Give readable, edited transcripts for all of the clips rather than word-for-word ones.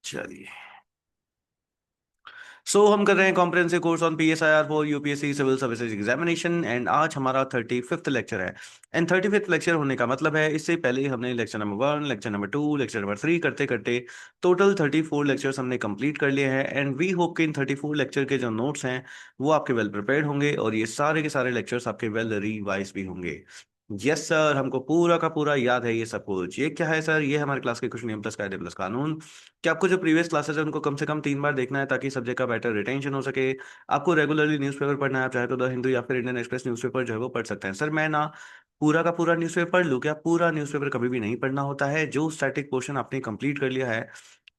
चलिए। हम कर रहे हैं comprehensive course on PSIR for UPSC civil services examination and आज हमारा 35th लेक्चर है। एंड 35th लेक्चर होने का मतलब है इससे पहले हमने lecture number 1, lecture number 2, lecture number 3 करते करते टोटल 34 लेक्चर्स हमने कंप्लीट कर लिए हैं। एंड वी होप कि इन 34 लेक्चर के जो नोट्स हैं वो आपके वेल प्रिपेयर्ड होंगे और ये सारे के सारे लेक्चर्स आपके वेल रिवाइज भी होंगे। यस सर, हमको पूरा का पूरा याद है ये सब कुछ। ये क्या है सर? ये हमारे क्लास के कुछ नियम प्लस कायदे प्लस कानून कि आपको जो प्रीवियस क्लासेस है उनको कम से कम 3 बार देखना है ताकि सब्जेक्ट का बेटर रिटेंशन हो सके। आपको रेगुलरली न्यूज़पेपर पढ़ना है, आप चाहे तो द हिंदू या फिर इंडियन एक्सप्रेस न्यूज़पेपर जो है वो पढ़ सकते हैं। सर मैं ना पूरा का पूरा न्यूज़पेपर पढ़ लूँ क्या? पूरा न्यूज़पेपर कभी भी नहीं पढ़ना होता है। जो स्टैटिक पोर्शन आपने कंप्लीट कर लिया है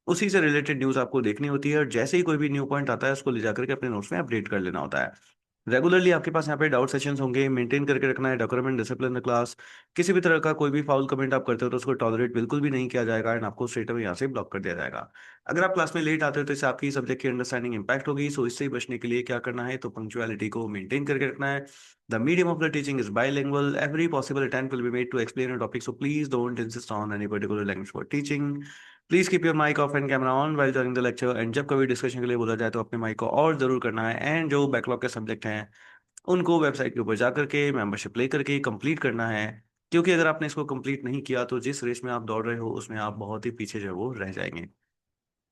उसी से रिलेटेड न्यूज़ आपको देखनी होती है और जैसे ही कोई भी न्यू पॉइंट आता है उसको ले जाकर के अपने नोट्स में अपडेट कर लेना होता है। रेगुलरली आपके पास यहाँ पे डाउट सेशंस होंगे, मेंटेन करके रखना है डॉक्यूमेंट डिसिप्लिन क्लास। किसी भी तरह का कोई भी फाउल कमेंट आप करते हो तो उसको टॉलरेट बिल्कुल भी नहीं किया जाएगा एंड आपको स्ट्रेट अवे यहाँ से ब्लॉक कर दिया जाएगा। अगर आप क्लास में लेट आते हो तो इससे आपकी सब्जेक्ट की अंडरस्टैंडिंग इंपैक्ट होगी। सो इससे बचने के लिए क्या करना है, तो पंक्चुअलिटी को मेंटेन करके रखना है। The medium of the teaching is bilingual, every possible attempt will be made to explain a topic, so please don't insist on any particular language for teaching. Please keep your mic off and camera on while joining the lecture. And जब कभी discussion के लिए बोला जाए तो अपने mic को और जरूर करना है। एंड जो बैकलॉग के सब्जेक्ट हैं उनको वेबसाइट के ऊपर जा करके मेंबरशिप ले करके कंप्लीट करना है। क्योंकि अगर आपने इसको कंप्लीट नहीं किया तो जिस रेस में आप दौड़ रहे हो उसमें आप बहुत ही पीछे जो है वो रह जाएंगे।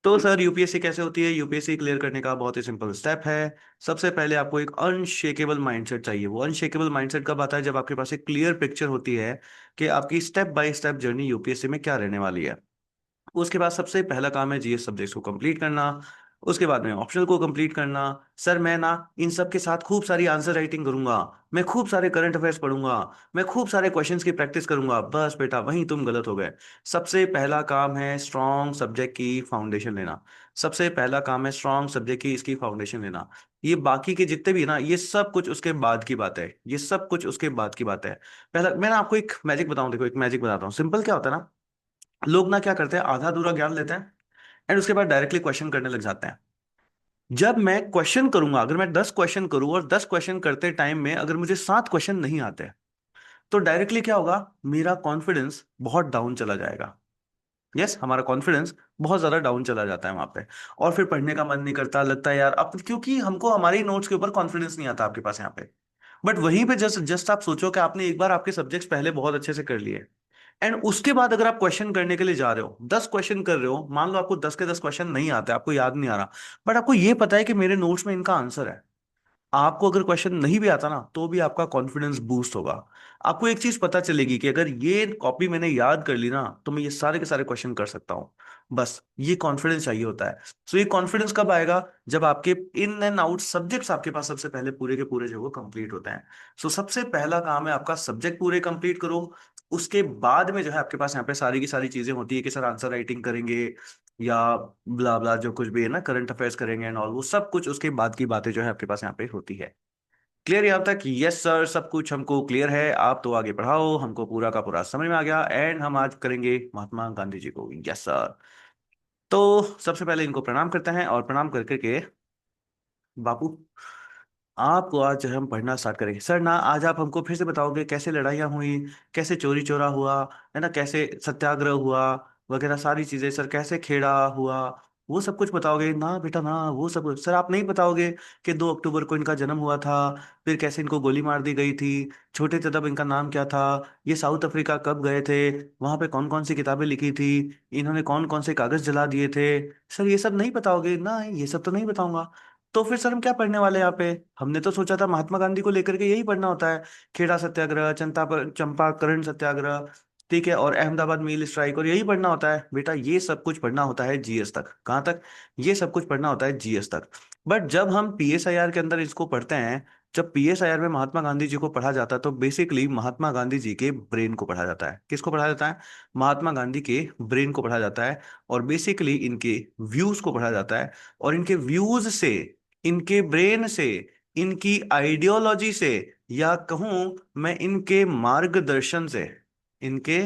तो सर यूपीएससी कैसे होती है? यूपीएससी क्लियर करने का बहुत ही सिंपल स्टेप है। सबसे पहले आपको एक अनशेकेबल माइंडसेट चाहिए। वो अनशेकेबल माइंडसेट कब आता है? जब आपके पास एक क्लियर पिक्चर होती है कि आपकी step by step journey UPSC में क्या रहने वाली है। उसके बाद सबसे पहला काम है जीएस सब्जेक्ट्स को कंप्लीट करना। उसके बाद में ऑप्शनल को कंप्लीट करना। सर मैं ना इन सब के साथ खूब सारी आंसर राइटिंग करूंगा, मैं खूब सारे करंट अफेयर्स पढ़ूंगा, मैं खूब सारे क्वेश्चंस की प्रैक्टिस करूंगा। बस बेटा वहीं तुम गलत हो गए। सबसे पहला काम है स्ट्रॉन्ग सब्जेक्ट की फाउंडेशन लेना। सबसे पहला काम है स्ट्रॉन्ग सब्जेक्ट की इसकी फाउंडेशन लेना। ये बाकी के जितने भी ना ये सब कुछ उसके बाद की बात है। ये सब कुछ उसके बाद की बात है। पहला मैं ना आपको एक मैजिक बताऊं। देखो एक मैजिक बताता हूँ। सिंपल क्या होता है ना, लोग ना क्या करते हैं, आधा अधूरा ज्ञान लेते हैं एंड उसके बाद डायरेक्टली क्वेश्चन करने लग जाते हैं। जब मैं क्वेश्चन करूंगा, अगर मैं 10 क्वेश्चन करूं और 10 क्वेश्चन करते टाइम में अगर मुझे 7 क्वेश्चन नहीं आते तो डायरेक्टली क्या होगा, मेरा कॉन्फिडेंस बहुत डाउन चला जाएगा। यस, हमारा कॉन्फिडेंस बहुत ज्यादा डाउन चला जाता है वहां पे। और फिर पढ़ने का मन नहीं करता, लगता है यार अब, क्योंकि हमको हमारी नोट्स के ऊपर कॉन्फिडेंस नहीं आता आपके पास यहाँ पे। बट वहीं पे जस्ट जस्ट आप सोचो कि आपने एक बार आपके सब्जेक्ट्स पहले बहुत अच्छे से कर लिए एंड उसके बाद अगर आप क्वेश्चन करने के लिए जा रहे हो, 10 क्वेश्चन कर रहे हो, मान लो आपको 10 के 10 क्वेश्चन नहीं आते, आपको याद नहीं आ रहा, बट आपको ये पता है कि मेरे नोट्स में इनका आंसर है। आपको अगर क्वेश्चन नहीं भी आता ना तो भी आपका कॉन्फिडेंस बूस्ट होगा। आपको एक चीज पता चलेगी कि अगर ये कॉपी मैंने याद कर ली ना तो मैं ये सारे के सारे क्वेश्चन कर सकता हूँ। बस ये कॉन्फिडेंस चाहिए होता है। सो ये कॉन्फिडेंस कब आएगा? जब आपके इन एंड आउट सब्जेक्ट्स आपके पास सबसे पहले पूरे के पूरे जो वो कंप्लीट होते हैं। सो सबसे पहला काम है आपका सब्जेक्ट पूरे कंप्लीट करो। उसके बाद में जो है आपके पास यहाँ पे सारी की सारी चीजें होती है कि सर आंसर राइटिंग करेंगे या ब्ला ब्ला जो कुछ भी है ना, करंट अफेयर्स करेंगे एंड ऑल, वो सब कुछ उसके बाद की बातें जो है आपके पास यहाँ पे होती है। क्लियर यहाँ तक? यस सर, सब कुछ हमको क्लियर है। आप तो आगे बढ़ाओ, हमको पूरा का पूरा समझ में आ गया एंड हम आज करेंगे महात्मा गांधी जी को। Yes sir. तो सबसे पहले इनको प्रणाम करते हैं और प्रणाम करके के बापू आपको आज जो है हम पढ़ना स्टार्ट करेंगे। सर ना आज आप हमको फिर से बताओगे कैसे लड़ाइयाँ हुई, कैसे चोरी चोरा हुआ, है ना, कैसे सत्याग्रह हुआ वगैरह सारी चीजें, सर कैसे खेड़ा हुआ, वो सब कुछ बताओगे ना बेटा? ना वो सब कुछ सर आप नहीं बताओगे कि 2 अक्टूबर को इनका जन्म हुआ था, फिर कैसे इनको गोली मार दी गई थी, छोटे थे तब इनका नाम क्या था, ये साउथ अफ्रीका कब गए थे, वहां पे कौन कौन सी किताबें लिखी थी, इन्होंने कौन कौन से कागज जला दिए थे। सर ये सब नहीं बताओगे ना? ये सब तो नहीं बताऊंगा। तो फिर सर हम क्या पढ़ने वाले हैं यहाँ पे? हमने तो सोचा था महात्मा गांधी को लेकर के यही पढ़ना होता है। खेड़ा सत्याग्रह, चंपाकरण सत्याग्रह, ठीक है, और अहमदाबाद मील स्ट्राइक, और यही पढ़ना होता है बेटा। ये सब कुछ पढ़ना होता है जीएस तक। कहाँ तक? ये सब कुछ पढ़ना होता है जीएस तक। बट जब हम पीएसआईआर के अंदर इसको पढ़ते हैं, जब पीएसआईआर में महात्मा गांधी जी को पढ़ा जाता है तो बेसिकली महात्मा गांधी जी के ब्रेन को पढ़ा जाता है। किसको पढ़ा जाता है? महात्मा गांधी के ब्रेन को पढ़ा जाता है और बेसिकली इनके व्यूज को पढ़ा जाता है। और इनके व्यूज से, इनके ब्रेन से, इनकी आइडियोलॉजी से, या कहूं मैं इनके मार्गदर्शन से, इनके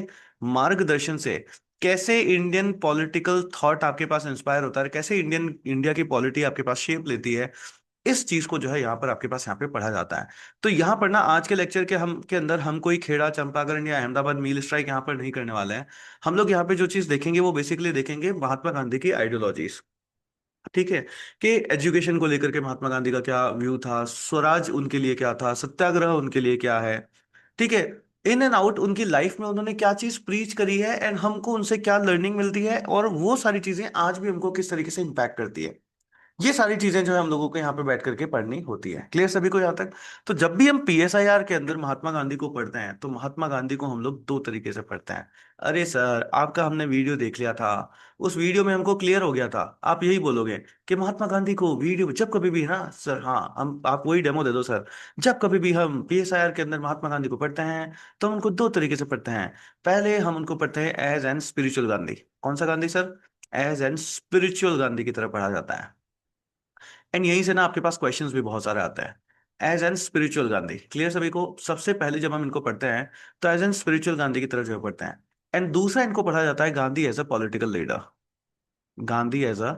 मार्गदर्शन से कैसे इंडियन पॉलिटिकल थॉट आपके पास इंस्पायर होता है, कैसे इंडिया की पॉलिटी आपके पास शेप लेती है, इस चीज को जो है यहाँ पर आपके पास यहाँ पे पढ़ा जाता है। तो यहाँ पर ना आज के लेक्चर के अंदर हम कोई खेड़ा चंपारण या अहमदाबाद मील स्ट्राइक यहाँ पर नहीं करने वाले हैं। हम लोग यहाँ पे जो चीज देखेंगे वो बेसिकली देखेंगे महात्मा गांधी की आइडियोलॉजीज। ठीक है, कि एजुकेशन को लेकर के महात्मा गांधी का क्या व्यू था, स्वराज उनके लिए क्या था, सत्याग्रह उनके लिए क्या है। ठीक है, इन एंड आउट उनकी लाइफ में उन्होंने क्या चीज प्रीच करी है एंड हमको उनसे क्या लर्निंग मिलती है, और वो सारी चीजें आज भी हमको किस तरीके से इम्पैक्ट करती है। ये सारी चीजें जो है हम लोगों को यहाँ पे बैठ करके पढ़नी होती है। क्लियर सभी को यहाँ तक? तो जब भी हम पीएसआईआर के अंदर महात्मा गांधी को पढ़ते हैं तो महात्मा गांधी को हम लोग दो तरीके से पढ़ते हैं। अरे सर, आपका हमने वीडियो देख लिया था, उस वीडियो में हमको क्लियर हो गया था, आप यही बोलोगे कि महात्मा गांधी को वीडियो जब कभी भी ना सर, हाँ हम आप वही डेमो दे दो सर, जब कभी भी हम पीएसआईआर के अंदर महात्मा गांधी को पढ़ते हैं तो हम उनको दो तरीके से पढ़ते हैं। पहले हम उनको पढ़ते हैं एज एन स्पिरिचुअल गांधी। कौन सा Gandhi sir? As an spiritual Gandhi की तरह पढ़ा जाता है। एंड यहीं से ना आपके पास क्वेश्चंस भी बहुत सारे आते हैं। As an spiritual Gandhi, clear सभी को? सबसे पहले जब हम इनको पढ़ते हैं तो एज एन स्पिरिचुअल गांधी की तरफ जो है पढ़ते हैं। एंड दूसरा इनको पढ़ा जाता है Gandhi as a political leader. Gandhi as a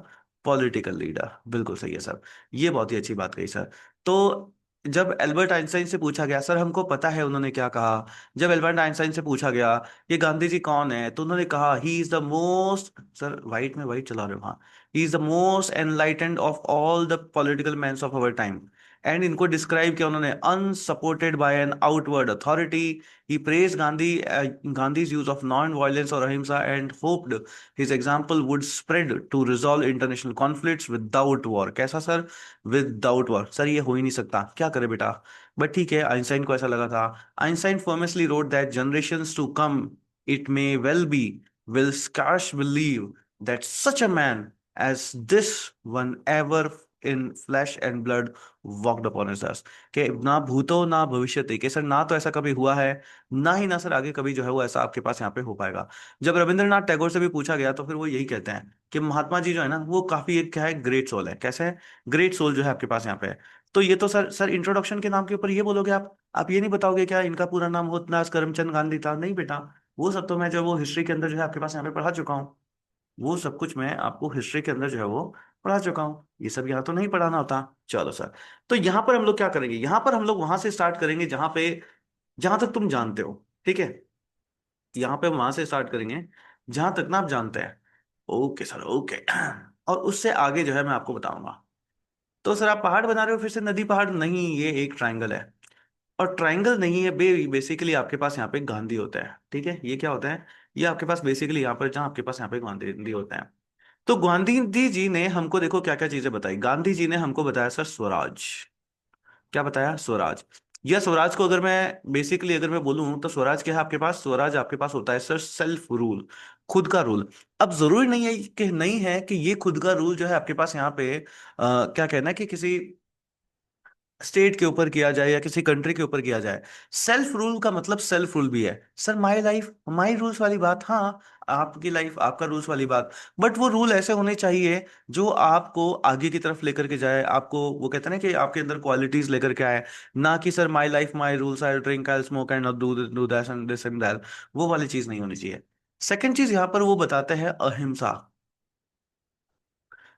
political leader, बिल्कुल सही है सर। ये बहुत ही अच्छी बात कही सर। तो जब एल्बर्ट आइंस्टाइन से पूछा गया, सर हमको पता है उन्होंने क्या कहा, जब एल्बर्ट आइंस्टाइन से पूछा गया ये गांधी जी कौन है, तो उन्होंने कहा he is the most, sir वाइट में वाइट चला रहे हो, हाँ, he is the most enlightened of all the political mens of our time. And इनको डिस्क्राइब किया उन्होंने unsupported by an outward authority. He praise Gandhi's use of non violence और ahimsa and hoped his example would spread to resolve international conflicts without war। कैसा sir? Without war. Sir ये हो ही नहीं सकता, क्या करे बेटा? बट ठीक है, आइंस्टाइन को ऐसा लगा था। Einstein famously wrote that generations to come, it may well be, will scarce believe that such a man as this one ever in flesh and blood walked upon his earth। कि ना भूतो ना भविष्यति, कि सर ना तो ऐसा कभी हुआ है, ना ही ना सर आगे कभी जो है वो ऐसा आपके पास यहाँ पे हो पाएगा। जब रविंद्रनाथ टैगोर से भी पूछा गया तो फिर वो यही कहते हैं कि महात्मा जी जो है ना वो काफी एक क्या है, ग्रेट सोल है। कैसे है? ग्रेट सोल जो है आपके पास यहाँ पे है। तो ये तो सर इंट्रोडक्शन के नाम के ऊपर ये बोलोगे आप ये नहीं बताओगे क्या इनका पूरा नाम होतनास करमचंद गांधी था? नहीं बेटा, वो सब तो मैं जो वो हिस्ट्री के अंदर जो है आपके पास यहाँ पे पढ़ा चुका हूँ। वो सब कुछ मैं आपको हिस्ट्री के अंदर जो है वो पढ़ा चुका हूँ, ये सब यहाँ तो नहीं पढ़ाना होता। चलो सर, तो यहाँ पर हम लोग क्या करेंगे, यहाँ पर हम लोग वहां से स्टार्ट करेंगे जहां पे, जहां तक तुम जानते हो। ठीक है, यहाँ पे वहां से स्टार्ट करेंगे जहां तक ना आप जानते हैं। Okay sir, okay. और उससे आगे जो है मैं आपको बताऊंगा। तो सर आप पहाड़ बना रहे हो फिर से, नदी पहाड़ नहीं, ये एक ट्रायंगल है। और ट्रायंगल नहीं है बेसिकली आपके पास यहाँ पे गांधी होता है। ठीक है, ये क्या होता है? ये आपके पास बेसिकली यहाँ पर जहाँ आपके पास यहाँ पे गांधी होता है। तो गांधी जी ने हमको देखो क्या क्या चीजें बताई। गांधी जी ने हमको बताया सर स्वराज। क्या बताया? स्वराज। यह स्वराज को अगर मैं बेसिकली अगर मैं बोलूं तो स्वराज क्या है आपके पास? स्वराज आपके पास होता है सर सेल्फ रूल, खुद का रूल। अब जरूरी नहीं है कि नहीं है कि ये खुद का रूल जो है आपके पास यहाँ पे क्या कहना है कि किसी स्टेट के ऊपर किया जाए या किसी कंट्री के ऊपर किया जाए। सेल्फ रूल का मतलब सेल्फ रूल भी है sir, my life my rules वाली बात, हाँ, आपकी लाइफ आपका रूल्स वाली बात। बट वो रूल ऐसे होने चाहिए जो आपको आगे की तरफ लेकर के जाए, आपको वो कहते हैं ना कि आपके अंदर क्वालिटीज लेकर के आए। ना कि sir my life my rules, I drink I smoke and not do do that and this and that, वो वाली चीज नहीं होनी चाहिए। सेकंड चीज यहाँ पर वो बताते हैं अहिंसा,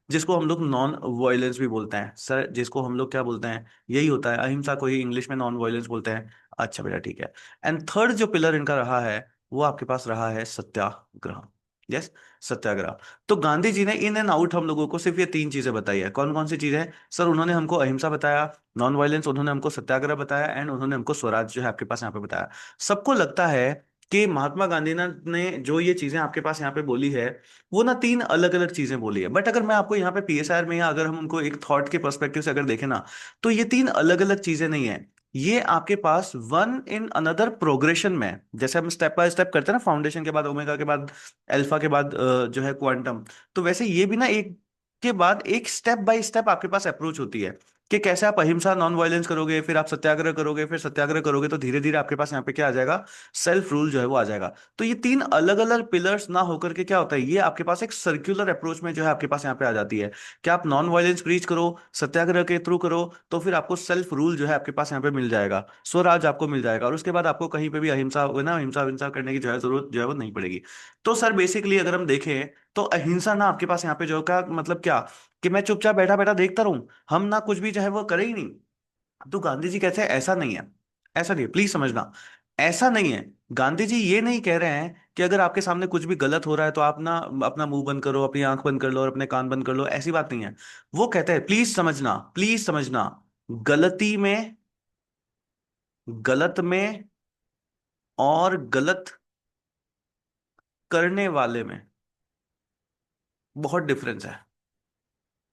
जिसको हम लोग नॉन वायलेंस भी बोलते हैं सर, जिसको हम लोग क्या बोलते हैं, यही होता है अहिंसा को ही इंग्लिश में नॉन वायलेंस बोलते हैं। अच्छा बेटा ठीक है। एंड थर्ड जो पिलर इनका रहा है वो आपके पास रहा है सत्याग्रह। यस, सत्याग्रह। तो गांधी जी ने इन एंड आउट हम लोगों को सिर्फ ये तीन चीजें बताई है। कौन कौन सी चीजें? सर उन्होंने हमको अहिंसा बताया, नॉन वायलेंस, उन्होंने हमको सत्याग्रह बताया, एंड उन्होंने हमको स्वराज जो है आपके पास यहाँ पे बताया। सबको लगता है कि महात्मा गांधी ने जो ये चीजें आपके पास यहाँ पे बोली है वो ना तीन अलग अलग चीजें बोली है। बट अगर मैं आपको यहाँ पे पीएसआर में या अगर हम उनको एक थॉट के पर्सपेक्टिव से अगर देखें ना, तो ये तीन अलग अलग चीजें नहीं है। ये आपके पास वन इन अनदर प्रोग्रेशन में है। जैसे हम स्टेप बाय स्टेप करते हैं ना, फाउंडेशन के बाद ओमेगा के बाद अल्फा के बाद जो है क्वांटम, तो वैसे ये भी ना एक के बाद एक स्टेप बाय स्टेप आपके पास अप्रोच होती है कि कैसे आप अहिंसा नॉन वायलेंस करोगे, फिर आप सत्याग्रह करोगे, फिर सत्याग्रह करोगे तो धीरे धीरे आपके पास यहाँ पे क्या आ जाएगा, सेल्फ रूल जो है वो आ जाएगा। तो ये तीन अलग अलग पिलर्स ना होकर के क्या होता है, ये आपके पास एक सर्कुलर अप्रोच में जो है आपके पास यहाँ पे आ जाती है कि आप नॉन वायलेंस प्रीच करो, सत्याग्रह के थ्रू करो, तो फिर आपको सेल्फ रूल जो है आपके पास यहाँ पे मिल जाएगा, स्वराज आपको मिल जाएगा, और उसके बाद आपको कहीं पे भी अहिंसा ना हिंसा हिंसा करने की जो है जरूरत जो है वो नहीं पड़ेगी। तो सर बेसिकली अगर हम देखें तो अहिंसा ना आपके पास यहाँ पे जो का मतलब क्या, कि मैं चुपचाप बैठा बैठा देखता रहूं, हम ना कुछ भी चाहे वो करे ही नहीं। तो गांधी जी कहते हैं ऐसा नहीं है, ऐसा नहीं है, प्लीज समझना, ऐसा नहीं है। गांधी जी ये नहीं कह रहे हैं कि अगर आपके सामने कुछ भी गलत हो रहा है तो आप ना अपना मुंह बंद करो, अपनी आंख बंद कर लो और अपने कान बंद कर लो, ऐसी बात नहीं है। वो कहते हैं प्लीज समझना, प्लीज समझना, गलती में, गलत में और गलत करने वाले में बहुत डिफरेंस है।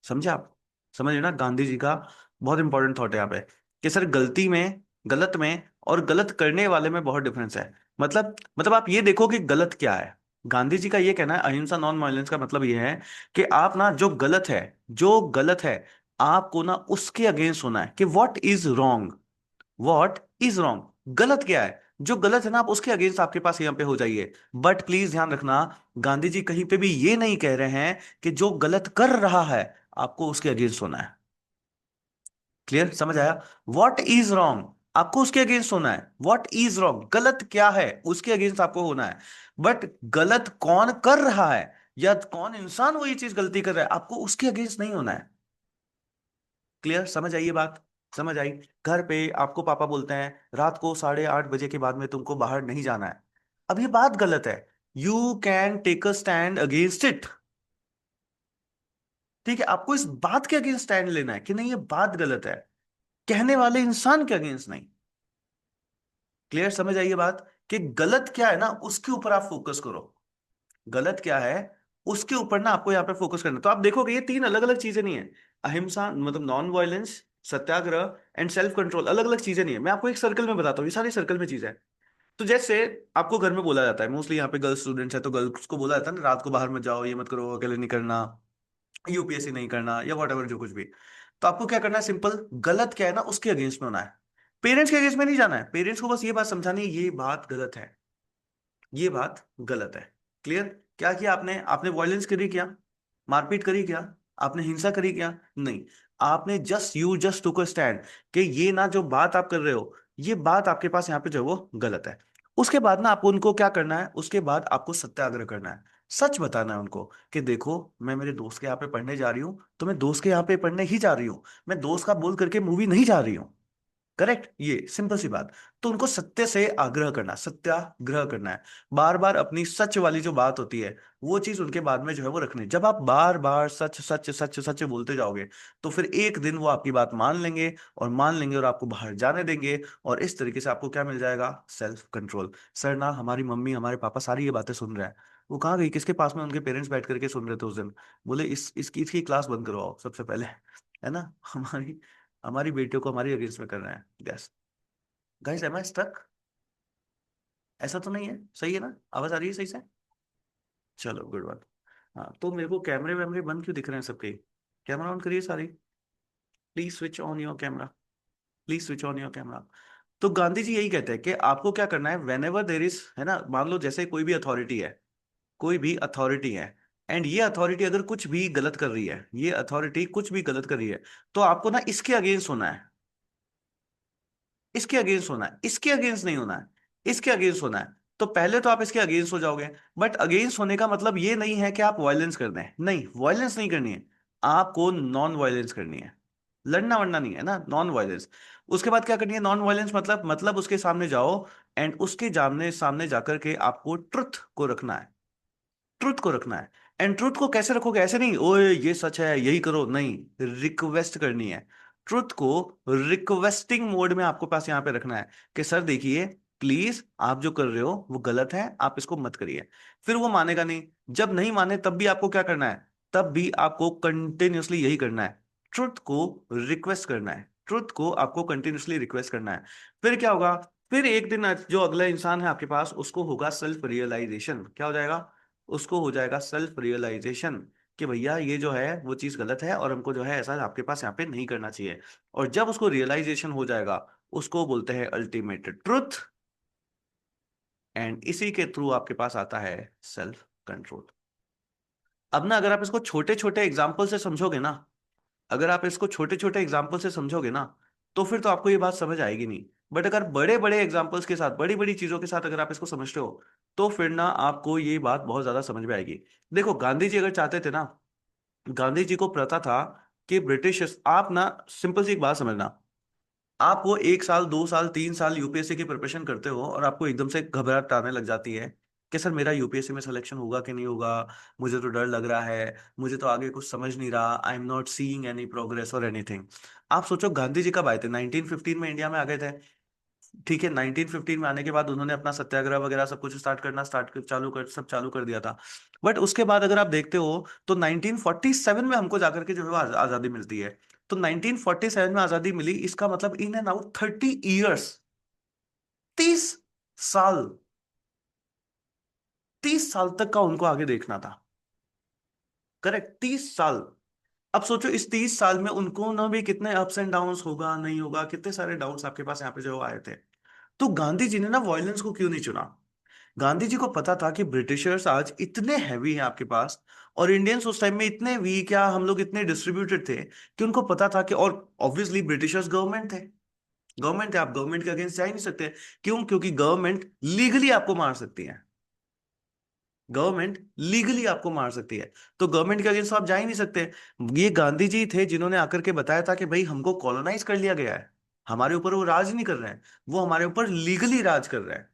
समझे आप? समझे ना, गांधी जी का बहुत इंपॉर्टेंट थॉट है यहाँ पे, कि सर गलती में, गलत में और गलत करने वाले में बहुत डिफरेंस है। मतलब आप ये देखो कि गलत क्या है। गांधी जी का ये कहना है अहिंसा नॉन वायलेंस का मतलब ये है कि आप ना जो गलत है, जो गलत है, आपको ना उसके अगेंस्ट होना है, कि what is wrong, what is wrong, गलत क्या है, जो गलत है ना आप उसके अगेंस्ट आपके पास यहाँ पे हो जाइए। बट प्लीज ध्यान रखना, गांधी जी कहीं पे भी ये नहीं कह रहे हैं कि जो गलत कर रहा है आपको उसके अगेंस्ट होना है। क्लियर, समझ आया? व्हाट इज रॉन्ग, आपको उसके अगेंस्ट होना है। व्हाट इज रॉन्ग, गलत क्या है उसके अगेंस्ट आपको होना है। बट गलत कौन कर रहा है, या कौन इंसान वो ये चीज गलती कर रहा है, आपको उसके अगेंस्ट नहीं होना है। क्लियर, समझ आई ये बात? समझ आई? घर पे आपको पापा बोलते हैं रात को 8:30 बजे के बाद में तुमको बाहर नहीं जाना है। अब ये बात गलत है, you can take a stand against it. ठीक है, आपको इस बात के अगेंस्ट स्टैंड लेना है कि नहीं ये बात गलत है, कहने वाले इंसान के अगेंस्ट नहीं। क्लियर, समझ आई ये बात? कि गलत क्या है ना उसके ऊपर आप फोकस करो, गलत क्या है उसके ऊपर ना आपको यहाँ पे फोकस करना है। तो आप देखोगे ये तीन अलग अलग चीजें नहीं है। अहिंसा मतलब non violence, Satyagraha and self control अलग अलग चीजें नहीं है। मैं आपको एक सर्कल में बताता हूँ, ये सारी सर्कल में चीजें हैं। तो जैसे आपको घर में बोला जाता है, मोस्टली यहाँ पे गर्ल्स स्टूडेंट्स है तो गर्ल्स को बोला जाता है ना रात को बाहर मत जाओ, ये मत करो, अकेले नहीं करना, यूपीएससी नहीं करना या वॉट एवर जो कुछ भी। तो आपको क्या करना है, सिंपल, गलत क्या है ना उसके अगेंस्ट में होना है। पेरेंट्स के अगेंस्ट में नहीं जाना है, पेरेंट्स को बस ये बात समझानी है ये बात गलत है, ये बात गलत है। क्लियर? क्या किया आपने, आपने वॉयलेंस करी क्या, मारपीट करी क्या, आपने हिंसा करी क्या? नहीं, आपने जस्ट टुक अ स्टैंड कि ये ना जो बात आप कर रहे हो ये बात आपके पास यहाँ पे जो है वो गलत है। उसके बाद ना आपको उनको क्या करना है, उसके बाद आपको सत्याग्रह करना है, सच बताना है उनको कि देखो मैं मेरे दोस्त के यहाँ पे पढ़ने जा रही हूँ तो मैं दोस्त के यहाँ पे पढ़ने ही जा रही हूँ, मैं दोस्त का बोल करके मूवी नहीं जा रही हूँ। करेक्ट, ये सिंपल सी बात। तो उनको सत्य से आग्रह करना, सत्याग्रह करना है, बार बार अपनी सच वाली जो बात होती है वो चीज उनके बाद में जो है वो रखनी है। जब आप बार बार सच सच सच सच बोलते जाओगे तो फिर एक दिन वो आपकी बात मान लेंगे, और मान लेंगे और आपको बाहर जाने देंगे, और इस तरीके से आपको क्या मिल जाएगा, सेल्फ कंट्रोल। सर ना हमारी मम्मी हमारे पापा सारी ये बातें सुन रहे हैं, वो कहाँ गई, किसके पास में उनके पेरेंट्स बैठ करके सुन रहे थे उस दिन, बोले इसकी क्लास बंद करवाओ सबसे पहले, है ना, हमारी हमारी बेटियों को हमारी अगेंस्ट में कर रहे हैं। Yes guys, am I stuck? ऐसा तो नहीं है, सही है ना, आवाज आ रही है सही से? चलो गुड बात। हाँ तो मेरे को कैमरे वैमरे बंद क्यों दिख रहे हैं सबके? कैमरा ऑन करिए सारी, please switch on your camera, please switch on your camera. तो गांधी जी यही कहते हैं कि आपको क्या करना है, वेन एवर देर इज, है ना, मान लो जैसे कोई भी अथॉरिटी है, कोई भी अथॉरिटी है, एंड ये अथॉरिटी अगर कुछ भी गलत कर रही है, ये अथॉरिटी कुछ भी गलत कर रही है, तो आपको ना इसके अगेंस्ट होना है, इसके अगेंस्ट होना है, इसके अगेंस्ट नहीं होना है, इसके अगेंस्ट होना है। तो पहले तो आप इसके अगेंस्ट हो जाओगे, बट अगेंस्ट होने का मतलब ये नहीं है कि आप वायलेंस कर दें, नहीं वायलेंस नहीं करनी है, आपको नॉन वायलेंस करनी है, लड़ना वड़ना नहीं है ना, नॉन वायलेंस। उसके बाद क्या करनी है, नॉन वायलेंस मतलब उसके सामने जाओ, एंड उसके सामने सामने जाकर के आपको ट्रुथ को रखना है, ट्रुथ को रखना है। एंड ट्रुथ को कैसे रखोगे, ऐसे नहीं ओए ये सच है यही करो, नहीं, रिक्वेस्ट करनी है। ट्रुथ को रिक्वेस्टिंग मोड में आपको पास यहाँ पे रखना है कि सर देखिए प्लीज आप जो कर रहे हो वो गलत है, आप इसको मत करिए। फिर वो मानेगा नहीं, जब नहीं माने तब भी आपको क्या करना है, तब भी आपको कंटिन्यूअसली यही करना है, ट्रुथ को रिक्वेस्ट करना है, ट्रुथ को आपको कंटिन्यूअसली रिक्वेस्ट करना है। फिर क्या होगा, फिर एक दिन जो अगला इंसान है आपके पास उसको होगा सेल्फ रियलाइजेशन, क्या हो जाएगा, उसको हो जाएगा सेल्फ रियलाइजेशन, कि भैया ये जो है वो चीज गलत है और हमको जो है ऐसा आपके पास यहाँ पे नहीं करना चाहिए। और जब उसको रियलाइजेशन हो जाएगा उसको बोलते हैं अल्टीमेट ट्रुथ, एंड इसी के थ्रू आपके पास आता है सेल्फ कंट्रोल। अब ना अगर आप इसको छोटे छोटे एग्जाम्पल से समझोगे ना, अगर आप इसको छोटे छोटे एग्जाम्पल से समझोगे ना, तो फिर तो आपको ये बात समझ आएगी नहीं। बट अगर बड़े बड़े एग्जाम्पल्स के साथ, बड़ी बड़ी चीजों के साथ अगर आप इसको समझते हो, तो फिर ना आपको ये बात बहुत ज्यादा समझ में आएगी। देखो गांधी जी अगर चाहते थे ना, गांधी जी को पता था कि ब्रिटिश, आप ना सिंपल सी एक बात समझना, आप वो 1 साल 2 साल 3 साल यूपीएससी की प्रिपरेशन करते हो और आपको एकदम से घबराहट आने लग जाती है कि सर मेरा यूपीएससी में सिलेक्शन होगा कि नहीं होगा, मुझे तो डर लग रहा है, मुझे तो आगे कुछ समझ नहीं रहा, आई am not seeing any progress और एनीथिंग। आप सोचो गांधी जी कब आए थे? 1915 में इंडिया में आ गए थे। ठीक है, 1915 में आने के बाद उन्होंने अपना सत्याग्रह वगैरह सब कुछ सब चालू कर दिया था। बट उसके बाद अगर आप देखते हो तो 1947 में हमको जाकर के जो है वो आजादी मिलती है। तो 1947 में आजादी मिली, इसका मतलब इन एंड आउट 30 ईयर्स, 30 साल, 30 साल तक का उनको आगे देखना था। करेक्ट, 30 साल। अब सोचो इस 30 साल में उनको ना भी कितने अप्स एंड डाउन्स होगा, नहीं होगा, कितने सारे डाउट्स आपके पास यहाँ पे जो आए थे। तो गांधी जी ने ना वॉयलेंस को क्यों नहीं चुना? गांधी जी को पता था कि ब्रिटिशर्स आज इतने हैवी हैं आपके पास, और इंडियंस उस टाइम में इतने वीक, या हम लोग इतने डिस्ट्रीब्यूटेड थे कि उनको पता था कि, और ऑब्वियसली ब्रिटिशर्स गवर्नमेंट थे, गवर्नमेंट है, आप गवर्नमेंट के अगेंस्ट जा ही नहीं सकते। क्यों? क्योंकि गवर्नमेंट लीगली आपको मार सकती है, गवर्नमेंट लीगली आपको मार सकती है। तो गवर्नमेंट के अगेंस्ट आप जा ही नहीं सकते। ये गांधी जी थे जिन्होंने आकर के बताया था कि भाई हमको कॉलोनाइज कर लिया गया है, हमारे ऊपर वो राज नहीं कर रहे हैं, वो हमारे ऊपर लीगली राज कर रहे हैं।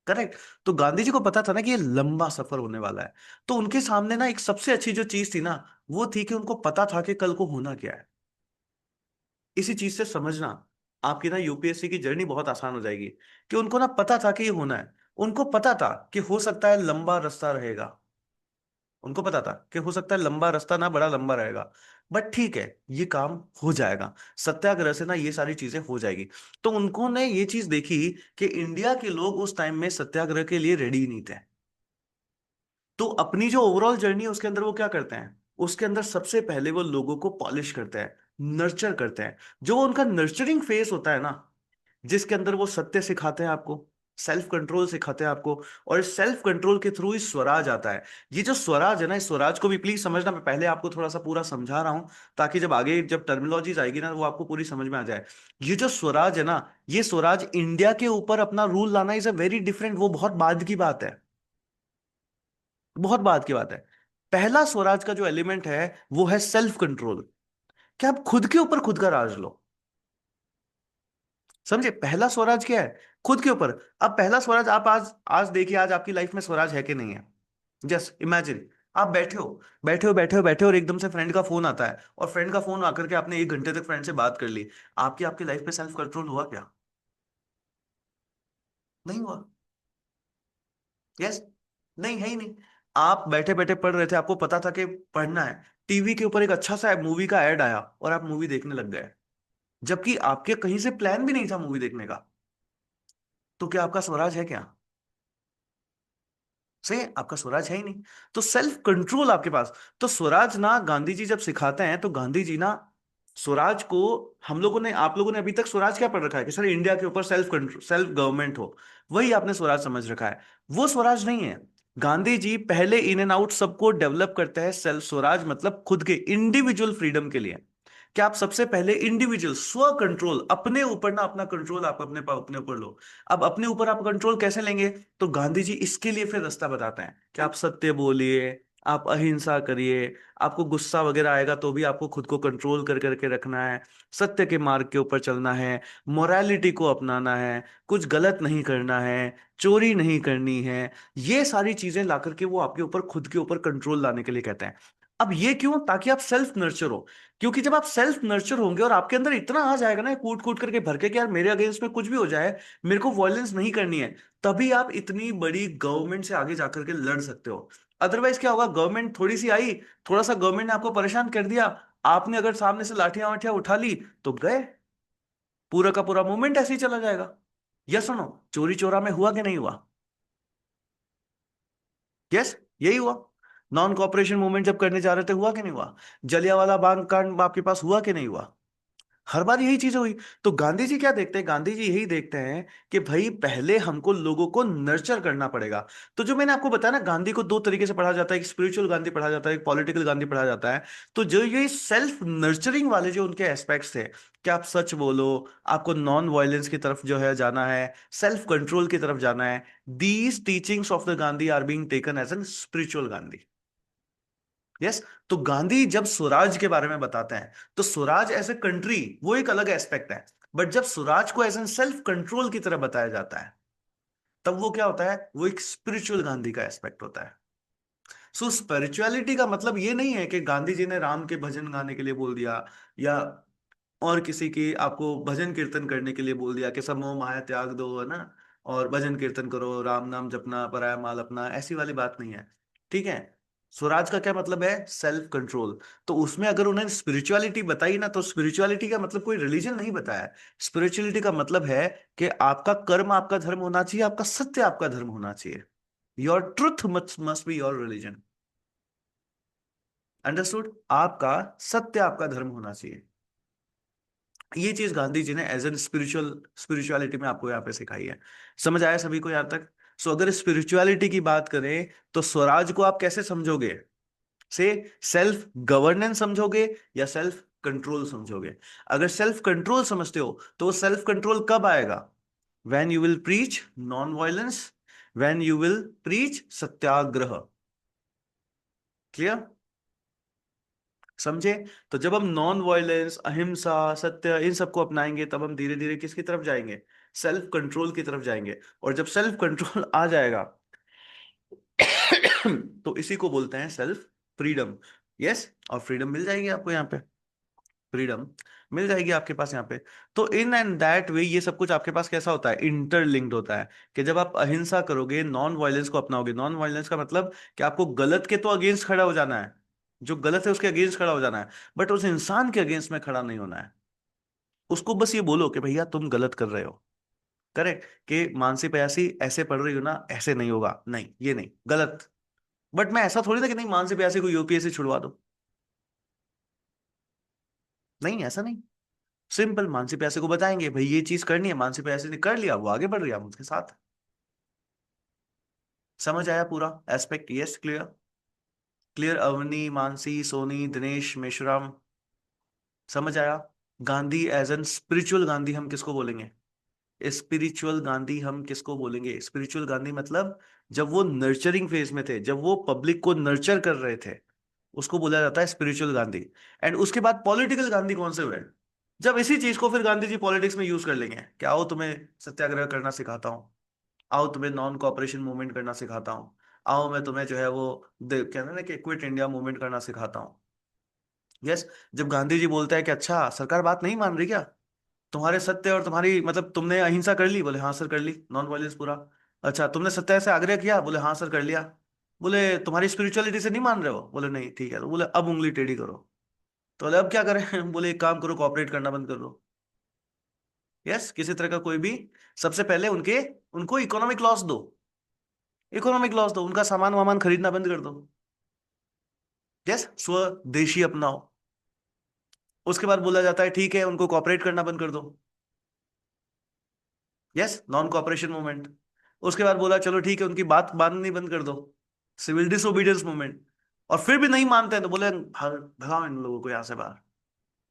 करेक्ट। तो गांधी जी को पता था ना कि ये लंबा सफर होने वाला है। तो उनके सामने ना एक सबसे अच्छी जो चीज थी ना, वो थी कि उनको पता था कि कल को होना क्या है। इसी चीज से समझना, आपकी ना यूपीएससी की जर्नी बहुत आसान हो जाएगी। कि उनको ना पता था कि ये होना है, उनको पता था कि हो सकता है लंबा रास्ता रहेगा, उनको पता था कि हो सकता है लंबा रास्ता ना बड़ा लंबा रहेगा, बट ठीक है, ये काम हो जाएगा, सत्याग्रह से ना ये सारी चीजें हो जाएगी। तो उनको ने ये चीज देखी कि इंडिया के लोग उस टाइम में सत्याग्रह के लिए रेडी नहीं थे। तो अपनी जो ओवरऑल जर्नी है उसके अंदर वो क्या करते हैं, उसके अंदर सबसे पहले वो लोगों को पॉलिश करते हैं, नर्चर करते हैं। जो उनका नर्चरिंग फेस होता है ना, जिसके अंदर वो सत्य सिखाते हैं आपको, सेल्फ कंट्रोल सिखाते हैं आपको, और इस सेल्फ कंट्रोल के थ्रू ही स्वराज आता है। ये जो स्वराज है ना, इस स्वराज को भी प्लीज समझना, मैं पहले आपको थोड़ा सा पूरा समझा रहा हूं, ताकि जब आगे जब टर्मिनोलॉजीज आएगी ना वो आपको पूरी समझ में आ जाए। ये जो स्वराज है ना, ये स्वराज इंडिया के ऊपर अपना रूल लाना इज अ वेरी डिफरेंट, वो बहुत बाद की बात है, बहुत बात की बात है। पहला स्वराज का जो एलिमेंट है वो है सेल्फ कंट्रोल, कि आप खुद के ऊपर खुद का राज लो। समझे? पहला स्वराज क्या है? खुद के ऊपर। अब पहला स्वराज आप आज आज देखिए, आज आपकी लाइफ में स्वराज है कि नहीं है? जस्ट इमेजिन, आप बैठे हो और एकदम से फ्रेंड का फोन आता है, और फ्रेंड का फोन आकर के आपने 1 घंटे तक फ्रेंड से बात कर ली। आपकी आपकी लाइफ में सेल्फ कंट्रोल हुआ क्या? नहीं हुआ। यस। नहीं है ही नहीं। आप बैठे बैठे पढ़ रहे थे, आपको पता था कि पढ़ना है, टीवी के ऊपर एक अच्छा सा मूवी का ऐड आया और आप मूवी देखने लग गए, जबकि आपके कहीं से प्लान भी नहीं था मूवी देखने का। तो क्या आपका स्वराज है क्या? सही है, आपका स्वराज है ही नहीं। तो सेल्फ कंट्रोल आपके पास। तो स्वराज ना गांधी जी जब सिखाते हैं, तो गांधी जी ना स्वराज को, हम लोगों ने, आप लोगों ने अभी तक स्वराज क्या पढ़ रखा है कि सर इंडिया के ऊपर सेल्फ कंट्रोल, सेल्फ गवर्नमेंट हो, वही आपने स्वराज समझ रखा है। वो स्वराज नहीं है। गांधी जी पहले इन एंड आउट सबको डेवलप करते हैं, सेल्फ स्वराज मतलब खुद के इंडिविजुअल फ्रीडम के लिए। कि आप सबसे पहले इंडिविजुअल स्व कंट्रोल, अपने ऊपर ना अपना कंट्रोल आप अपने ऊपर लो। अब अपने ऊपर आप कंट्रोल कैसे लेंगे? तो गांधी जी इसके लिए फिर रास्ता बताते हैं कि आप सत्य बोलिए, आप अहिंसा करिए, आपको गुस्सा वगैरह आएगा तो भी आपको खुद को कंट्रोल कर करके रखना है, सत्य के मार्ग के ऊपर चलना है, मोरालिटी को अपनाना है, कुछ गलत नहीं करना है, चोरी नहीं करनी है। ये सारी चीजें ला करके वो आपके ऊपर खुद के ऊपर कंट्रोल लाने के लिए कहते हैं। अब ये क्यों? ताकि आप सेल्फ नर्चर हो। क्योंकि जब आप सेल्फ नर्चर होंगे और आपके अंदर इतना आ जाएगा ना कूट कूट करके भर के कि यार मेरे अगेंस्ट में कुछ भी हो जाए, मेरे को वॉयलेंस नहीं करनी है, तभी आप इतनी बड़ी गवर्नमेंट से आगे जाकर के लड़ सकते हो। अदरवाइज क्या होगा? गवर्नमेंट थोड़ी सी आई, थोड़ा सा गवर्नमेंट ने आपको परेशान कर दिया, आपने अगर सामने से लाठियां वाठियां उठा ली तो गए, पूरा का पूरा मूवमेंट ऐसे ही चला जाएगा। या सुनो, चोरी चोरा में हुआ कि नहीं हुआ? यस, यही हुआ। नॉन कॉपरेशन मूवमेंट जब करने जा रहे थे, हुआ कि नहीं हुआ? जलियांवाला बाग कांड आपके पास हुआ कि नहीं हुआ? हर बार यही चीज हुई। तो गांधी जी क्या देखते हैं, गांधी जी यही देखते हैं कि भाई पहले हमको लोगों को नर्चर करना पड़ेगा। तो जो मैंने आपको बताया ना, गांधी को दो तरीके से पढ़ा जाता है, एक स्पिरिचुअल गांधी पढ़ा जाता है, एक पॉलिटिकल गांधी पढ़ा जाता है। तो जो ये सेल्फ नर्चरिंग वाले जो उनके एस्पेक्ट्स थे, कि आप सच बोलो, आपको नॉन वायलेंस की तरफ जो है जाना है, सेल्फ कंट्रोल की तरफ जाना है, these teachings of the Gandhi are being taken as an spiritual Gandhi. Yes. तो गांधी जब स्वराज के बारे में बताते हैं, तो स्वराज एज ए कंट्री वो एक अलग एस्पेक्ट है। बट जब स्वराज को एज एन सेल्फ कंट्रोल की तरह बताया जाता है, तब वो क्या होता है, वो एक स्पिरिचुअल गांधी का एस्पेक्ट होता है। सो स्पिरिचुअलिटी का मतलब ये नहीं है कि गांधी जी ने राम के भजन गाने के लिए बोल दिया, या और किसी की आपको भजन कीर्तन करने के लिए बोल दिया कि सब मोह माया त्याग दो, है ना, और भजन कीर्तन करो, राम नाम जपना, पराया माल अपना, ऐसी वाली बात नहीं है। ठीक है। स्वराज का क्या मतलब है, सेल्फ कंट्रोल। तो उसमें अगर उन्होंने स्पिरिचुअलिटी बताई ना, तो स्पिरिचुअलिटी का मतलब कोई रिलीजन नहीं बताया। स्पिरिचुअलिटी का मतलब है कि आपका कर्म आपका धर्म होना चाहिए, आपका सत्य आपका धर्म होना चाहिए। Your truth must be your religion. Understood? आपका सत्य आपका धर्म होना चाहिए। ये चीज गांधी जी ने एज एन स्पिरिचुअलिटी में आपको यहाँ पे सिखाई है। समझ आया सभी को यहाँ तक? सो अगर स्पिरिचुअलिटी की बात करें, तो स्वराज को आप कैसे समझोगे? से सेल्फ गवर्नेंस समझोगे या सेल्फ कंट्रोल समझोगे? अगर सेल्फ कंट्रोल समझते हो, तो वो सेल्फ कंट्रोल कब आएगा? When you will preach non violence, when you will preach Satyagraha. Clear? समझे? तो जब हम नॉन वायलेंस, अहिंसा, सत्य, इन सबको अपनाएंगे, तब हम धीरे धीरे किसकी तरफ जाएंगे? सेल्फ कंट्रोल की तरफ जाएंगे। और जब सेल्फ कंट्रोल आ जाएगा, तो इसी को बोलते हैं सेल्फ फ्रीडम। यस। और फ्रीडम मिल जाएगी आपको यहाँ पे, फ्रीडम मिल जाएगी आपके पास यहाँ पे। तो इन एंड दैट वे ये सब कुछ आपके पास कैसा होता है, इंटरलिंक्ड होता है। कि जब आप अहिंसा करोगे, नॉन वायलेंस को अपनाओगे, नॉन वायलेंस का मतलब कि आपको गलत के तो अगेंस्ट खड़ा हो जाना है, जो गलत है उसके अगेंस्ट खड़ा हो जाना है, बट उस इंसान के अगेंस्ट में खड़ा नहीं होना है। उसको बस ये बोलो कि भैया तुम गलत कर रहे हो। करेक्ट। कि मानसी प्यासी ऐसे पढ़ रही हो ना, ऐसे नहीं होगा, नहीं ये नहीं, गलत। बट मैं ऐसा थोड़ी ना कि नहीं, मानसी प्यासी को यूपीएससी छुड़वा दो। नहीं, ऐसा नहीं। सिंपल, मानसी प्यासे को बताएंगे भाई ये चीज करनी है, मानसी प्यासे ने कर लिया, वो आगे बढ़ रही है उसके साथ। समझ आया पूरा aspect? Yes, clear. Clear Avni, Mansi, Soni, Dinesh, Meshram, समझ आया? Gandhi as an spiritual Gandhi हम किसको बोलेंगे? स्पिरिचुअल गांधी हम किसको बोलेंगे? स्पिरिचुअल गांधी मतलब जब वो नर्चरिंग फेज में थे, जब वो पब्लिक को नर्चर कर रहे थे, उसको बोला जाता है स्पिरिचुअल गांधी। एंड उसके बाद पॉलिटिकल गांधी कौन से हुए? जब इसी चीज को फिर गांधी जी पॉलिटिक्स में यूज कर लेंगे, क्या आओ तुम्हें सत्याग्रह करना सिखाता हूँ, आओ तुम्हें नॉन कॉपरेशन मूवमेंट करना सिखाता हूँ, आओ मैं तुम्हें जो है वो कहते हैं ना कि क्विट इंडिया मूवमेंट करना सिखाता हूँ। यस। जब गांधी जी बोलता है कि अच्छा सरकार बात नहीं मान रही क्या, तुम्हारे सत्य और तुम्हारी मतलब तुमने अहिंसा कर ली, बोले हाँ सर कर ली, नॉन वायलेंस पूरा। अच्छा तुमने सत्य से आग्रह किया, बोले हाँ सर कर लिया। बोले तुम्हारी स्पिरिचुअलिटी से नहीं मान रहे हो, बोले नहीं, ठीक है। तो बोले अब उंगली टेढ़ी करो। तो बोले अब क्या करें? बोले एक काम करो, कॉपरेट करना बंद कर दो। यस। किसी तरह का कोई भी, सबसे पहले उनके उनको इकोनॉमिक लॉस दो, इकोनॉमिक लॉस दो, उनका सामान वामान खरीदना बंद कर दो। यस। स्वदेशी अपनाओ। उसके बाद बोला जाता है ठीक है उनको कॉपरेट करना बंद कर दो। Yes, non cooperation movement. उसके बाद बोला चलो ठीक है उनकी बात माननी बंद कर दो, सिविल डिसोबीडियंस मूवमेंट। और फिर भी नहीं मानते हैं तो बोले भगाओ इन लोगों को यहां से बाहर,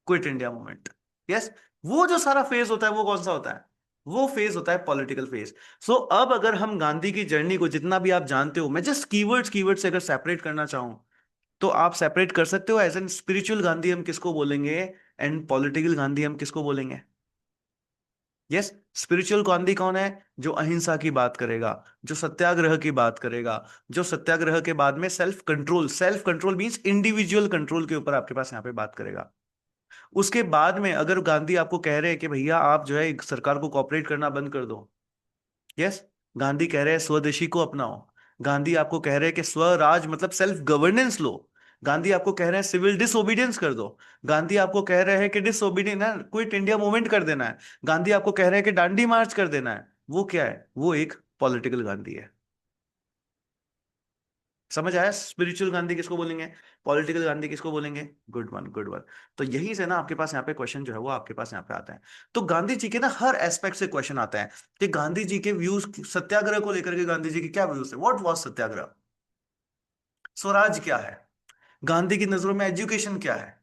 क्विट इंडिया मूवमेंट। यस। वो जो सारा फेज होता है वो कौन सा होता है? वो फेज होता है पॉलिटिकल फेज। सो अब अगर हम गांधी की जर्नी को जितना भी आप जानते हो, मैं जस्ट कीवर्ड्स कीवर्ड से अगर सेपरेट करना चाहूं, तो आप सेपरेट कर सकते हो एज एन स्पिरिचुअल गांधी हम किसको बोलेंगे, एंड पॉलिटिकल गांधी हम किसको बोलेंगे? यस। स्पिरिचुअल गांधी कौन है? जो अहिंसा की बात करेगा, जो सत्याग्रह की बात करेगा, जो सत्याग्रह के बाद में self control, self control means individual control के ऊपर आपके पास यहाँ पे बात करेगा। उसके बाद में अगर गांधी आपको कह रहे हैं कि भैया आप जो है सरकार को कॉपरेट करना बंद कर दो, यस, गांधी कह रहे हैं स्वदेशी को अपनाओ, गांधी आपको कह रहे हैं कि स्वराज मतलब सेल्फ गवर्नेंस लो, गांधी आपको कह रहे हैं सिविल डिसोबीडियंस कर दो, गांधी आपको कह रहे हैं कि डिसोबीडियंस है क्विट इंडिया मूवमेंट कर देना है, गांधी आपको कह रहे हैं कि दांडी मार्च कर देना है, वो क्या है? वो एक पॉलिटिकल गांधी है। समझ आया? स्पिरिचुअल गांधी किसको बोलेंगे, पॉलिटिकल गांधी किसको बोलेंगे? Good one, good one. तो यही से ना आपके पास यहाँ पे क्वेश्चन जो है वो आपके पास यहाँ पे आता है। तो गांधी जी के ना हर एस्पेक्ट से क्वेश्चन आता है कि गांधी जी के व्यूज, सत्याग्रह को लेकर के गांधी जी के क्या व्यूज है, व्हाट वाज सत्याग्रह, स्वराज क्या है, गांधी की नजरों में एजुकेशन क्या है।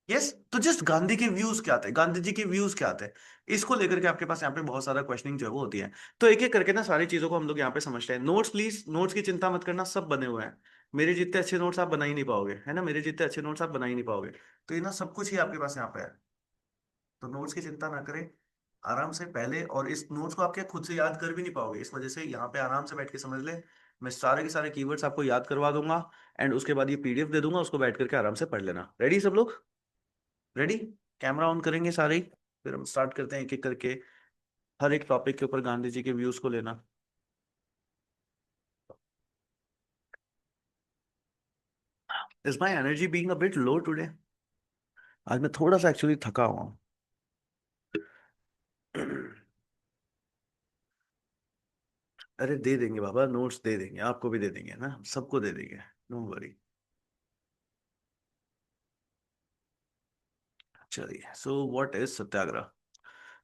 यस, तो जस्ट गांधी के व्यूज क्या थे, गांधी जी के व्यूज क्या थे, इसको लेकर के आपके पास यहाँ पे बहुत सारा क्वेश्चनिंग जो है वो होती है। तो एक एक करके ना सारी चीजों को हम लोग यहाँ पे समझते हैं। नोट्स प्लीज, नोट्स की चिंता मत करना, सब बने हुए हैं। मेरे जितने अच्छे नोट्स आप बना ही नहीं पाओगे, है ना, मेरे जितने अच्छे नोट्स आप बना ही नहीं पाओगे। तो ये ना सब कुछ ही आपके पास यहाँ पे है। तो नोट्स की चिंता ना करें, आराम से पहले, और इस नोट्स को आप क्या खुद से याद कर भी नहीं पाओगे, इस वजह से यहाँ पे आराम से बैठ के समझ ले। मैं सारे के सारे कीवर्ड्स आपको याद करवा दूंगा, एंड उसके बाद ये पीडीएफ दे दूंगा, उसको बैठ करके आराम से पढ़ लेना। रेडी सब लोग? रेडी? कैमरा ऑन करेंगे सारे ही, फिर हम स्टार्ट करते हैं एक एक करके हर एक टॉपिक के ऊपर गांधी जी के व्यूज को लेना। Is my energy being a bit low today? आज मैं थोड़ा सा एक्चुअली थका हुआ हूँ। अरे दे देंगे बाबा, नोट्स दे देंगे, आपको भी दे देंगे ना, सबको दे देंगे, नो वरी। चलिए, सो व्हाट इज सत्याग्रह।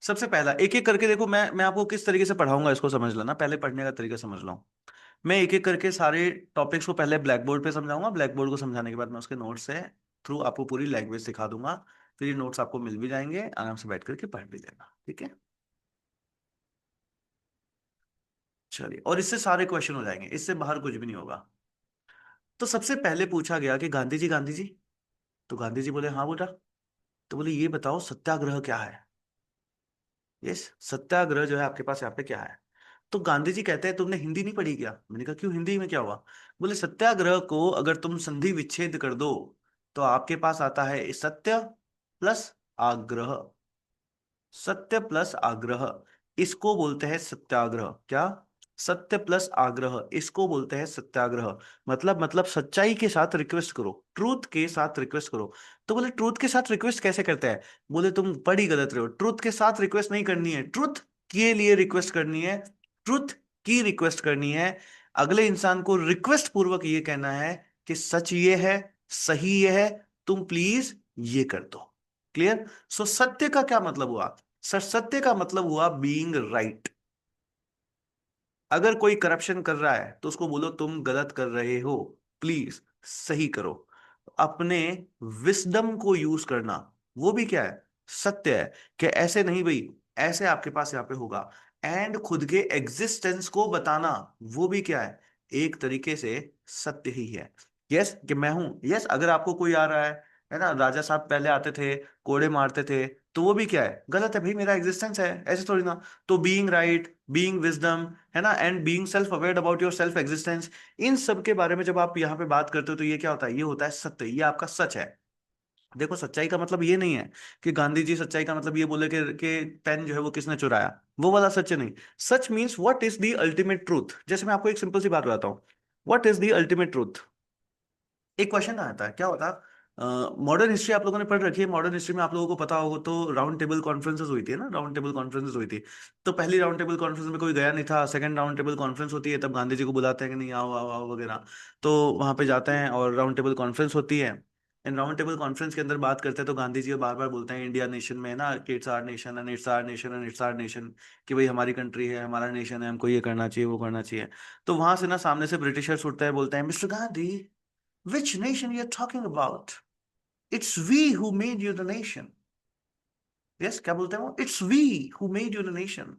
सबसे पहला एक एक करके देखो, मैं आपको किस तरीके से पढ़ाऊंगा इसको समझ लेना, पहले पढ़ने का तरीका समझ लो। मैं एक एक करके सारे टॉपिक्स को पहले ब्लैक बोर्ड पे समझाऊंगा, ब्लैक बोर्ड को समझाने के बाद मैं उसके नोट्स से थ्रू आपको पूरी लैंग्वेज सिखा दूंगा। फिर ये नोट्स आपको मिल भी जाएंगे, आराम से बैठ करके पढ़ भी लेना, ठीक है? चलिए, और इससे सारे क्वेश्चन हो जाएंगे, इससे बाहर कुछ भी नहीं होगा। तो सबसे पहले पूछा गया कि गांधी जी, गांधी जी। तो गांधी जी बोले हाँ बेटा। तो बोले ये बताओ सत्याग्रह क्या है। यस, सत्याग्रह जो है आपके पास यहाँ पे क्या है। तो गांधी जी कहते हैं तुमने हिंदी नहीं पढ़ी क्या? मैंने कहा क्यों, हिंदी में क्या हुआ? बोले सत्याग्रह को अगर तुम संधि विच्छेद कर दो तो आपके पास आता है सत्य प्लस आग्रह। सत्य प्लस आग्रह, इसको बोलते हैं सत्याग्रह। क्या? सत्य प्लस आग्रह, इसको बोलते हैं सत्याग्रह। मतलब सच्चाई के साथ रिक्वेस्ट करो, ट्रूथ के साथ रिक्वेस्ट करो। तो बोले ट्रूथ के साथ रिक्वेस्ट कैसे करते हैं? बोले तुम बड़ी गलत रहे हो, ट्रूथ के साथ रिक्वेस्ट नहीं करनी है, ट्रूथ के लिए रिक्वेस्ट करनी है, ट्रूथ की रिक्वेस्ट करनी है। अगले इंसान को रिक्वेस्ट पूर्वक ये कहना है कि सच ये है, सही ये है, तुम प्लीज ये कर दो। क्लियर? सो सत्य का क्या मतलब हुआ? सर सत्य का मतलब हुआ बीइंग राइट। अगर कोई करप्शन कर रहा है तो उसको बोलो तुम गलत कर रहे हो, प्लीज सही करो। अपने विस्डम को यूज करना, वो भी क्या है? सत्य है। कि ऐसे नहीं भाई, ऐसे आपके पास यहाँ पे होगा। एंड खुद के एग्जिस्टेंस को बताना, वो भी क्या है? एक तरीके से सत्य ही है। यस, कि मैं हूं। यस, अगर आपको कोई आ रहा है ना, राजा साहब पहले आते थे, कोड़े मारते थे, तो वो भी क्या है? गलत है भाई, मेरा एग्जिस्टेंस है, ऐसे थोड़ी ना। तो बीइंग राइट, बीइंग विजडम, है ना, and being self aware about your self existence, इन सब के बारे में जब आप यहाँ पे बात करते हो तो ये क्या होता है? ये होता है सत्य, ये आपका सच है। देखो, सच्चाई का मतलब ये नहीं है कि गांधी जी सच्चाई का मतलब ये बोले कि पेन जो है वो किसने चुराया, वो वाला सच नहीं। सच means what is the ultimate truth. जैसे मैं आपको एक सिंपल सी बात बताता हूँ, what is the ultimate truth. एक क्वेश्चन आता है, क्या होता है? मॉडर्न हिस्ट्री आप लोगों ने पढ़ रखी है, मॉडर्न हिस्ट्री में आप लोगों को पता होगा तो राउंड टेबल कॉन्फ्रेंसेस हुई थी ना, राउंड टेबल कॉन्फ्रेंसेस हुई थी। तो पहली राउंड टेबल कॉन्फ्रेंस में कोई गया नहीं था, सेकंड राउंड टेबल कॉन्फ्रेंस होती है, तब गांधी जी को बुलाते हैं कि नहीं आओ आओ आओ वगैरह। तो वहां पे जाते हैं और राउंड टेबल कॉन्फ्रेंस होती है। इन राउंड टेबल कॉन्फ्रेंस के अंदर बात करते हैं तो गांधी जी बार बार बोलते हैं इंडिया नेशन में, ना, कि it's our nation and it's our nation and it's our nation, कि भाई हमारी कंट्री है, हमारा नेशन है, हमको ये करना चाहिए, वो करना चाहिए। तो वहां से ना सामने से ब्रिटिशर्स उठते हैं, बोलते हैं mister Gandhi, which nation you are talking about? It's we who made you the nation. Yes, क्या बोलते हैं वो? It's we who made you the nation.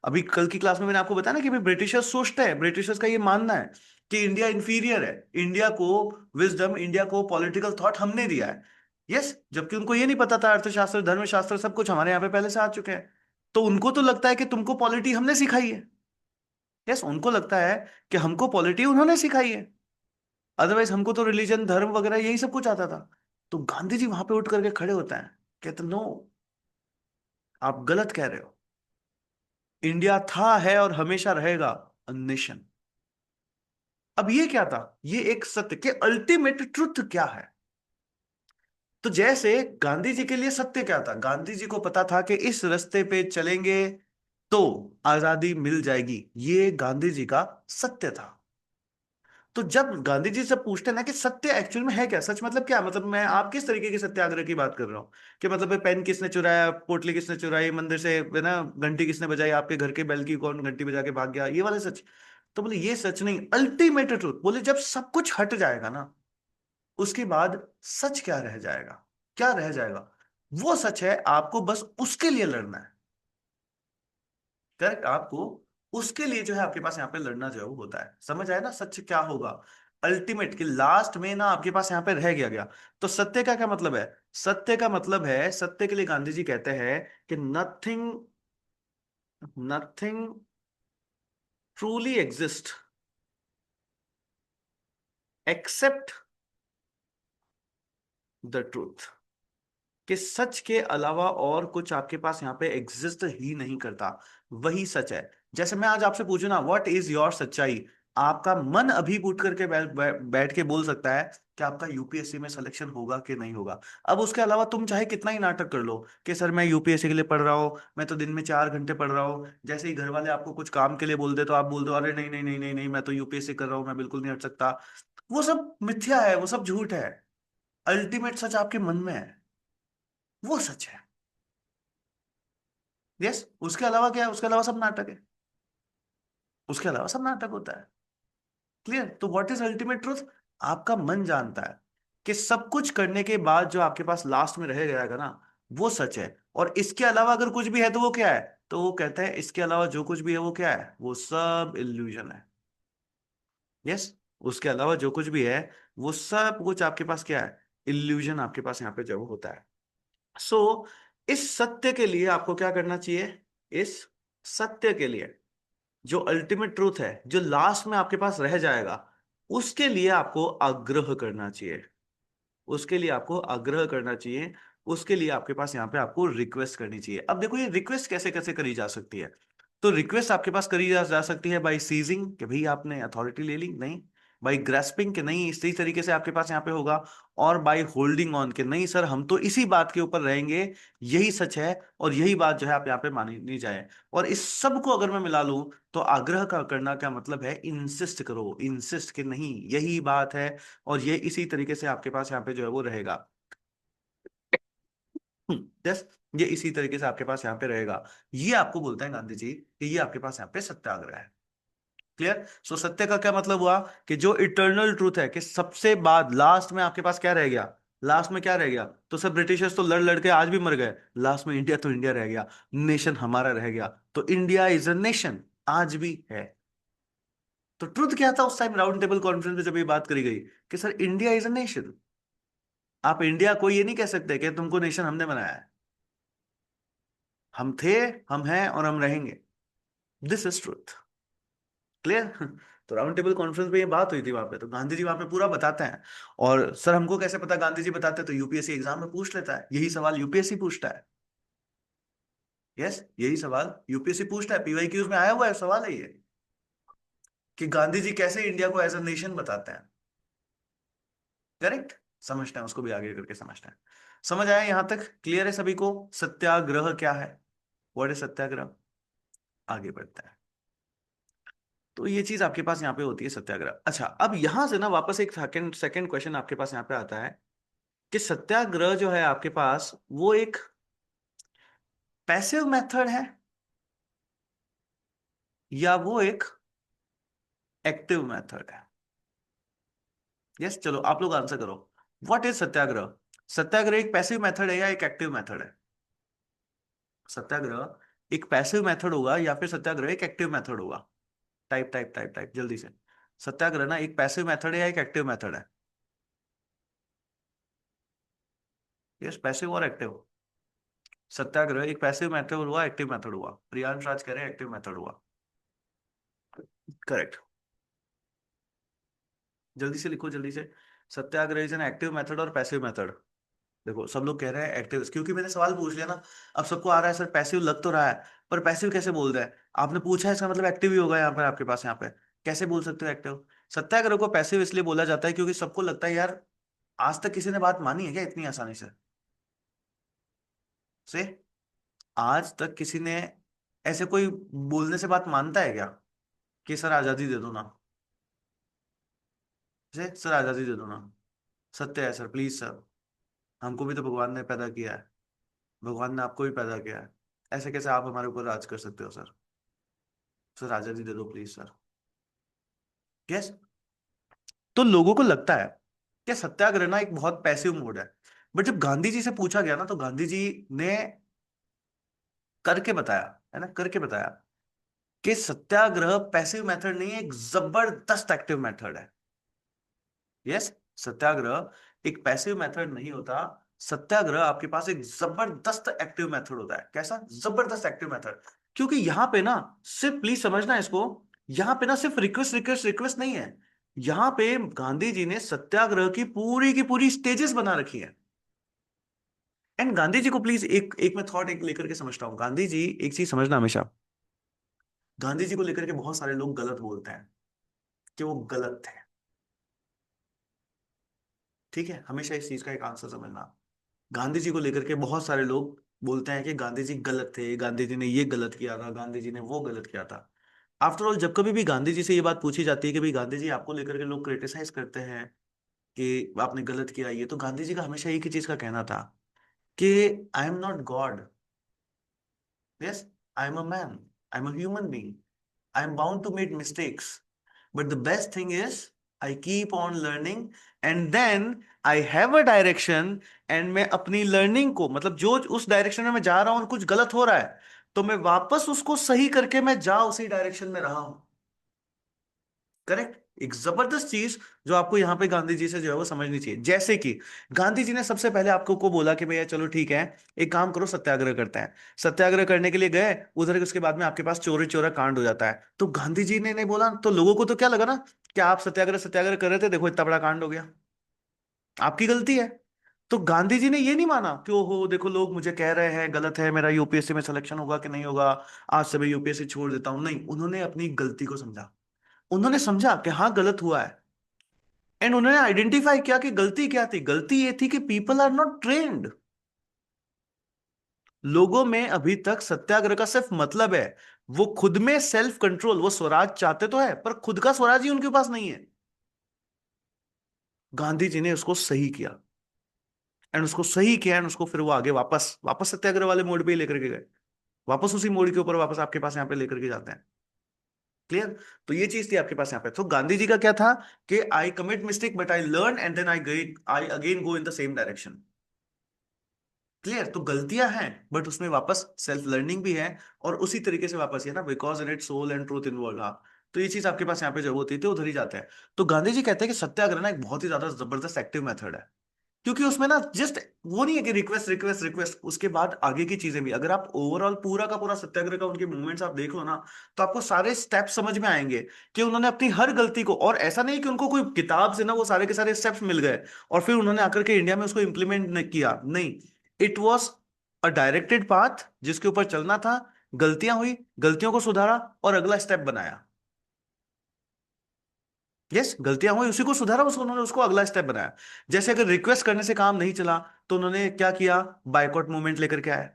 अभी कल की क्लास में मैंने आपको बताया ना कि भाई ब्रिटिशर्स सोचते हैं, ब्रिटिशर्स का ये मानना है कि इंडिया इंफीरियर है, इंडिया को विजडम, इंडिया को पॉलिटिकल थॉट हमने दिया है। यस, जबकि उनको ये नहीं पता था, अर्थशास्त्र, धर्मशास्त्र, सब कुछ हमारे यहाँ पे पहले से आ चुके हैं। तो उनको तो लगता है कि तुमको पॉलिटी हमने सिखाई है। यस, उनको लगता है कि हमको पॉलिटी उन्होंने सिखाई है, अदरवाइज हमको तो रिलीजन, धर्म वगैरह यही सब कुछ आता था। तो गांधी जी वहां पे उठ करके खड़े होते हैं, कहते नो, आप गलत कह रहे हो। इंडिया था, है और हमेशा रहेगा नेशन। अब ये क्या था? ये एक सत्य के अल्टीमेट ट्रुथ क्या है? तो जैसे गांधी जी के लिए सत्य क्या था, गांधी जी को पता था कि इस रास्ते पे चलेंगे तो आजादी मिल जाएगी, ये गांधी जी का सत्य था। तो जब गांधी जी से पूछते हैं ना कि सत्य एक्चुअल में है क्या, सच मतलब क्या, मतलब मैं आप किस तरीके के सत्याग्रह की बात कर रहा हूँ, कि मतलब पेन किसने चुराया, पोटली किसने चुराई, मंदिर से है ना घंटी किसने बजाई, आपके घर के बेल की कौन घंटी बजा के भाग गया, ये वाले सच। तो बोले ये सच नहीं, अल्टीमेट ट्रूथ, बोले जब सब कुछ हट जाएगा ना, उसके बाद सच क्या रह जाएगा, क्या रह जाएगा, वो सच है, आपको बस उसके लिए लड़ना है। करेक्ट, आपको उसके लिए जो है आपके पास यहाँ पे लड़ना जो है वो होता है। समझ आया ना सच क्या होगा, अल्टीमेट कि लास्ट में ना आपके पास यहाँ पे रह गया। तो सत्य का क्या मतलब है, सत्य का मतलब है, सत्य के लिए गांधी जी कहते हैं कि nothing, nothing truly exist except the truth, कि सच के अलावा और कुछ आपके पास यहाँ पे एग्जिस्ट ही नहीं करता, वही सच है। जैसे मैं आज आपसे पूछूं ना व्हाट इज योर सच्चाई, आपका मन अभी उठ करके बैठ के बोल सकता है कि आपका यूपीएससी में सिलेक्शन होगा कि नहीं होगा। अब उसके अलावा तुम चाहे कितना ही नाटक कर लो कि सर मैं यूपीएससी के लिए पढ़ रहा हूँ, मैं तो दिन में 4 घंटे पढ़ रहा हूँ, जैसे ही घर वाले आपको कुछ काम के लिए बोल दे तो आप बोल दो अरे नहीं नहीं नहीं नहीं नहीं मैं तो यूपीएससी कर रहा हूँ, मैं बिल्कुल नहीं हट सकता। वो सब मिथ्या है, वो सब झूठ है। अल्टीमेट सच आपके मन में है, वो सच है। यस, उसके अलावा क्या है, उसके अलावा सब नाटक है, उसके अलावा सब नाटक होता है। क्लियर, तो व्हाट इज अल्टीमेट ट्रूथ, आपका मन जानता है कि सब कुछ करने के बाद जो आपके पास लास्ट में रह जाएगा ना, वो सच है। और इसके अलावा अगर कुछ भी है तो वो क्या है, तो वो कहता है इसके अलावा जो कुछ भी है वो क्या है, वो सब इल्यूजन है। यस, उसके अलावा जो कुछ भी है वो सब कुछ आपके पास क्या है, इल्यूजन आपके पास यहाँ पे जो होता है। सो इस सत्य के लिए आपको क्या करना चाहिए, इस सत्य के लिए जो अल्टीमेट ट्रूथ है जो लास्ट में आपके पास रह जाएगा, उसके लिए आपको आग्रह करना चाहिए, उसके लिए आपको आग्रह करना चाहिए, उसके लिए आपके पास यहाँ पे आपको रिक्वेस्ट करनी चाहिए। अब देखो ये रिक्वेस्ट कैसे कैसे करी जा सकती है, तो रिक्वेस्ट आपके पास करी जा सकती है बाई सीजिंग कि भाई आपने अथॉरिटी ले ली, नहीं, बाई ग्रेस्पिंग कि नहीं इसी तरीके से आपके पास यहाँ पे होगा, और बाई होल्डिंग ऑन कि नहीं सर हम तो इसी बात के ऊपर रहेंगे, यही सच है, और यही बात जो है आप यहाँ पे मानी नहीं जाए। और इस सब को अगर मैं मिला लूं तो आग्रह का करना क्या मतलब है, इंसिस्ट करो, इंसिस्ट कि नहीं यही बात है, और ये इसी तरीके से आपके पास यहाँ पे जो है वो रहेगा। यस, ये इसी तरीके से आपके पास यहाँ पे रहेगा। ये आपको बोलते हैं गांधी जी कि ये आपके पास यहाँ पे सत्याग्रह है। क्लियर, सो सत्य का क्या मतलब हुआ कि जो इटर्नल ट्रूथ है, कि सबसे बाद लास्ट में आपके पास क्या रह गया, लास्ट में क्या रह गया, तो सब ब्रिटिशर्स तो लड़ लड़ के आज भी मर गए, लास्ट में इंडिया तो इंडिया रह गया, नेशन हमारा रह गया, तो इंडिया इज अ नेशन आज भी है। तो ट्रुथ क्या था उस टाइम राउंड टेबल कॉन्फ्रेंस में जब ये बात करी गई कि sir India is a nation, आप इंडिया को ये नहीं कह सकते कि तुमको नेशन हमने बनाया है, हम थे, हम हैं और हम रहेंगे, दिस इज ट्रुथ। क्लियर तो राउंड टेबल कॉन्फ्रेंस में ये बात हुई थी वहां पे, तो गांधी जी वहां पे पूरा बताते हैं। और सर हमको कैसे पता, गांधी जी बताते हैं, तो यूपीएससी एग्जाम में पूछ लेता है, यही सवाल यूपीएससी पूछता है। यस, यही सवाल यूपीएससी पूछता है, पीवाई क्यूज में आया हुआ है सवाल है ये, कि गांधी जी कैसे इंडिया को एज अ नेशन बताते हैं। करेक्ट, समझते हैं उसको भी आगे करके समझते हैं। समझ आया यहां तक, क्लियर है सभी को सत्याग्रह क्या है, व्हाट इज सत्याग्रह। आगे बढ़ते हैं। तो ये चीज आपके पास यहाँ पे होती है सत्याग्रह। अच्छा, अब यहां से ना वापस एक सेकंड सेकंड क्वेश्चन आपके पास यहाँ पे आता है कि सत्याग्रह जो है आपके पास वो एक पैसिव मेथड है या वो एक एक्टिव मेथड है। यस, चलो आप लोग आंसर करो, व्हाट इज सत्याग्रह, सत्याग्रह एक पैसिव मेथड है या एक एक्टिव मेथड है। सत्याग्रह एक पैसिव मेथड होगा या फिर सत्याग्रह एक एक्टिव मेथड होगा। टाइप टाइप टाइप टाइप जल्दी से, सत्याग्रह ना एक पैसिव मेथड है या एक एक्टिव मेथड है। यस, पैसिव और एक्टिव, सत्याग्रह एक पैसिव मेथड हुआ एक्टिव मेथड हुआ, प्रियांश राज कह रहे हैं एक्टिव मेथड हुआ। करेक्ट, जल्दी से लिखो जल्दी से, सत्याग्रह इज एन एक्टिव मेथड और पैसिव मेथड। देखो सब लोग कह रहे हैं एक्टिव, क्योंकि मैंने सवाल पूछ लिया ना, अब सबको आ रहा है सर पैसिव लग तो रहा है, पर पैसिव कैसे बोल रहा है, आपने पूछा है इसका मतलब एक्टिव ही होगा यहाँ पर आपके पास, यहाँ पे कैसे बोल सकते हो एक्टिव। सत्याग्रह को पैसिव इसलिए बोला जाता है क्योंकि सबको लगता है यार आज तक किसी ने बात मानी है क्या इतनी आसानी से आज तक किसी ने ऐसे कोई बोलने से बात मानता है क्या कि सर आजादी दे दो ना। जैसे सर आजादी दे दो ना, सत्य है सर, प्लीज सर, हमको भी तो भगवान ने पैदा किया है, भगवान ने आपको भी पैदा किया है, ऐसे कैसे आप हमारे ऊपर राज कर सकते हो सर, सर आजादी दे दो प्लीज सर। यस। तो लोगों को लगता है कि सत्याग्रह ना एक बहुत पैसिव मोड है, बट जब गांधी जी से पूछा गया ना, तो गांधी जी ने करके बताया, है ना, करके बताया कि सत्याग्रह पैसिव मेथड नहीं है, एक जबरदस्त एक्टिव मेथड है। यस। सत्याग्रह एक पैसिव मेथड नहीं होता, सत्याग्रह आपके पास एक जबरदस्त एक्टिव मेथड होता है। कैसा जबरदस्त एक्टिव मेथड? क्योंकि यहां पे ना, सिर्फ प्लीज समझना इसको, यहां पे ना सिर्फ रिक्वेस्ट रिक्वेस्ट रिक्वेस्ट नहीं है, यहां पे गांधी जी ने सत्याग्रह की पूरी स्टेजेस बना रखी है। एंड गांधी जी को प्लीज एक एक मैं थॉट एक लेकर के समझता हूँ, गांधी जी एक चीज समझना हमेशा, गांधी जी को लेकर के बहुत सारे लोग गलत बोलते हैं कि वो गलत थे। ठीक है, हमेशा इस चीज का एक आंसर समझना, गांधी जी को लेकर के बहुत सारे लोग बोलते हैं कि गांधी जी गलत थे, गांधी जी ने ये गलत किया था, गांधी जी ने वो गलत किया था। आफ्टर ऑल जब कभी भी गांधी जी से ये बात पूछी जाती है कि भाई गांधी जी आपको लेकर के लोग क्रिटिसाइज करते हैं कि आपने गलत किया ये, तो गांधी जी का हमेशा एक ही चीज का कहना था कि I am not God, yes, I am a man, I am a human being, I am bound to make mistakes, but the best thing is I keep on learning, and then I have a direction, and मैं अपनी learning को, मतलब जो उस direction में मैं जा रहा हूं और कुछ गलत हो रहा है, तो मैं वापस उसको सही करके मैं जा उसी डायरेक्शन में रहा हूं। करेक्ट। एक जबरदस्त चीज जो आपको यहां पे गांधी जी से जो है वो समझनी चाहिए, जैसे कि गांधी जी ने सबसे पहले आपको को बोला कि भैया चलो ठीक है, एक काम करो सत्याग्रह करते हैं। सत्याग्रह करने के लिए गए उधर, उसके बाद में आपके पास चोरी चोरा कांड हो जाता है, तो गांधी जी ने नहीं बोला, तो लोगों को तो क्या लगा ना कि आप सत्याग्रह सत्याग्रह कर रहे थे, देखो इतना बड़ा कांड हो गया, आपकी गलती है। तो गांधी जी ने ये नहीं माना कि ओहो देखो लोग मुझे कह रहे हैं गलत है, मेरा यूपीएससी में सिलेक्शन होगा कि नहीं होगा, आज से मैं यूपीएससी छोड़ देता हूं, नहीं, उन्होंने अपनी गलती को समझा, उन्होंने समझा कि हाँ गलत हुआ है, एंड उन्होंने आइडेंटिफाई किया कि गलती क्या थी, गलती ये थी कि पीपल आर नॉट ट्रेन्ड। लोगों में अभी तक सत्याग्रह का सिर्फ मतलब है, वो खुद में सेल्फ कंट्रोल, वो स्वराज चाहते तो है पर खुद का स्वराज ही उनके पास नहीं है। गांधी जी ने उसको सही किया, एंड उसको सही किया, एंड उसको फिर वो आगे वापस वापस सत्याग्रह वाले मोड पे ही लेकर के गए, वापस उसी मोड के ऊपर वापस आपके पास यहाँ पे लेकर के जाते हैं। क्लियर? तो ये चीज थी आपके पास यहाँ पे, तो गांधी जी का क्या था कि I commit mistake but I learn and then I again go in the same direction. Clear? तो गलतियां हैं बट उसमें वापस सेल्फ लर्निंग भी है, और उसी तरीके से वापस है ना, because in it soul and truth involve. हाँ, तो ये चीज आपके पास यहाँ पे जब होती है तो उधर ही जाते हैं। तो गांधी जी कहते हैं कि सत्याग्रह ना एक बहुत ही ज्यादा जबरदस्त एक्टिव मेथड है, क्योंकि उसमें ना जस्ट वो नहीं है कि रिक्वेस्ट रिक्वेस्ट रिक्वेस्ट, उसके बाद आगे की चीजें भी, अगर आप ओवरऑल पूरा का पूरा सत्याग्रह का उनके मूवमेंट्स आप देख लो ना, तो आपको सारे स्टेप्स समझ में आएंगे कि उन्होंने अपनी हर गलती को, और ऐसा नहीं कि उनको कोई किताब से ना वो सारे के सारे स्टेप्स मिल गए और फिर उन्होंने आकर के इंडिया में उसको इंप्लीमेंट किया, नहीं, it was a directed path जिसके ऊपर चलना था, गलतियां हुई, गलतियों को सुधारा और अगला स्टेप बनाया। यस, गलतियां हुई उसी को सुधारा, उसको उन्होंने उसको अगला स्टेप बनाया। जैसे अगर रिक्वेस्ट करने से काम नहीं चला, तो उन्होंने क्या किया, बायकॉट मूवमेंट लेकर के आए,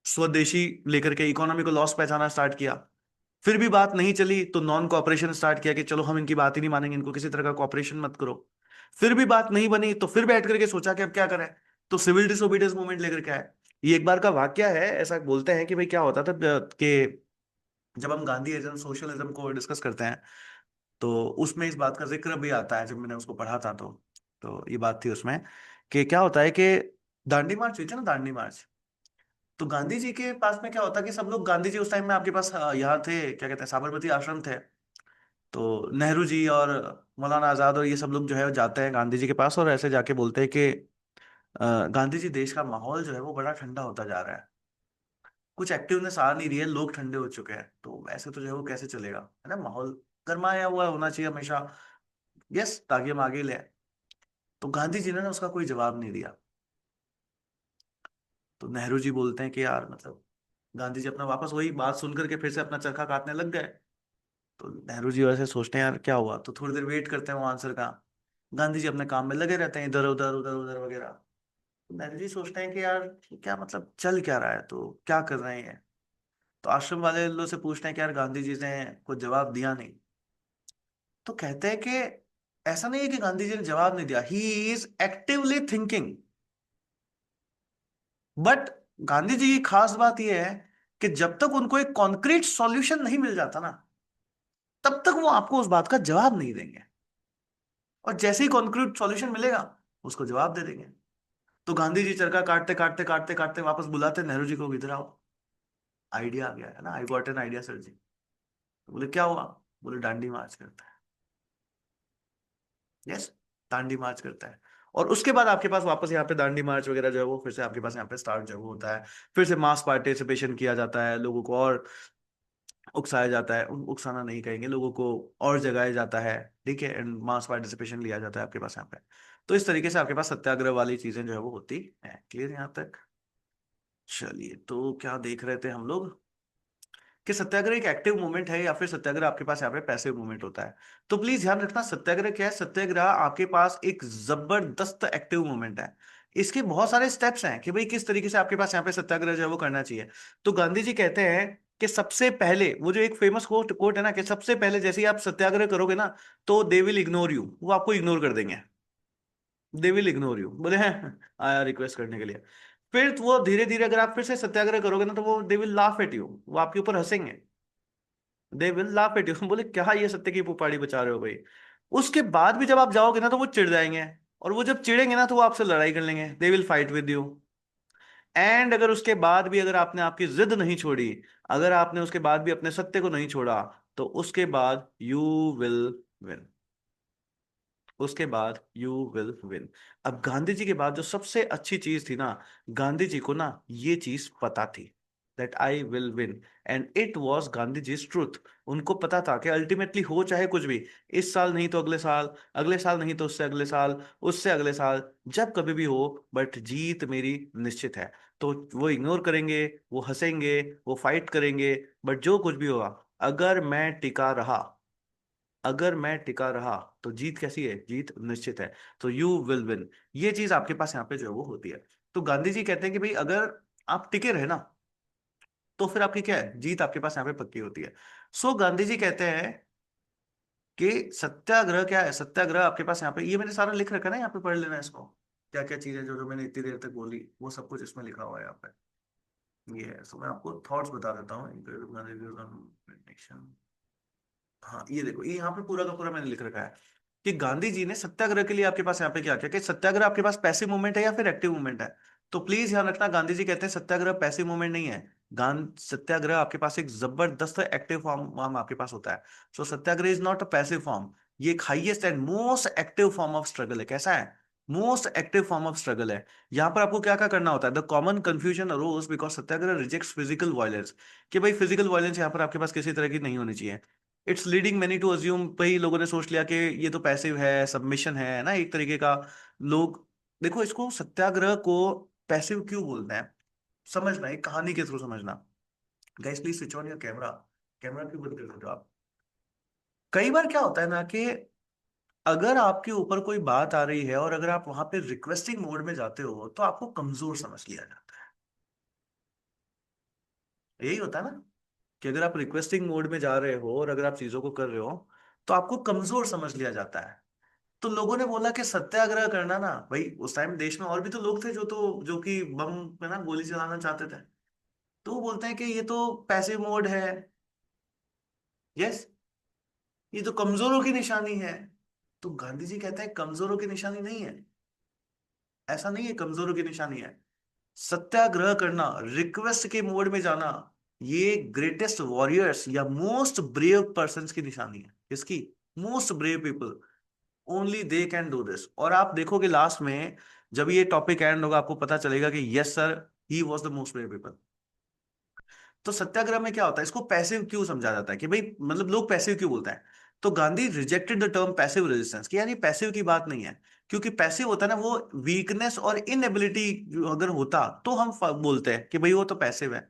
स्वदेशी लेकर के इकोनॉमी को लॉस पहचाना स्टार्ट किया। फिर भी बात नहीं चली तो नॉन कॉपरेशन स्टार्ट किया कि चलो हम इनकी बात ही नहीं मानेंगे, इनको किसी तरह का कॉपरेशन मत करो। फिर भी बात नहीं बनी तो फिर बैठ करके सोचा कि अब क्या करें, तो सिविल डिसोबीडियंस मूवमेंट लेकर के आए। ये एक बार का वाकया है, ऐसा बोलते हैं कि भाई क्या होता था कि जब हम गांधीइज्म सोशलिज्म को डिस्कस करते हैं, तो उसमें इस बात का जिक्र भी आता है, जब मैंने उसको पढ़ा था तो ये बात थी उसमें कि क्या होता है कि दांडी मार्च हुई थी ना, दांडी मार्च, तो गांधी जी के पास में क्या होता कि सब लोग, गांधी जी उस टाइम में आपके पास यहाँ थे, क्या कहते हैं, साबरमती आश्रम थे, तो नेहरू जी और मौलाना आजाद और ये सब लोग जो है जाते हैं गांधी जी के पास, और ऐसे जाके बोलते हैं कि गांधी जी देश का माहौल जो है वो बड़ा ठंडा होता जा रहा है, कुछ एक्टिवनेस आ नहीं रही है, लोग ठंडे हो चुके हैं, तो ऐसे तो जो है वो कैसे चलेगा, है ना, माहौल गर्माया हुआ होना चाहिए हमेशा, यस, ताकि हम आगे ले आए। तो गांधी जी ने ना उसका कोई जवाब नहीं दिया। तो नेहरू जी बोलते हैं कि यार मतलब, गांधी जी अपना वापस वही बात सुन करके फिर से अपना चरखा काटने लग गए। तो नेहरू जी वैसे सोचते हैं यार क्या हुआ, तो थोड़ी देर वेट करते हैं वो आंसर का, गांधी जी अपने काम में लगे रहते हैं, इधर उधर उधर उधर वगैरह। तो नेहरू जी सोचते हैं कि यार क्या मतलब चल क्या रहा है, तो क्या कर रहे हैं। तो आश्रम वाले लोग से पूछते हैं कि यार गांधी जी ने कुछ जवाब दिया नहीं, तो कहते हैं कि ऐसा नहीं है कि गांधी जी ने जवाब नहीं दिया, he is actively thinking. But Gandhi ji की खास बात यह है कि जब तक उनको एक कॉन्क्रीट सॉल्यूशन नहीं मिल जाता ना, तब तक वो आपको उस बात का जवाब नहीं देंगे। और जैसे ही कॉन्क्रीट सॉल्यूशन मिलेगा, उसको जवाब दे देंगे। तो गांधी जी चरखा काटते काटते काटते काटते वापस बुलाते नेहरू जी को, इधर आओ, आइडिया आ गया है ना, I got an idea sir ji. तो बोले क्या हुआ? बोले दांडी मार्च करता है। यस, दांडी मार्च करता है। और उसके बाद आपके पास वापस यहाँ पे दांडी मार्च वगैरह जो है वो फिर से आपके पास यहाँ पे स्टार्ट जो है वो होता है। फिर से मास पार्टिसिपेशन किया जाता है, लोगों को और उकसाया जाता है, उकसाना नहीं कहेंगे, लोगों को और जगाया जाता है। ठीक है, एंड मास पार्टिसिपेशन लिया जाता है आपके पास यहाँ पे। तो इस तरीके से आपके पास सत्याग्रह वाली चीजें जो है वो होती है। क्लियर यहाँ तक? चलिए, तो क्या देख रहे थे हम लोग कि सत्याग्रह एक एक्टिव मूवमेंट है या फिर सत्याग्रह आपके पास यहाँ पे पैसिव मूवमेंट होता है। तो प्लीज ध्यान रखना, सत्याग्रह क्या है? सत्याग्रह आपके पास एक जबरदस्त एक्टिव मूवमेंट है। इसके बहुत सारे स्टेप्स हैं कि भाई किस तरीके से आपके पास यहाँ पे सत्याग्रह जो है वो करना चाहिए। तो गांधी जी कहते हैं कि सबसे पहले, वो जो एक फेमस कोट कोट है ना, कि सबसे पहले जैसे ही आप सत्याग्रह करोगे ना, तो दे विल इग्नोर यू, वो आपको इग्नोर कर देंगे। दे विल इग्नोर यू, बोले हैं आया रिक्वेस्ट करने के लिए। फिर वो धीरे धीरे अगर आप फिर से सत्याग्रह करोगे ना, तो वो they will laugh at you, वो आपके ऊपर हंसेंगे। They will laugh at you, बोले क्या ये सत्य की पुपाड़ी बचा रहे हो भाई। उसके बाद भी जब आप जाओगे ना, तो वो चिढ़ जाएंगे। और वो जब चिढ़ेंगे ना, तो वो आपसे लड़ाई कर लेंगे, they will fight with you. And अगर उसके बाद भी अगर आपने आपकी जिद नहीं छोड़ी, अगर आपने उसके बाद भी अपने सत्य को नहीं छोड़ा, तो उसके बाद यू विल विन। उसके बाद यू विल विन। अब गांधी जी के बाद जो सबसे अच्छी चीज थी ना, गांधी जी को ना ये चीज पता थी, that I will win. And it was Gandhi ji truth. उनको पता था कि अल्टीमेटली हो चाहे कुछ भी, इस साल नहीं तो अगले साल, अगले साल नहीं तो उससे अगले साल, उससे अगले साल, जब कभी भी हो, बट जीत मेरी निश्चित है। तो वो इग्नोर करेंगे, वो हंसेंगे, वो फाइट करेंगे, बट जो कुछ भी होगा, अगर मैं टिका रहा, अगर मैं टिका रहा, तो जीत कैसी है? जीत निश्चित है। तो यू विल विन। ये चीज आपके पास यहाँ पे जो है वो होती है। तो गांधी जी कहते हैं कि भाई अगर आप टिके रहे ना, तो फिर आपकी क्या है? जीत आपके पास यहाँ पे पक्की होती है। सो गांधी जी कहते हैं कि सत्याग्रह क्या है? सत्याग्रह आपके पास यहाँ पे, ये मैंने सारा लिख रखा है ना, यहाँ पे पढ़ लेना इसको। क्या क्या चीजें जो जो मैंने इतनी देर तक बोली, वो सब कुछ इसमें लिखा हुआ है यहाँ पे। ये है, सो मैं आपको थॉट्स बता देता हूँ। हाँ, ये देखो, ये यहाँ पे पूरा का पूरा मैंने लिख रखा है कि गांधी जी ने सत्याग्रह के लिए आपके पास यहाँ पे क्या किया, कि सत्याग्रह आपके पास पैसिव मूवमेंट है या फिर एक्टिव मूवमेंट है। तो प्लीज ध्यान रखना, गांधी जी कहते हैं सत्याग्रह पैसिव मूवमेंट नहीं है। गांध सत्याग्रह आपके पास एक जबरदस्त एक्टिव फॉर्म फॉर्म आपके पास होता है। So satyagraha is not a passive form, ये एक highest and most active form of struggle है। कैसा है? Most active form of struggle है। यहाँ पर आपको क्या क्या करना होता है? The common confusion arose because satyagraha rejects physical violence, कि भाई फिजिकल वायलेंस यहाँ पर आपके पास किसी तरह की नहीं होनी चाहिए। It's leading many to assume, कई लोगों ने सोच लिया कि ये तो पैसिव है, सबमिशन है ना एक तरीके का। लोग, देखो इसको सत्याग्रह को पैसिव क्यों बोलते हैं, समझना, एक कहानी के थ्रू समझना। Guys please switch on your camera. Camera क्यों बंद कर देते हो आप? कई बार क्या होता है ना कि अगर आपके ऊपर कोई बात आ रही है और अगर आप वहां पे रिक्वेस्टिंग मोड में जाते हो, तो आपको कमजोर समझ लिया जाता है। यही होता है ना, कि अगर आप रिक्वेस्टिंग मोड में जा रहे हो और अगर आप चीजों को कर रहे हो, तो आपको कमजोर समझ लिया जाता है। तो लोगों ने बोला कि सत्याग्रह करना ना भाई, उस टाइम देश में और भी तो लोग थे जो कि बम में ना गोली चलाना चाहते थे। तो वो बोलते हैं कि ये तो पैसिव मोड है। यस, ये तो कमजोरों की निशानी है। तो गांधी जी कहते हैं कमजोरों की निशानी नहीं है, ऐसा नहीं है, कमजोरों की निशानी है। सत्याग्रह करना, रिक्वेस्ट के मोड में जाना, ये ग्रेटेस्ट वॉरियर्स या मोस्ट ब्रेव पर्सन की निशानी है। किसकी? Most brave people, only they can do this. और आप देखोगे लास्ट में, जब ये टॉपिक एंड होगा, आपको पता चलेगा कि yes sir, he was the most brave people. तो सत्याग्रह में क्या होता है, इसको पैसिव क्यों समझा जाता है, कि भाई मतलब लोग पैसिव क्यों बोलते हैं? तो Gandhi rejected the term passive resistance, कि यार ये पैसिव की बात नहीं है। क्योंकि पैसिव होता है ना, वो वीकनेस और इनएबिलिटी अगर होता, तो हम बोलते हैं कि भाई वो तो पैसिव है।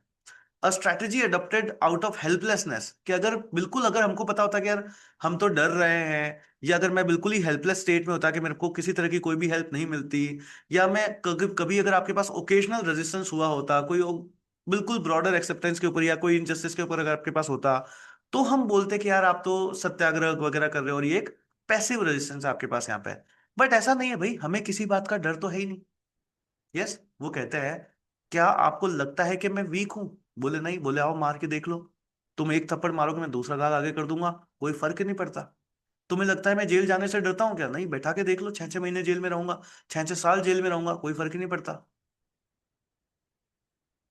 अ strategy adopted out of helplessness, कि अगर बिल्कुल, अगर हमको पता होता कि यार हम तो डर रहे हैं, या अगर मैं बिल्कुल ही हेल्पलेस स्टेट में होता कि मेरे को किसी तरह की कोई भी हेल्प नहीं मिलती, या मैं कभी कभी अगर आपके पास ओकेजनल रेजिस्टेंस हुआ होता, कोई बिल्कुल ब्रॉडर एक्सेप्टेंस के ऊपर या कोई इनजस्टिस के ऊपर अगर आपके पास होता, तो हम बोलते कि यार आप तो सत्याग्रह वगैरह कर रहे हो और ये एक पैसिव रेजिस्टेंस आपके पास यहाँ पे। बट ऐसा नहीं है भाई, हमें किसी बात का डर तो है ही नहीं। यस, वो कहते हैं क्या आपको लगता है कि मैं वीक हूं? बोले नहीं। बोले आओ मार के देख लो। तुम एक थप्पड़ मारोगे, मैं दूसरा गाल आगे कर दूंगा, कोई फर्क ही नहीं पड़ता। तुम्हें लगता है मैं जेल जाने से डरता हूँ क्या? नहीं, बैठा के देख लो, 6-6 महीने जेल में रहूंगा, 6-6 साल जेल में रहूंगा, कोई फर्क ही नहीं पड़ता।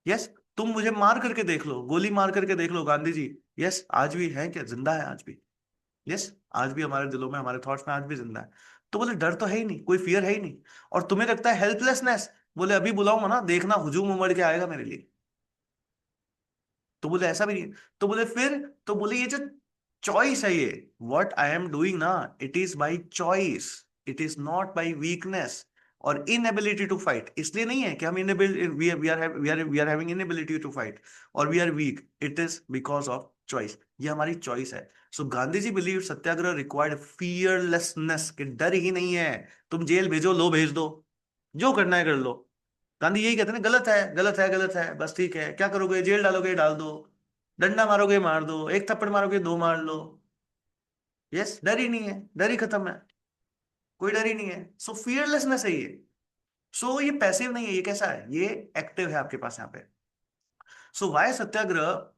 यस, तुम मुझे मार करके देख लो, गोली मार करके देख लो, गांधी जी यस आज भी है क्या? जिंदा है आज भी। यस, आज भी हमारे दिलों में, हमारे थॉट्स में आज भी जिंदा है। तो बोले डर तो है ही नहीं, कोई फियर है ही नहीं। और तुम्हें लगता है हेल्पलेसनेस? बोले अभी बुलाऊंगा ना, देखना हुजूम उमड़ के आएगा मेरे लिए। तो बोले ऐसा भी नहीं है। तो बोले फिर, तो बोले ये जो चॉइस है, ये व्हाट आई एम डूइंग ना, it is by choice, it is not by weakness और इनएबिलिटी टू फाइट। इसलिए नहीं है कि हम inability, we are having inability to fight और we are weak, it is because of choice. ये हमारी चॉइस है। So Gandhi ji believe satyagraha required fearlessness, कि डर ही नहीं है। तुम जेल भेजो, लो भेज दो, जो करना है कर लो। गांधी यही कहते हैं ना, गलत है गलत है गलत है, बस ठीक है, क्या करोगे, जेल डालोगे डाल दो, डंडा मारोगे मार दो, एक थप्पड़ मारोगे दो मार लो। यस, डर ही नहीं है, डर ही खत्म है, कोई डर ही नहीं है। सो फियरलेसनेस है ये। सो ये पैसिव नहीं है, ये कैसा है, ये एक्टिव है आपके पास यहाँ पे। So why satyagraha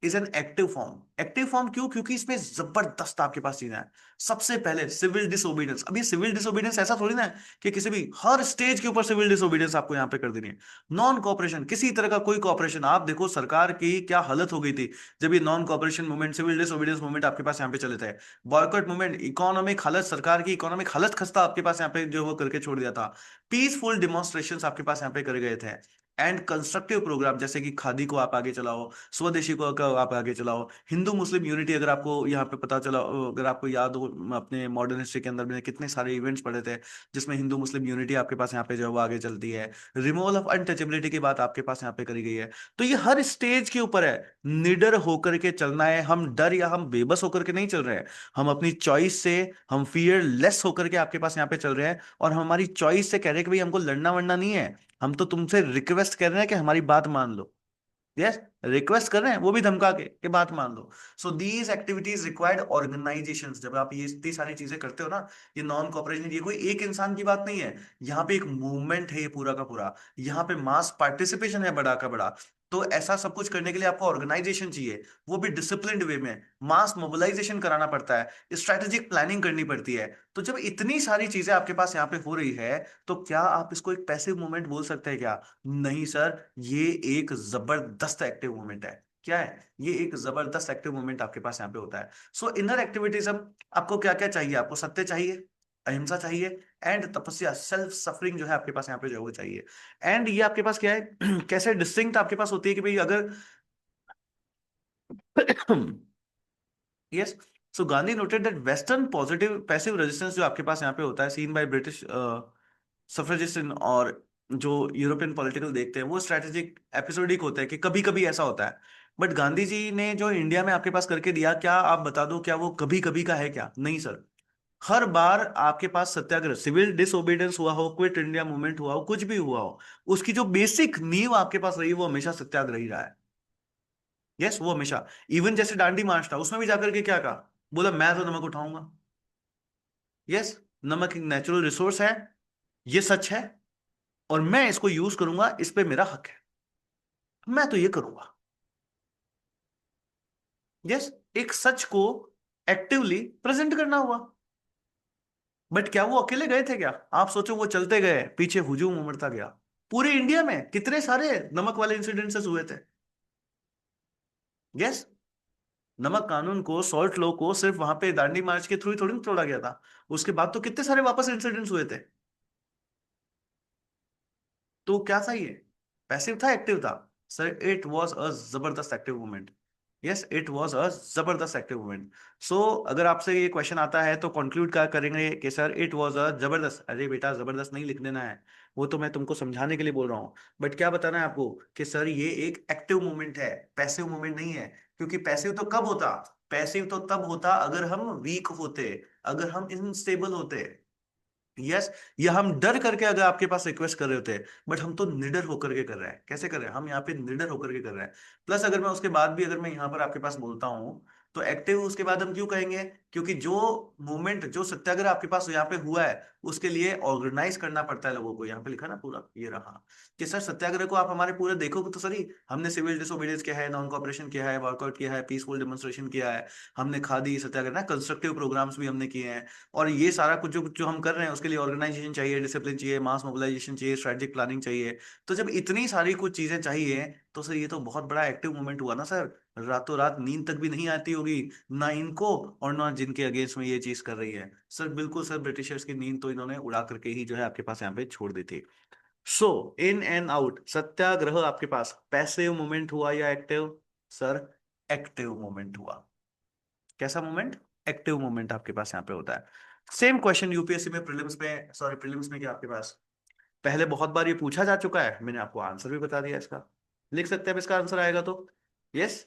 is an active form. Active form क्यों? क्योंकि इसमें जबरदस्त आपके पास चीजें हैं। सबसे पहले सिविल डिसोबीडियंस। अब ये सिविल डिसोबीडियंस ऐसा थोड़ी ना है कि किसी भी हर स्टेज के ऊपर सिविल डिसोबीडियंस आपको यहाँ पे कर देनी है। नॉन कॉपरेशन, किसी तरह का कोई कॉपरेशन, आप देखो सरकार की क्या हालत हो गई थी जब ये non cooperation movement, civil disobedience movement आपके पास यहाँ पे चले थे। बॉयकॉट मूवमेंट, इकोनॉमिक हालत, सरकार की इकोनॉमिक हालत खस्ता आपके पास यहाँ पे जो वो करके छोड़ दिया था। पीसफुल डिमॉन्स्ट्रेशन आपके पास यहाँ पे करे गए थे। एंड कंस्ट्रक्टिव प्रोग्राम, जैसे कि खादी को आप आगे चलाओ, स्वदेशी को आप आगे चलाओ, हिंदू मुस्लिम यूनिटी, अगर आपको यहाँ पे पता चला, अगर आपको याद हो, अपने मॉडर्न हिस्ट्री के अंदर मैंने कितने सारे इवेंट्स पढ़े थे जिसमें हिंदू मुस्लिम यूनिटी आपके पास यहाँ पे जो है वो आगे चलती है। रिमूवल ऑफ अनटचेबिलिटी की बात आपके पास यहाँ पे करी गई है। तो ये हर स्टेज के ऊपर है। निडर होकर के चलना है, हम डर या हम बेबस होकर के नहीं चल रहे हैं। हम अपनी चॉइस से, हम फियर लेस होकर के आपके पास यहाँ पे चल रहे हैं, और हम हमारी चॉइस से कह रहे हैं कि भाई हमको लड़ना वड़ना नहीं है। हम तो तुमसे रिक्वेस्ट कर रहे हैं कि हमारी बात मान लो। यस, रिक्वेस्ट कर रहे हैं, वो भी धमका के कि बात मान लो। So these activities required organisation. जब आप ये इतनी सारी चीजें करते हो ना, ये नॉन कॉपरेशन, ये कोई एक इंसान की बात नहीं है, यहाँ पे एक मूवमेंट है ये पूरा का पूरा। यहाँ पे मास पार्टिसिपेशन है बड़ा का बड़ा। तो ऐसा सब कुछ करने के लिए आपको ऑर्गेनाइजेशन चाहिए, वो भी डिसिप्लिन्ड वे में। मास मोबिलाइजेशन कराना पड़ता है, स्ट्रेटेजिक प्लानिंग करनी पड़ती है। तो जब इतनी सारी चीजें आपके पास यहाँ पे हो रही है, तो क्या आप इसको एक पैसिव मूवमेंट बोल सकते हैं क्या? नहीं सर, ये एक जबरदस्त एक्टिव मूवमेंट है। क्या है ये? एक जबरदस्त एक्टिव मूवमेंट आपके पास यहाँ पे होता है। सो इनर एक्टिविटीज्म, आपको क्या क्या चाहिए? आपको सत्य चाहिए, अहिंसा चाहिए, एंड तपस्या, सेल्फ सफरिंग जो है आपके पास यहाँ पे जो है वो चाहिए। एंड ये आपके पास क्या है कैसे डिस्टिंक्ट आपके पास होती है कि भाई अगर yes, so Gandhi noted that western positive passive resistance जो आपके पास यहाँ पे होता है, सीन बाय ब्रिटिश सफ्रेजिस्ट और जो यूरोपियन पॉलिटिकल देखते हैं, वो स्ट्रेटेजिक एपिसोडिक होता है कि कभी कभी ऐसा होता है। बट गांधी जी ने जो इंडिया में आपके पास करके दिया, क्या आप बता दो, क्या वो कभी कभी का है क्या? नहीं सर। हर बार आपके पास सत्याग्रह, सिविल डिसोबीडियंस हुआ हो, क्विट इंडिया मूवमेंट हुआ हो, कुछ भी हुआ हो, उसकी जो बेसिक नींव आपके पास रही है वो हमेशा सत्याग्रह ही रहा है। यस, वो हमेशा। इवन जैसे दांडी मार्च था, उसमें भी जाकर के क्या कहा? बोला मैं तो नमक उठाऊंगा। यस, नमक एक नेचुरल रिसोर्स है, ये सच है, और मैं इसको यूज करूंगा, इस पे मेरा हक है, मैं तो ये करूंगा। यस, एक सच को एक्टिवली प्रेजेंट करना हुआ। बट क्या वो अकेले गए थे क्या? आप सोचो, वो चलते गए, पीछे हुजूम उमड़ता गया। पूरे इंडिया में कितने सारे नमक वाले इंसिडेंसेस हुए थे। यस, नमक कानून को, सॉल्ट लॉ को सिर्फ वहां पे दांडी मार्च के थ्रू ही थोड़ी ना तोड़ा गया था। उसके बाद तो कितने सारे वापस इंसिडेंट्स हुए थे। तो क्या था ये? पैसिव था, एक्टिव था? सर, इट वॉज अ जबरदस्त active movement. Yes, it was a जबरदस्त एक्टिव मूवमेंट। सो अगर आपसे ये क्वेश्चन आता है तो कंक्लूड क्या करेंगे कि सर इट वॉज अ जबरदस्त? अरे बेटा, जबरदस्त नहीं लिख देना है, वो तो मैं तुमको समझाने के लिए बोल रहा हूँ। बट क्या बताना है आपको कि सर ये एक एक्टिव मूवमेंट है, पैसिव मूवमेंट नहीं है। क्योंकि पैसिव तो कब होता? पैसिव तो तब होता अगर हम वीक होते, अगर हम इनस्टेबल होते। यस, या हम डर करके अगर आपके पास रिक्वेस्ट कर रहे होते। बट हम तो निडर होकर के कर रहे हैं। कैसे कर रहे हैं हम? यहाँ पे निडर होकर के कर रहे हैं। प्लस अगर मैं उसके बाद भी, अगर मैं यहाँ पर आपके पास बोलता हूँ तो एक्टिव उसके बाद हम क्यों कहेंगे? क्योंकि जो मूवमेंट, जो सत्याग्रह आपके पास यहाँ पे हुआ है, उसके लिए ऑर्गेनाइज करना पड़ता है लोगों को। यहाँ पे लिखा ना पूरा, ये रहा कि सर सत्याग्रह को आप हमारे पूरे देखोगे तो सर ही हमने सिविल डिसोबीडियंस किया है, नॉन कॉपरेशन किया है, वर्कआउट किया है, पीसफुल डेमोन्स्ट्रेशन किया है, हमने खादी सत्याग्रह ना कंस्ट्रक्टिव प्रोग्राम्स भी हमने किए हैं। और ये सारा कुछ जो जो हम कर रहे हैं उसके लिए ऑर्गेनाइजेशन चाहिए, डिसिप्लिन चाहिए, मास मोबिलाइजेशन चाहिए, स्ट्रेटेजिक प्लानिंग चाहिए। तो जब इतनी सारी कुछ चीजें चाहिए तो सर ये तो बहुत बड़ा एक्टिव मूवमेंट हुआ ना सर। रातों रात नींद तक भी नहीं आती होगी ना इनको, और ना जिनके अगेंस्ट में ये चीज कर रही है। सर बिल्कुल सर, ब्रिटिशर्स की नींद तो इन्होंने उड़ा करके ही जो है आपके पास यहाँ पे छोड़ दी थी। सो इन एंड आउट, सत्याग्रह आपके पास पैसिव मूवमेंट हुआ या एक्टिव? सर एक्टिव मूवमेंट हुआ। कैसा मूवमेंट? एक्टिव मूवमेंट आपके पास यहाँ पे होता है। सेम क्वेश्चन यूपीएससी में, प्रीलिम्स में, सॉरी प्रीलिम्स में क्या आपके पास पहले बहुत बार ये पूछा जा चुका है, मैंने आपको आंसर भी बता दिया इसका। लिख सकते हैं अब इसका आंसर आएगा तो? यस,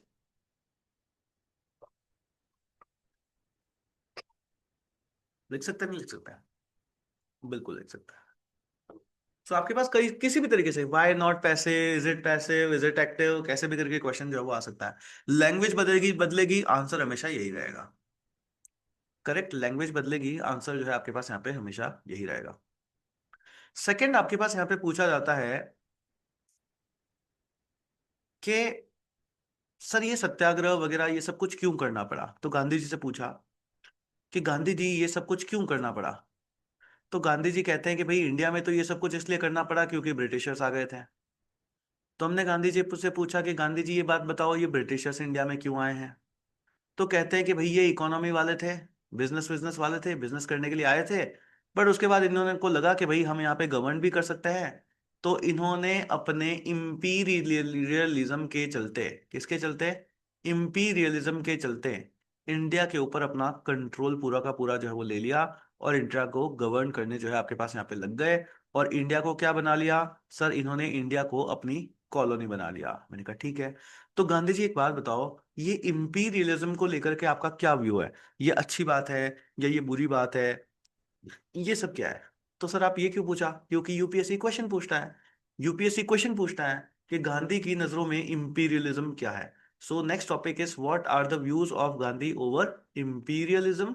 लिख सकते हैं, नहीं लिख सकते हैं? बिल्कुल लिख सकते हैं। तो आपके पास कई किसी भी तरीके से, why not passive, is it passive, is it active, कैसे भी करके क्वेश्चन जो है वो आ सकता है। लैंग्वेज बदलेगी बदलेगी, आंसर हमेशा यही रहेगा। करेक्ट, लैंग्वेज बदलेगी, आंसर जो है आपके पास यहाँ पे हमेशा यही रहेगा। सेकंड आपके पास यहाँ पे पूछा जाता है कि सर ये सत्याग्रह वगैरह ये सब कुछ क्यों करना पड़ा? तो गांधी जी से पूछा कि गांधी जी ये सब कुछ क्यों करना पड़ा? तो गांधी जी कहते हैं कि भाई इंडिया में तो ये सब कुछ इसलिए करना पड़ा क्योंकि ब्रिटिशर्स आ गए थे। तो हमने गांधी जी से पूछा कि गांधी जी ये बात बताओ, ये ब्रिटिशर्स इंडिया में क्यों आए हैं? तो कहते हैं कि भाई ये इकोनॉमी वाले थे, बिजनेस बिजनेस वाले थे, बिजनेस करने के लिए आए थे। बट उसके बाद इन्होंने को लगा कि भाई हम यहाँ पे गवर्न भी कर सकते हैं। तो इन्होंने अपने इम्पीरियलिज्म के चलते, किसके चलते? इम्पीरियलिज्म के चलते इंडिया के ऊपर अपना कंट्रोल पूरा का पूरा जो है वो ले लिया, और इंडिया को गवर्न करने जो है आपके पास यहाँ पे लग गए। और इंडिया को क्या बना लिया? सर इन्होंने इंडिया को अपनी कॉलोनी बना लिया। मैंने कहा ठीक है। तो गांधी जी एक बात बताओ, ये इंपीरियलिज्म को लेकर के आपका क्या व्यू है? ये अच्छी बात है या ये बुरी बात है? ये सब क्या है? तो सर आप ये क्यों पूछा? क्योंकि यूपीएससी क्वेश्चन पूछता है। यूपीएससी क्वेश्चन पूछता है कि गांधी की नजरों में इंपीरियलिज्म क्या है। So next topic is what are the views of Gandhi over imperialism?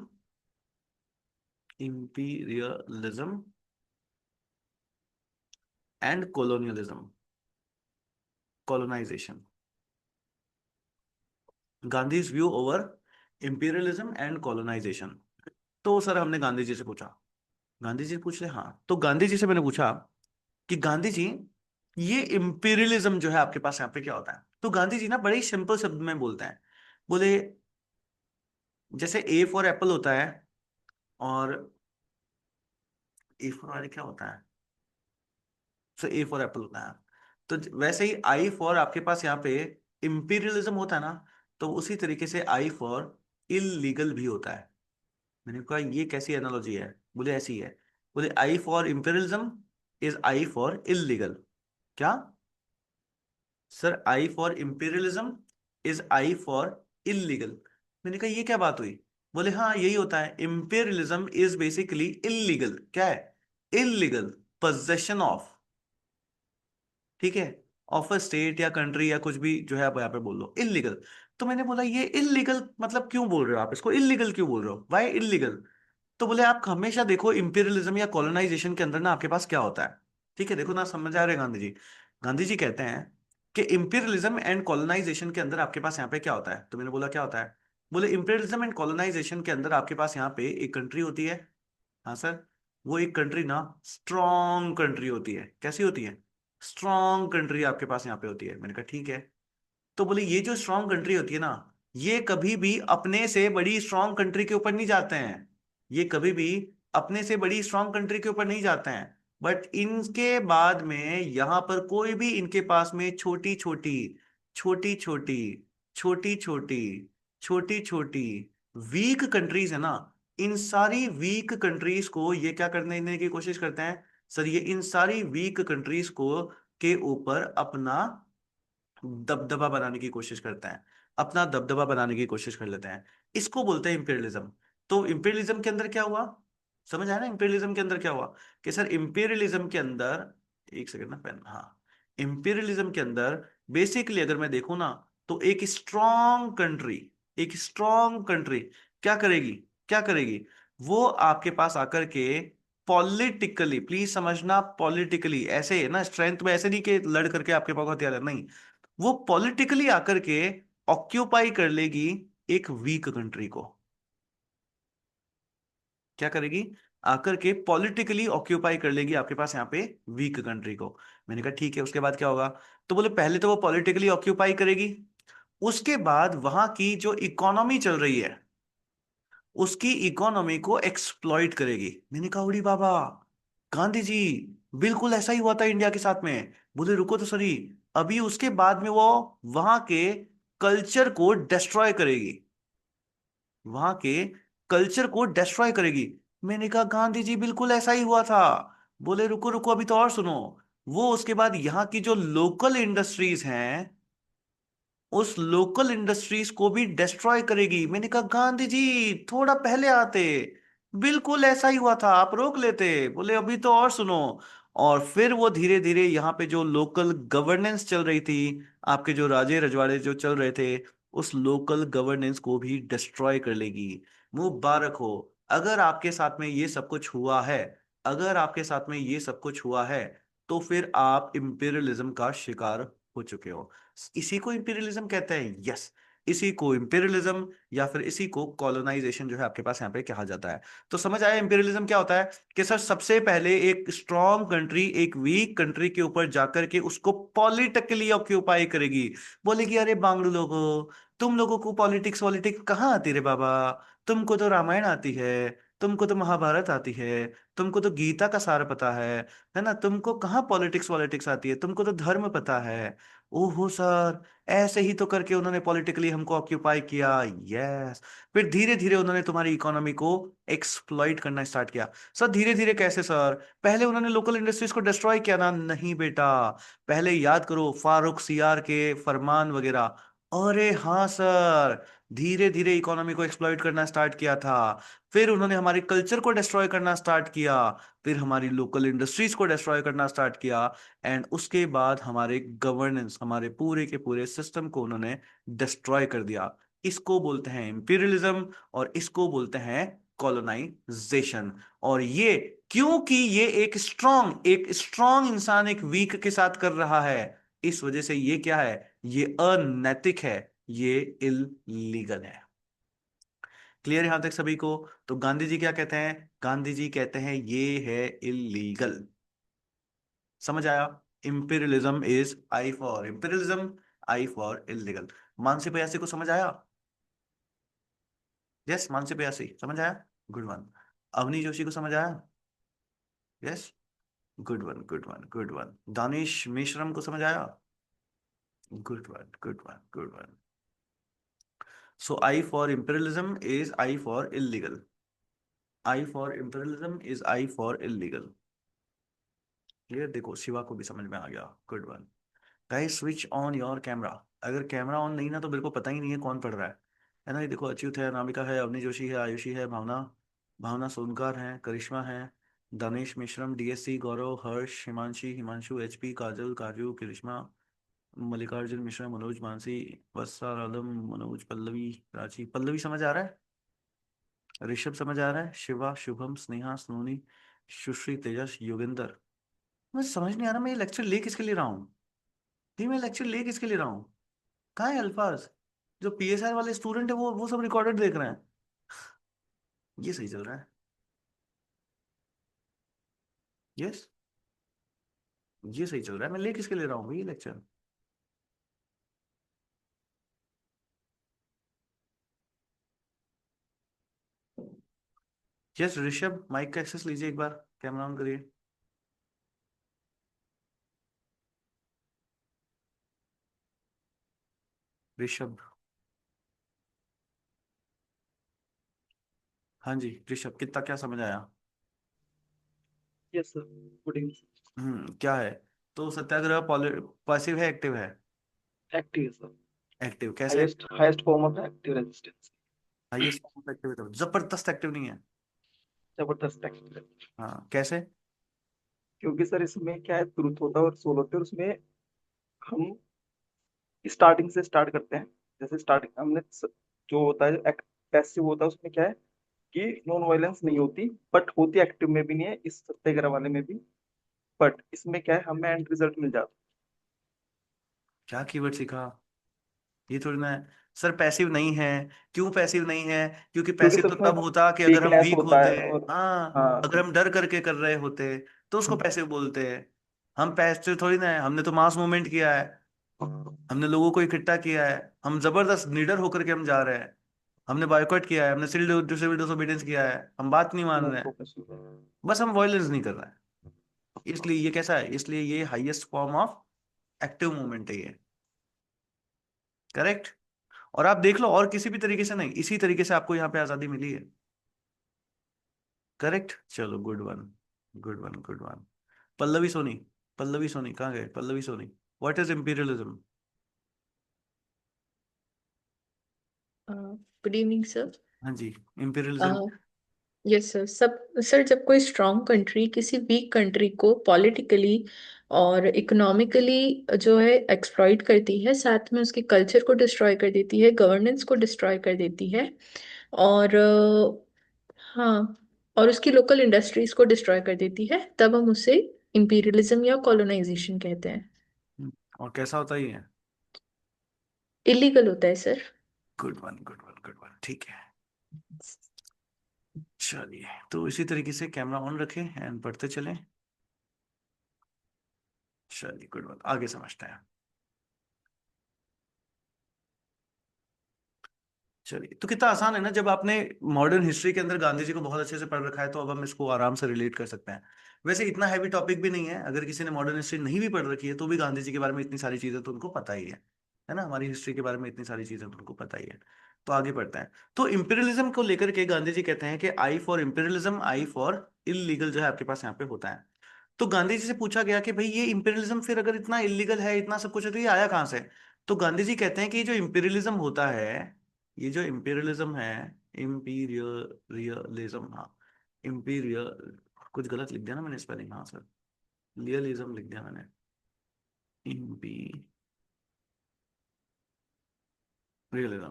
Imperialism and colonialism, colonization. Gandhi's view over imperialism and colonization. तो सर हमने गांधी जी से पूछा, गांधी जी पूछ रहे, हाँ, तो गांधी जी से मैंने पूछा कि गांधी जी ये इंपीरियलिज्म जो है आपके पास यहाँ पे क्या होता है? तो गांधी जी ना बड़े ही सिंपल शब्द में बोलते हैं। बोले जैसे ए फॉर एप्पल होता है, और ए फॉर आगे क्या होता है? तो ए फॉर एप्पल होता है। तो वैसे ही आई फॉर आपके पास यहाँ पे इंपीरियलिज्म होता है ना, तो उसी तरीके से आई फॉर इलीगल भी होता है। मैंने कहा ये कैसी एनालॉजी है? बोले ऐसी ही है। बोले I for imperialism is I for illegal. क्या? Sir I for imperialism is I for illegal. मैंने कहा ये क्या बात हुई? बोले हाँ यही होता है, इंपीरियलिज्म इज बेसिकली इलीगल। क्या है? इलीगल पोजेशन ऑफ, ठीक है, ऑफ अ स्टेट या कंट्री या कुछ भी जो है आप यहाँ पे बोल लो इलीगल। तो मैंने बोला ये इलीगल मतलब क्यों बोल रहे हो आप इसको इलीगल क्यों बोल रहे हो, वाई इलीगल? तो बोले आप हमेशा देखो इंपीरियलिज्म या कॉलोनाइजेशन के अंदर ना आपके पास क्या होता है। ठीक है, देखो ना, समझ आ रहे हैं गांधी जी? गांधी जी कहते हैं कि इंपीरियलिज्म एंड कॉलोनाइजेशन के अंदर आपके पास यहाँ पे क्या होता है? तो मैंने बोला क्या होता है? बोले इंपीरियलिज्म एंड कॉलोनाइजेशन के अंदर आपके पास यहाँ पे एक कंट्री होती है। हाँ सर, वो एक कंट्री ना स्ट्रॉन्ग कंट्री होती है। कैसी होती है? स्ट्रॉन्ग कंट्री आपके पास यहाँ पे होती है। मैंने कहा ठीक है। तो बोले ये जो स्ट्रॉन्ग कंट्री होती है ना, ये कभी भी अपने से बड़ी स्ट्रॉन्ग कंट्री के ऊपर नहीं जाते हैं। ये कभी भी अपने से बड़ी स्ट्रॉन्ग कंट्री के ऊपर नहीं जाते हैं। बट इनके बाद में यहां पर कोई भी इनके पास में छोटी छोटी, छोटी छोटी, छोटी छोटी, छोटी छोटी वीक कंट्रीज है ना, इन सारी वीक कंट्रीज को ये क्या करने की कोशिश करते हैं? सर ये इन सारी वीक कंट्रीज को के ऊपर अपना दबदबा बनाने की कोशिश करते हैं, अपना दबदबा बनाने की कोशिश कर लेते हैं। इसको बोलते हैं इंपीरियलिज्म। तो इंपीरियलिज्म के अंदर क्या हुआ? समझ आया ना इंपीरियलिज्म के अंदर क्या हुआ? कि सर इंपीरियलिज्म के अंदर, एक सेकंड ना पेन, हाँ, इंपीरियलिज्म के अंदर बेसिकली अगर मैं देखूं ना, तो एक स्ट्रॉन्ग कंट्री, एक स्ट्रॉन्ग कंट्री क्या करेगी, क्या करेगी? वो आपके पास आकर के पॉलिटिकली, प्लीज समझना, पॉलिटिकली, ऐसे ना स्ट्रेंथ में ऐसे नहीं कि लड़ करके आपके पास हथियार है, नहीं, वो पॉलिटिकली आकर के ऑक्यूपाई कर लेगी एक वीक कंट्री को। क्या करेगी? आकर के पॉलिटिकली ऑक्यूपाई कर लेगी आपके पास यहाँ पे वीक कंट्री को। मैंने कहा ठीक है, उसके बाद क्या होगा? तो बोले पहले तो वो पॉलिटिकली ऑक्यूपाई करेगी, उसके बाद वहां की जो इकोनॉमी चल रही है उसकी इकोनॉमी को एक्सप्लॉइट करेगी। मैंने कहा उड़ी बाबा, गांधी जी, बिल्कुल ऐसा ही हुआ था इंडिया के साथ में। बोले रुको तो सही, अभी उसके बाद में वो वहां के कल्चर को डिस्ट्रॉय करेगी, वहां के कल्चर को डिस्ट्रॉय करेगी। मैंने कहा गांधी जी बिल्कुल ऐसा ही हुआ था। बोले रुको रुको अभी तो और सुनो, वो उसके बाद यहाँ की जो लोकल इंडस्ट्रीज हैं उस लोकल इंडस्ट्रीज को भी डिस्ट्रॉय करेगी। मैंने कहा गांधी जी थोड़ा पहले आते, बिल्कुल ऐसा ही हुआ था, आप रोक लेते। बोले अभी तो और सुनो, और फिर वो धीरे धीरे यहाँ पे जो लोकल गवर्नेंस चल रही थी, आपके जो राजे रजवाड़े जो चल रहे थे, उस लोकल गवर्नेंस को भी डिस्ट्रॉय कर लेगी। मुबारक हो, अगर आपके साथ में ये सब कुछ हुआ है, अगर आपके साथ में ये सब कुछ हुआ है, तो फिर आप इंपीरियलिज्म का शिकार हो चुके हो। इसी को इंपीरियलिज्म कहते हैं, यस, इसी को इंपीरियलिज्म या फिर इसी को कॉलोनाइजेशन जो है आपके पास यहाँ पे कहा जाता है। तो समझ आया इंपीरियलिज्म क्या होता है? कि सर सबसे पहले एक स्ट्रॉन्ग कंट्री एक वीक कंट्री के ऊपर जाकर के उसको पॉलिटिकली ऑक्यूपाई करेगी। बोलेगी अरे बांग्लू लोगो, तुम लोगों को पॉलिटिक्स वॉलिटिक्स कहाँ आती रे बाबा, तुमको तो रामायण आती है, तुमको तो महाभारत आती है, तुमको तो गीता का सार पता है ना, तुमको कहाँ पॉलिटिक्स वॉलिटिक्स आती है, तुमको तो धर्म पता है। ओहो सर, ऐसे ही तो करके उन्होंने पॉलिटिकली हमको ऑक्यूपाई किया, यस। फिर धीरे धीरे उन्होंने तुम्हारी इकोनॉमी को एक्सप्लॉइट करना स्टार्ट किया। सर धीरे धीरे कैसे सर? पहले उन्होंने लोकल इंडस्ट्रीज को डिस्ट्रॉय किया ना? नहीं बेटा, पहले याद करो फारूक सियार के फरमान वगैरह। अरे हाँ सर, धीरे धीरे इकोनॉमी को एक्सप्लॉइट करना स्टार्ट किया था, फिर उन्होंने हमारे कल्चर को डिस्ट्रॉय करना स्टार्ट किया, फिर हमारी लोकल इंडस्ट्रीज को डिस्ट्रॉय करना स्टार्ट किया, एंड उसके बाद हमारे गवर्नेंस, हमारे पूरे के पूरे सिस्टम को उन्होंने डिस्ट्रॉय कर दिया। इसको बोलते हैं इंपीरियलिज्म, और इसको बोलते हैं कॉलोनाइजेशन। और ये क्योंकि ये एक स्ट्रॉन्ग इंसान एक वीक के साथ कर रहा है, इस वजह से ये क्या है? ये अनैतिक है, ये इलीगल है। क्लियर यहां तक सभी को? तो गांधी जी क्या कहते हैं? गांधी जी कहते हैं ये है इलीगल। समझ आया? Imperialism is I for imperialism, I for illegal. Mansi Prayasi को समझ आया? यस, मानसी प्रयासी समझ आया, गुड वन। अवनी जोशी को समझ आया? Yes, good one good one good one. Danish Mishram को समझ आया? Good one good one good one. So I for imperialism is I for illegal, I for imperialism is I for illegal. Clear? देखो शिवा को भी समझ में आ गया, good one. Guys switch on your camera. अगर कैमरा ऑन नहीं ना तो मेरे को पता ही नहीं है कौन पढ़ रहा है ना? ये देखो अच्युत है, अनामिका है, अवनी जोशी है, आयुषी है, भावना, भावना सोनकार है, करिश्मा है, दानिश मिश्रम, डीएससी, गौरव, हर्ष, हिमांशी, हिमांशु, एचपी, काजल, काजू, करिश्मा, मल्लिकार्जुन मिश्रा, मनोज, मानसी, वत्सर, आलम, मनोज, पल्लवी, रांची। पल्लवी समझ आ रहा है? ऋषभ समझ आ रहा है? शिवा, शुभम, स्नेहा, स्नोनी, सुश्री, तेजस, योगेंद्र। मुझे समझ नहीं आ रहा मैं ये लेक्चर ले किसके लिए रहा हूँ, ये मैं लेक्चर ले किसके लिए रहा हूँ? कहाँ है अल्फाज? जो पीएसआर वाले स्टूडेंट है वो सब रिकॉर्डेड देख रहे हैं। ये सही चल रहा है? यस, ये सही चल रहा है। मैं ले किसके ले रहा हूँ भाई ये लेक्चर? यस ऋषभ, माइक का एक्सेस लीजिए, एक बार कैमरा ऑन करिए। ऋषभ, हाँ जी ऋषभ, कितना क्या समझ आया? Yes sir, good evening. क्या है? तो सत्याग्रह पैसिव है एक्टिव है? एक्टिव है सर। एक्टिव कैसे? Highest highest form of active resistance. Highest form of active है तो जबरदस्त एक्टिव नहीं है? जबरदस्त एक्टिव है। हाँ कैसे? क्योंकि सर इसमें क्या है, ट्रूथ होता है और सोल होते हैं, और उसमें हम स्टार्टिंग से स्टार्ट करते हैं। जैसे स्टार्टिंग हमने जो होता है पैसिव होता है उसमें क्या है कि नॉन वायलेंस नहीं होती, बट होती एक्टिव में भी नहीं है, इस सत्याग्रह वाले में भी। बट इसमें क्या है, हमें एंड रिजल्ट मिल जाता क्या कीवर्ड सीखा? ये थोड़ी ना है सर पैसिव नहीं है। क्यों पैसिव नहीं है? क्योंकि है, क्योंकि पैसिव सर तो उसमें तब होता कि अगर हम वीकनेस वीक होता होते। है और हाँ, हाँ। अगर हम डर करके कर रहे होते तो उसको पैसिव बोलते हैं। हम पैसिव थोड़ी ना है, हमने तो मास मूवमेंट किया है, हमने लोगों को इकट्ठा किया है, हम जबरदस्त निडर होकर के हम जा रहे हैं, हमने बायकॉट किया है, हमने सिविल डिसोबीडियंस किया है, हम बात नहीं मान रहे नॉट हैं, प्रोफेशनल। बस हम वायलेंस नहीं कर रहे हैं। इसलिए ये कैसा है, इसलिए ये highest form of active movement है ये। करेक्ट। और आप देख लो और किसी भी तरीके से नहीं, इसी तरीके से आपको यहाँ पे आजादी मिली है। करेक्ट, चलो good one, good one, good one. Pallavi Soni, Pallavi Soni कहाँ गए? Pallavi Soni, what is imperialism? Good evening sir. हाँ जी, इंपीरियलिज्म। Yes sir. सब सर, जब कोई स्ट्रांग कंट्री किसी वीक कंट्री को पॉलिटिकली और इकोनॉमिकली जो है एक्सप्लॉइट करती है, साथ में उसके कल्चर को डिस्ट्रॉय कर देती है, गवर्नेंस को डिस्ट्रॉय कर देती है, और हाँ, और उसकी लोकल इंडस्ट्रीज को डिस्ट्रॉय कर देती है, तब हम उसे इंपीरियलिज्म या कॉलोनाइजेशन कहते हैं। और कैसा होता ही है? इलीगल होता है sir. Good one, good one, good one, ठीक है। चलिए, तो इसी तरीके से कैमरा ऑन रखें एंड पढ़ते चलें। चलिए, गुड वन, आगे समझते हैं। चलिए, तो कितना आसान है ना, जब आपने मॉडर्न हिस्ट्री के अंदर गांधी जी को बहुत अच्छे से पढ़ रखा है तो अब हम इसको आराम से रिलेट कर सकते हैं। वैसे इतना हैवी टॉपिक भी नहीं है, अगर किसी ने मॉडर्न हिस्ट्री नहीं भी पढ़ रखी है तो भी गांधी जी के बारे में इतनी सारी चीजें तो उनको पता ही है ना, हमारी हिस्ट्री के बारे में इतनी सारी चीजें तो उनको पता ही है। तो आगे बढ़ते हैं। तो इंपीरियलिज्म को लेकर के गांधी जी कहते हैं कि I for imperialism, I for illegal जो है आपके पास यहाँ पे होता है। तो गांधी जी से पूछा गया कि भाई ये इंपीरियलिज्म फिर अगर इतना इलीगल है, इतना सब कुछ है, तो ये आया कहाँ से? तो गांधी जी कहते हैं कि ये जो इंपीरियलिज्म होता है, ये जो इंपीरियलिज्म है, इंपीरियलिज्म, हाँ, इंपीरियल, कुछ गलत लिख दिया ना मैंने स्पेलिंग, हाँ सर, लियलिज्म लिख दिया मैंने, इंपीरियलिज्म,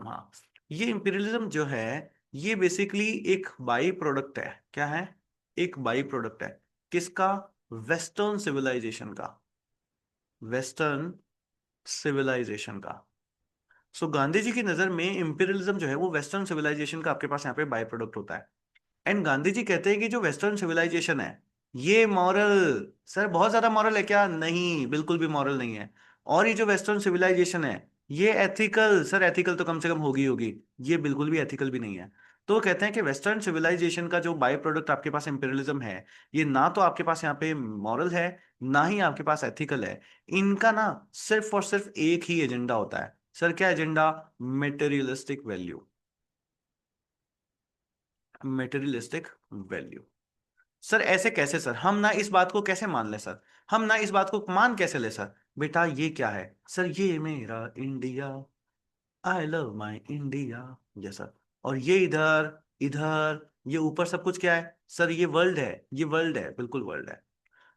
हाँ। ये इंपीरियलिज्म जो है, ये बेसिकली एक बाई प्रोडक्ट है। क्या है? एक बाई प्रोडक्ट है। किसका? वेस्टर्न सिविलाइजेशन का, वेस्टर्न सिविलाइजेशन का। सो गांधी जी की नजर में इंपीरियलिज्म जो है वो वेस्टर्न सिविलाइजेशन का आपके पास यहाँ पे बाय प्रोडक्ट होता है। एंड गांधी जी कहते हैं कि जो वेस्टर्न सिविलाइजेशन है, ये मॉरल, सर बहुत ज्यादा मॉरल है क्या? नहीं, बिल्कुल भी मॉरल नहीं है। और ये जो वेस्टर्न सिविलाइजेशन है, ये एथिकल, सर एथिकल तो कम से कम होगी होगी, ये बिल्कुल भी एथिकल भी नहीं है। तो वो कहते हैं कि वेस्टर्न सिविलाइजेशन का जो बाय प्रोडक्ट आपके पास इंपीरियलिज्म है, ये ना तो आपके पास यहाँ पे मॉरल है, ना ही आपके पास एथिकल है। इनका ना सिर्फ और सिर्फ एक ही एजेंडा होता है। सर क्या agenda? Materialistic value, materialistic value. Sir ऐसे कैसे सर, हम ना इस बात को कैसे मान ले सर, हम ना इस बात को मान कैसे ले सर? बेटा ये क्या है सर? ये मेरा India, I love my India, yes sir. और ये इधर, इधर, ये ऊपर सब कुछ क्या है सर? ये वर्ल्ड है, ये वर्ल्ड है, बिल्कुल वर्ल्ड है।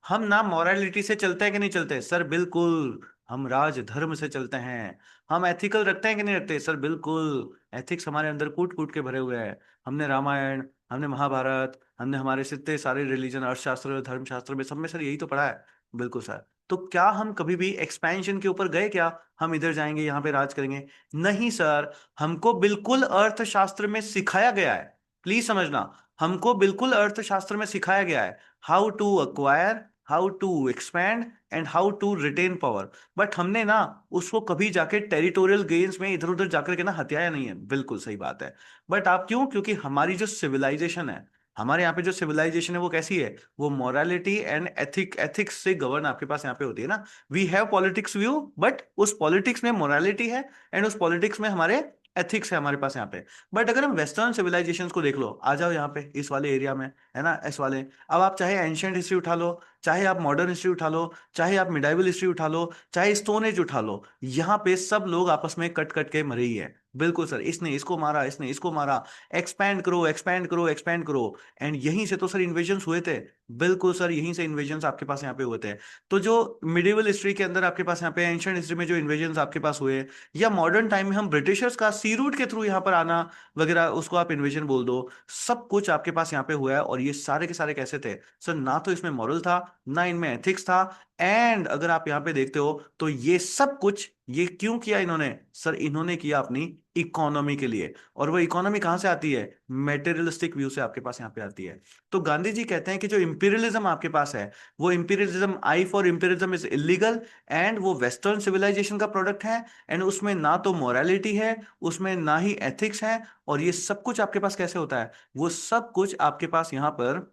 हम ना मॉरालिटी से चलते हैं कि नहीं चलते सर? बिल्कुल। हम राज धर्म से चलते हैं। हम एथिकल रखते हैं कि नहीं रखते सर? बिल्कुल। एथिक्स हमारे अंदर कूट कूट के भरे हुए हैं। हमने रामायण, हमने महाभारत, हमने हमारे जितने सारे रिलीजन, अर्थशास्त्र, धर्मशास्त्र में, सब में सर यही तो पढ़ा है। बिल्कुल सर। तो क्या हम कभी भी एक्सपेंशन के ऊपर गए क्या? हम इधर जाएंगे, यहाँ पे राज करेंगे? नहीं सर। हमको बिल्कुल अर्थशास्त्र में सिखाया गया है, प्लीज समझना, हमको बिल्कुल अर्थशास्त्र में सिखाया गया है how to acquire, how to expand and how to retain power. But हमने ना उसको कभी जाके टेरिटोरियल गेन्स में इधर उधर जाकर के ना हथियाया नहीं है। बिल्कुल सही बात है। बट आप क्यों? क्योंकि हमारी जो सिविलाइजेशन है, हमारे यहाँ पे जो सिविलाइजेशन है वो कैसी है? वो मोरालिटी एंड एथिक्स से गवर्न आपके पास यहाँ पे होती है ना। We have politics view, but उस पॉलिटिक्स में मोरालिटी है, एंड उस पॉलिटिक्स में हमारे एथिक्स है हमारे पास यहाँ पे। बट अगर हम वेस्टर्न सिविलाइजेशंस को देख लो, आ जाओ यहाँ पे इस वाले एरिया में, है ना, इस वाले, अब आप चाहे एंशियंट हिस्ट्री उठा लो, चाहे आप मॉडर्न हिस्ट्री उठा लो, चाहे आप मिडाइवल हिस्ट्री उठा लो, चाहे स्टोन एज उठा लो, यहाँ पे सब लोग आपस में कट कट के मरे ही है। बिल्कुल सर, इसने इसको मारा, इसने इसको मारा, एक्सपैंड करो एक्सपैंड करो एक्सपैंड करो। एंड यहीं से तो सर इन्वेजन्स हुए थे। बिल्कुल सर, यहीं से इन्वेजन्स आपके पास यहाँ पे हुए थे। तो जो मिडिवल हिस्ट्री के अंदर आपके पास यहाँ पे, एंशियंट हिस्ट्री में जो इन्वेजन्स आपके पास हुए, या मॉडर्न टाइम में हम ब्रिटिशर्स का सी रूट के थ्रू यहाँ पर आना वगैरह, उसको आप इन्वेजन बोल दो, सब कुछ आपके पास यहाँ पे हुआ है। और ये सारे के सारे कैसे थे सर? ना तो इसमें मॉरल था, ना इनमें एथिक्स था। एंड अगर आप यहाँ पे देखते हो तो ये सब कुछ ये क्यों किया इन्होंने सर? इन्होंने किया अपनी इकोनॉमी के लिए। और वो इकोनॉमी कहाँ से आती है? मेटेरियलिस्टिक व्यू से आपके पास यहाँ पे आती है। तो गांधी जी कहते हैं कि जो इंपीरियलिज्म आपके पास है, वो imperialism, I for imperialism is illegal, and वो वेस्टर्न सिविलाइजेशन का प्रोडक्ट है। एंड उसमें ना तो मोरालिटी है, उसमें ना ही एथिक्स है। और ये सब कुछ आपके पास कैसे होता है? वो सब कुछ आपके पास यहाँ पर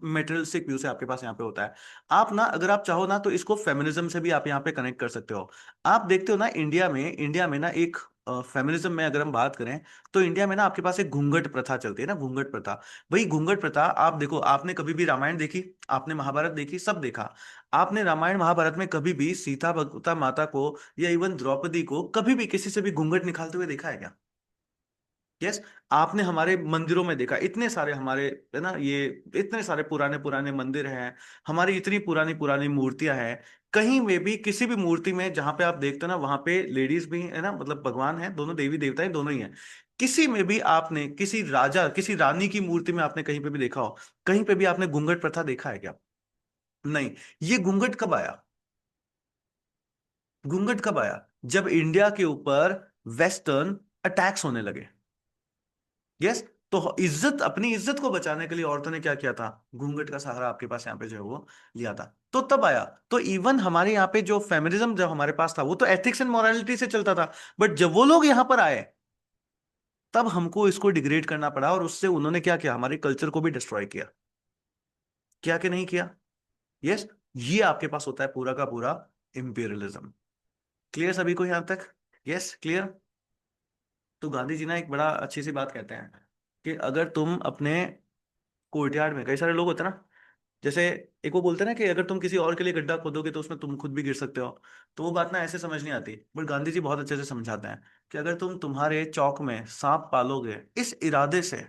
मेटेरियलिस्टिक व्यू से आपके पास यहाँ पे होता है। आप ना, अगर आप चाहो ना, तो इसको फेमिनिज्म से भी आप यहाँ पे कनेक्ट कर सकते हो। आप देखते हो ना, इंडिया में ना एक फेमिनिज्म में अगर हम बात करें, तो इंडिया में ना आपके पास एक घूंघट प्रथा चलती है ना, घूंघट प्रथा। वही घूंघट प्रथा आप देखो, आपने कभी भी रामायण देखी, आपने महाभारत देखी, सब देखा। आपने रामायण महाभारत में कभी भी सीता भगवता माता को, या इवन द्रौपदी को, कभी भी किसी से भी घूंघट निकालते हुए देखा है क्या? यस। आपने हमारे मंदिरों में देखा, इतने सारे हमारे, है ना, ये इतने सारे पुराने पुराने मंदिर हैं, हमारी इतनी पुरानी पुरानी मूर्तियां हैं। कहीं में भी किसी भी मूर्ति में जहां पे आप देखते हो ना, वहां पे लेडीज भी है ना, मतलब भगवान है, दोनों देवी देवता है, दोनों ही हैं। किसी में भी आपने, किसी राजा किसी रानी की मूर्ति में आपने कहीं पे भी देखा हो, कहीं पे भी आपने घूंघट प्रथा देखा है क्या? नहीं। ये घूंघट कब आया? घूंघट कब आया? जब इंडिया के ऊपर वेस्टर्न अटैक्स होने लगे। यस। तो इज्जत, अपनी इज्जत को बचाने के लिए औरतों ने क्या किया था? घूंघट का सहारा आपके पास यहाँ पे जो है वो लिया था। तो तब आया। तो इवन हमारे यहाँ पे जो फेमिनिज्म जब हमारे पास था, वो तो एथिक्स एंड मोरालिटी से चलता था। बट जब वो लोग यहाँ पर आए, तब हमको इसको डिग्रेड करना पड़ा, और उससे उन्होंने क्या किया? हमारे कल्चर को भी डिस्ट्रॉय किया। क्या कि नहीं किया? यस। ये आपके पास होता है पूरा का पूरा इंपीरियलिज्म। क्लियर सभी को यहाँ तक? Yes, clear. तो गांधी जी ना एक बड़ा अच्छी सी बात कहते हैं कि अगर तुम अपने कोर्टयार्ड में, कई सारे लोग होते हैं ना, जैसे एक वो बोलते हैं ना कि अगर तुम किसी और के लिए गड्ढा खोदोगे तो उसमें तुम खुद भी गिर सकते हो। तो वो बात ना ऐसे समझ नहीं आती, बट गांधी जी बहुत अच्छे से समझाते हैं कि अगर तुम तुम्हारे चौक में सांप पालोगे इस इरादे से,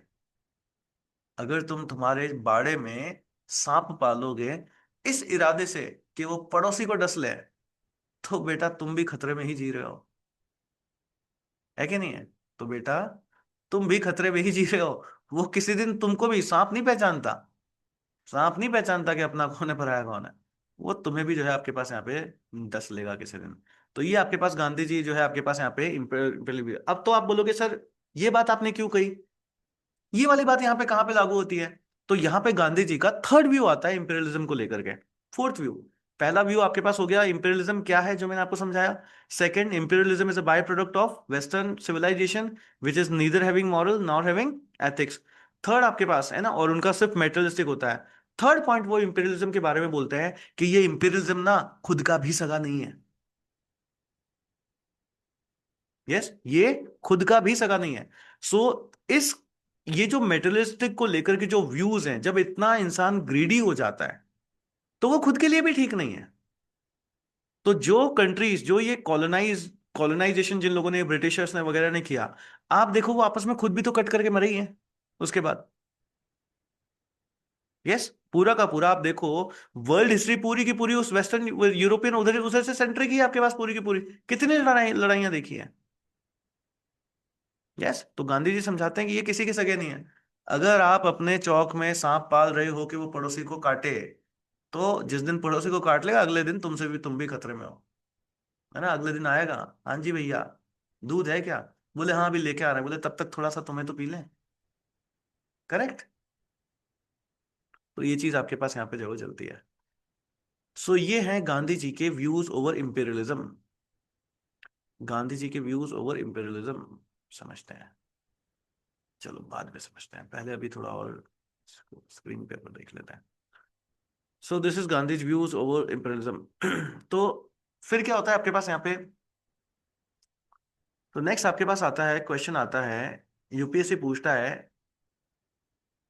अगर तुम तुम्हारे बाड़े में सांप पालोगे इस इरादे से कि वो पड़ोसी को डस ले, तो बेटा तुम भी खतरे में ही जी रहे हो। है कि नहीं है? तो बेटा तुम भी खतरे में ही जी रहे हो। वो किसी दिन तुमको भी, सांप नहीं पहचानता, सांप नहीं पहचानता कि अपना कौन है पराया कौन है। वो तुम्हें भी जो है आपके पास यहाँ पे डस लेगा किसी दिन। तो ये आपके पास गांधी जी जो है आपके पास यहाँ पे अब तो आप बोलोगे सर ये बात आपने क्यों कही? ये वाली बात यहाँ पे कहाँ पे लागू होती है? तो यहाँ पे गांधी जी का थर्ड व्यू आता है इंपीरियलिज्म को लेकर के। फोर्थ व्यू, पहला व्यू आपके पास हो गया इंपीरियलिज्म क्या है, जो मैंने आपको समझाया। Second, imperialism is a by product of western civilization which is neither having moral nor having ethics. Third आपके पास है ना, और उनका सिर्फ मेटरलिस्टिक होता है। थर्ड पॉइंट वो इंपीरियलिज्म के बारे में बोलते हैं कि ये इंपीरियलिज्म ना खुद का भी सगा नहीं है। यस, ये खुद का भी सगा नहीं है। सो इस ये जो मेटलिस्टिक को लेकर के जो व्यूज हैं, जब इतना इंसान ग्रीडी हो जाता है, तो वो खुद के लिए भी ठीक नहीं है। तो जो कंट्रीज, जो ये कॉलोनाइजेशन जिन लोगों ने, ब्रिटिशर्स ने वगैरह ने किया, आप देखो वो आपस में खुद भी तो कट करके मरे ही हैं उसके बाद। यस, पूरा का पूरा आप देखो, वर्ल्ड हिस्ट्री पूरी की पूरी उस वेस्टर्न यूरोपियन उधर उधर से सेंट्रिक ही है आपके पास पूरी की पूरी। कितनी लड़ाइयां देखी है। यस, तो गांधी जी समझाते हैं कि ये किसी के सगे नहीं है। अगर आप अपने चौक में सांप पाल रहे हो कि वो पड़ोसी को काटे, तो जिस दिन पड़ोसी को काट लेगा, अगले दिन तुम भी खतरे में हो। है ना? अगले दिन आएगा, हाँ जी भैया दूध है क्या? बोले हाँ अभी लेके आ रहे हैं। बोले तब तक थोड़ा सा तुम्हें तो पी लें। करेक्ट। तो ये चीज आपके पास यहाँ पे जो है वो चलती है। सो ये है गांधी जी के views over imperialism. Gandhi ji के व्यूज ओवर इंपीरियलिज्म समझते हैं। चलो बाद में समझते हैं, पहले अभी थोड़ा और स्क्रीन पेपर देख लेते हैं। So this is Gandhi's views over imperialism. तो फिर क्या होता है आपके पास यहाँ पे? तो नेक्स्ट आपके पास आता है, क्वेश्चन आता है, यूपीएससी पूछता है,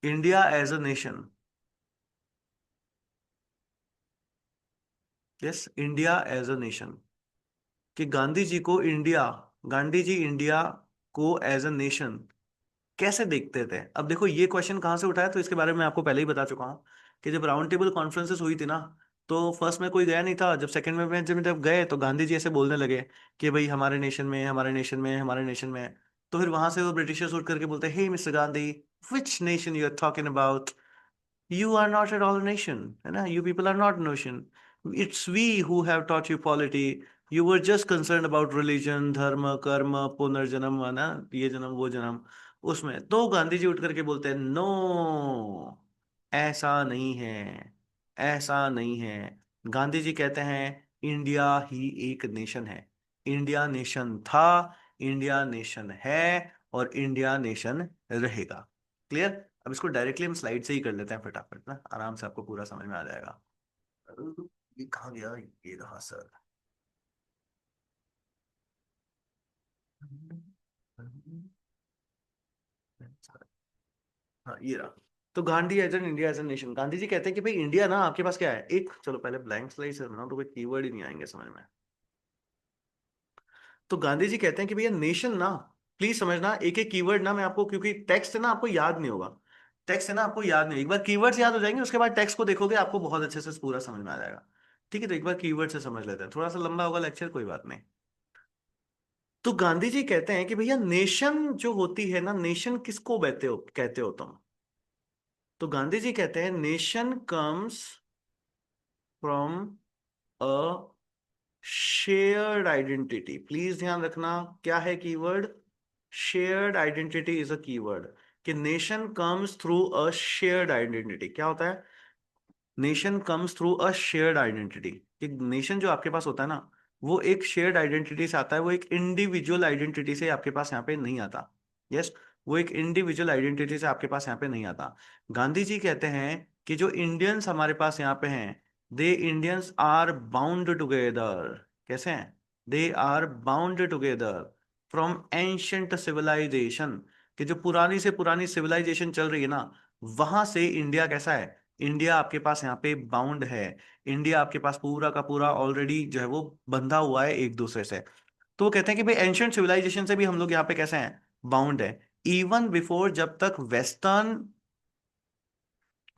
India as a nation, yes, India as a nation, कि गांधी जी इंडिया को एज अ नेशन कैसे देखते थे। अब देखो ये क्वेश्चन कहाँ से उठाया, तो इसके बारे में आपको पहले ही बता चुका हूँ कि जब राउंड टेबल कॉन्फ्रेंसेस हुई थी ना, तो फर्स्ट में कोई गया नहीं था। जब सेकंड में जब गए तो गांधी जी ऐसे बोलने लगे कि भाई हमारे नेशन में, हमारे नेशन में, हमारे नेशन में। तो फिर वहां से वो ब्रिटिशर्स उठ करके बोलते हैं, hey mister Gandhi, which nation you are talking about, you are not at all a nation, है ना, you people are not a nation, it's we who have taught you polity, you were just concerned about religion, धर्म, कर्म, पुनर्जन्म, है ना, ये जन्म वो जन्म। उसमें तो गांधी जी उठ करके बोलते हैं, नो, ऐसा नहीं है, ऐसा नहीं है। गांधी जी कहते हैं इंडिया ही एक नेशन है, इंडिया नेशन था, इंडिया नेशन है, और इंडिया नेशन रहेगा। क्लियर। अब इसको डायरेक्टली हम स्लाइड से ही कर लेते हैं फटाफट ना, आराम से आपको पूरा समझ में आ जाएगा। ये कहाँ गया, ये रहा सर। हाँ ये रहा। तो Gandhi as an India as an nation, Gandhi ji कहते हैं कि भाई इंडिया ना आपके पास क्या है, एक, चलो पहले ब्लैंक स्लाइड से बनाओ तो कोई कीवर्ड ही नहीं आएंगे समझ में। तो गांधी जी कहते हैं कि भैया नेशन ना, प्लीज समझना एक एक कीवर्ड ना मैं आपको, क्योंकि टेक्स्ट है ना आपको याद नहीं होगा, टेक्स्ट है ना आपको याद नहीं, एक बार कीवर्ड्स याद हो जाएंगे उसके बाद टेक्स्ट को देखोगे आपको बहुत अच्छे से पूरा समझ में आ जाएगा। ठीक है, तो एक बार कीवर्ड से समझ लेते हैं, थोड़ा सा लंबा होगा लेक्चर, कोई बात नहीं। तो गांधी जी कहते हैं कि भैया नेशन जो होती है ना, नेशन किसको कहते हो तुम। तो गांधी जी कहते हैं nation comes from a shared identity. Please ध्यान रखना, क्या है keyword, shared identity is a keyword, कि nation comes through a shared identity. क्या होता है, nation comes through a shared identity, कि नेशन जो आपके पास होता है ना, वो एक शेयर्ड आइडेंटिटी से आता है, वो एक इंडिविजुअल आइडेंटिटी से आपके पास यहाँ पे नहीं आता। यस, वो एक इंडिविजुअल आइडेंटिटी से आपके पास यहाँ पे नहीं आता। गांधी जी कहते हैं कि जो इंडियंस हमारे पास यहाँ पे हैं, they Indians are bound together. कैसे हैं, they are bound together from ancient civilization, कि जो पुरानी से पुरानी सिविलाइजेशन चल रही है ना, वहां से इंडिया कैसा है, इंडिया आपके पास यहाँ पे बाउंड है, इंडिया आपके पास पूरा का पूरा ऑलरेडी जो है वो बंधा हुआ है एक दूसरे से। तो वो कहते हैं कि भाई एंशियंट सिविलाइजेशन से भी हम लोग यहाँ पे कैसे हैं, बाउंड है। इवन बिफोर, जब तक वेस्टर्न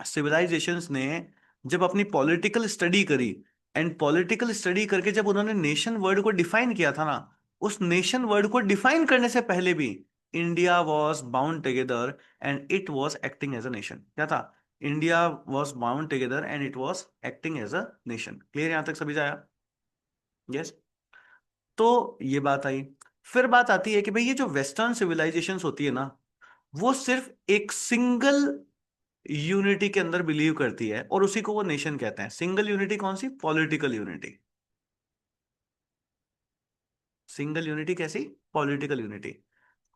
सिविलाइजेशंस ने जब अपनी पॉलिटिकल स्टडी करी, एंड पॉलिटिकल स्टडी करके जब उन्होंने नेशन वर्ड को डिफाइन किया था ना, उस नेशन वर्ड को डिफाइन करने से पहले भी India was bound together and it was acting as a nation. क्या था, India was bound together and it was acting as a nation. Clear यहां तक सभी जाया। यस। तो ये बात आई। फिर बात आती है कि भाई ये जो वेस्टर्न सिविलाइजेशंस होती है ना, वो सिर्फ एक सिंगल यूनिटी के अंदर बिलीव करती है, और उसी को वो नेशन कहते हैं। सिंगल यूनिटी कौन सी, पॉलिटिकल यूनिटी। सिंगल यूनिटी कैसी, पॉलिटिकल यूनिटी।